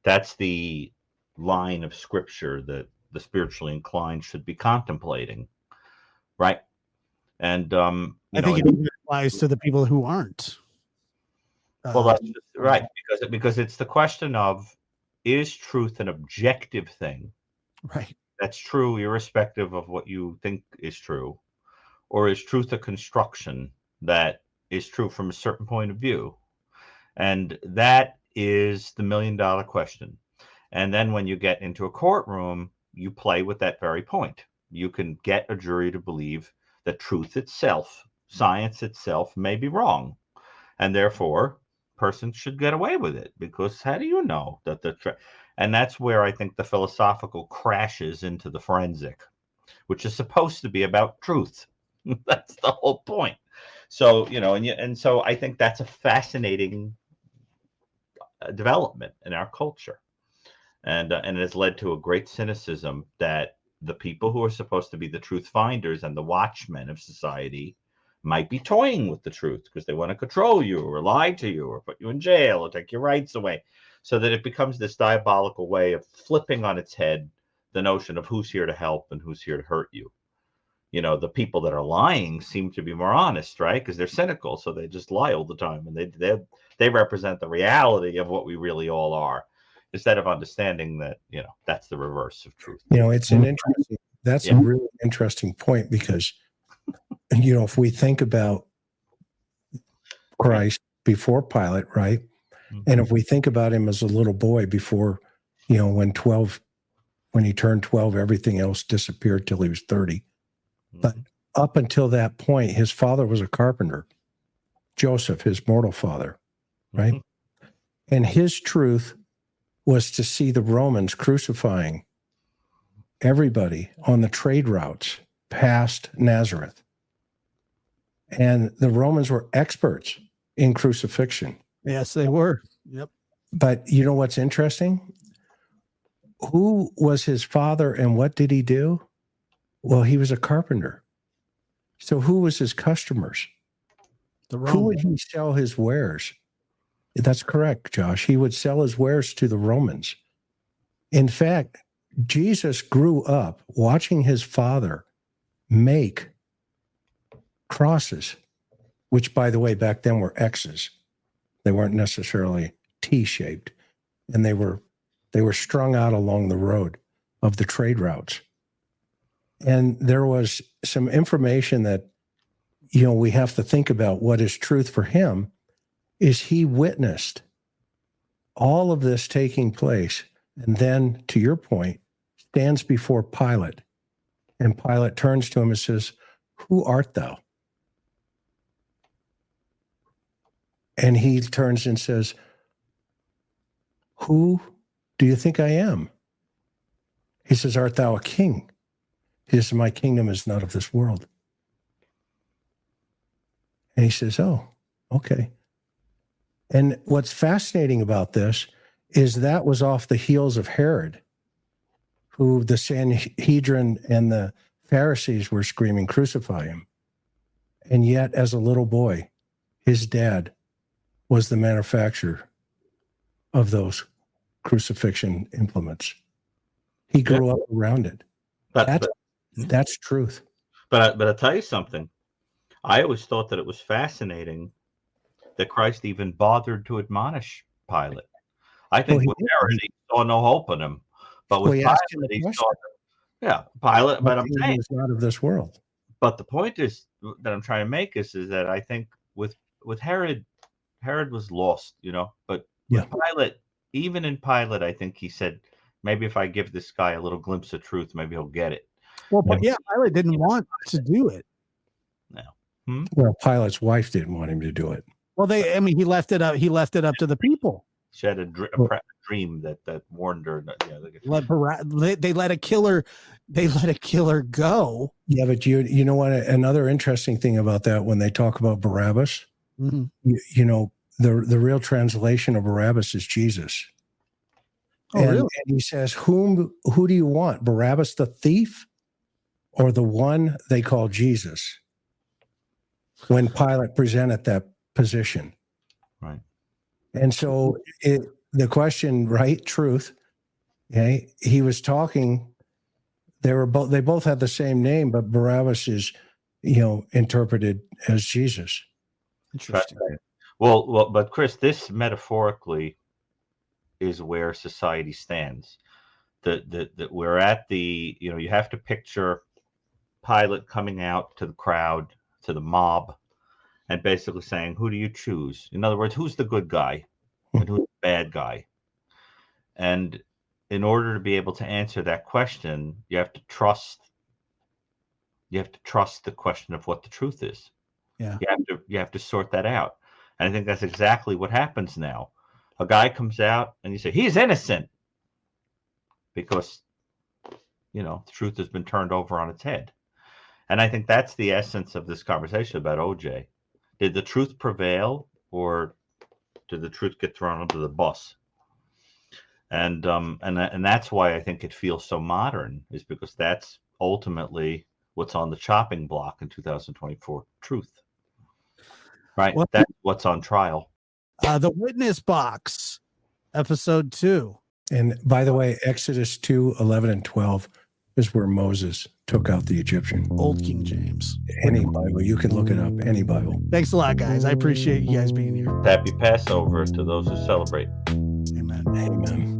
That's the line of scripture that the spiritually inclined should be contemplating, right? And I think it even applies to the people who aren't. Well, that's just right, because it's the question of, is truth an objective thing? Right. That's true irrespective of what you think is true, or is truth a construction that is true from a certain point of view? And that is the $1 million question. And then when you get into a courtroom, you play with that very point. You can get a jury to believe that truth itself, science itself, may be wrong. And therefore, person should get away with it, because how do you know that and that's where I think the philosophical crashes into the forensic, which is supposed to be about truth. That's the whole point. So, and so I think that's a fascinating development in our culture. And it has led to a great cynicism that the people who are supposed to be the truth finders and the watchmen of society might be toying with the truth because they want to control you or lie to you or put you in jail or take your rights away, so that it becomes this diabolical way of flipping on its head the notion of who's here to help and who's here to hurt you. The people that are lying seem to be more honest, right? Because they're cynical, so they just lie all the time, and they represent the reality of what we really all are, instead of understanding that that's the reverse of truth. It's an interesting. That's a really interesting point, because if we think about Christ before Pilate, right? Mm-hmm. And if we think about him as a little boy before, when When he turned 12, everything else disappeared till he was 30. But up until that point, his father was a carpenter, Joseph, his mortal father, right? And his truth was to see the Romans crucifying everybody on the trade routes past Nazareth. And the Romans were experts in crucifixion. Yes, they were. Yep. But you know what's interesting? Who was his father and what did he do? Well, he was a carpenter. So who was his customers? The Who would he sell his wares? That's correct, Josh. He would sell his wares to the Romans. In fact, Jesus grew up watching his father make crosses, which, by the way, back then were X's. They weren't necessarily T-shaped, and they were strung out along the road of the trade routes. And there was some information that, we have to think about what is truth for him, is he witnessed all of this taking place. And then, to your point, stands before Pilate. And Pilate turns to him and says, "Who art thou?" And he turns and says, "Who do you think I am?" He says, "Art thou a king?" He says, "My kingdom is not of this world." And he says, "Oh, okay." And what's fascinating about this is that was off the heels of Herod, who the Sanhedrin and the Pharisees were screaming, "Crucify him." And yet, as a little boy, his dad was the manufacturer of those crucifixion implements. He grew up around it. That's truth. But I'll tell you something. I always thought that it was fascinating that Christ even bothered to admonish Pilate. I think with Herod, he saw no hope in him. But with Pilate, he saw, Pilate, but I'm saying it's not of this world. But the point is that I'm trying to make is that I think with Herod was lost, but with Pilate, even in Pilate, I think he said, maybe if I give this guy a little glimpse of truth, maybe he'll get it. Well, but Pilate didn't want to do it. No. Well, Pilate's wife didn't want him to do it. Well, he left it up. He left it up to the people. She had a dream that warned her. They let a killer go. Yeah, but you know what? Another interesting thing about that, when they talk about Barabbas, the real translation of Barabbas is Jesus. Oh, really? And he says, who do you want? Barabbas the thief, or the one they call Jesus? When Pilate presented that position. Right. And so the question, right? Truth. Okay. He was talking, they both had the same name, but Barabbas is, interpreted as Jesus. Interesting. Right. Well, but Chris, this metaphorically is where society stands. That we're at you have to picture Pilate coming out to the crowd, to the mob, and basically saying, who do you choose? In other words, who's the good guy and who's the bad guy? And in order to be able to answer that question, you have to trust the question of what the truth is. Yeah. You have to sort that out. And I think that's exactly what happens now. A guy comes out and you say, he's innocent, because, the truth has been turned over on its head. And I think that's the essence of this conversation about OJ. Did the truth prevail, or did the truth get thrown under the bus? And that's why I think it feels so modern, is because that's ultimately what's on the chopping block in 2024. Truth. Right? Well, that's what's on trial. The Witness Box, episode 2. And by the way, Exodus 2:11 and 12 is where Moses took out the Egyptian. Old King James. Any Bible. You can look it up. Any Bible. Thanks a lot, guys. I appreciate you guys being here. Happy Passover to those who celebrate. Amen. Amen.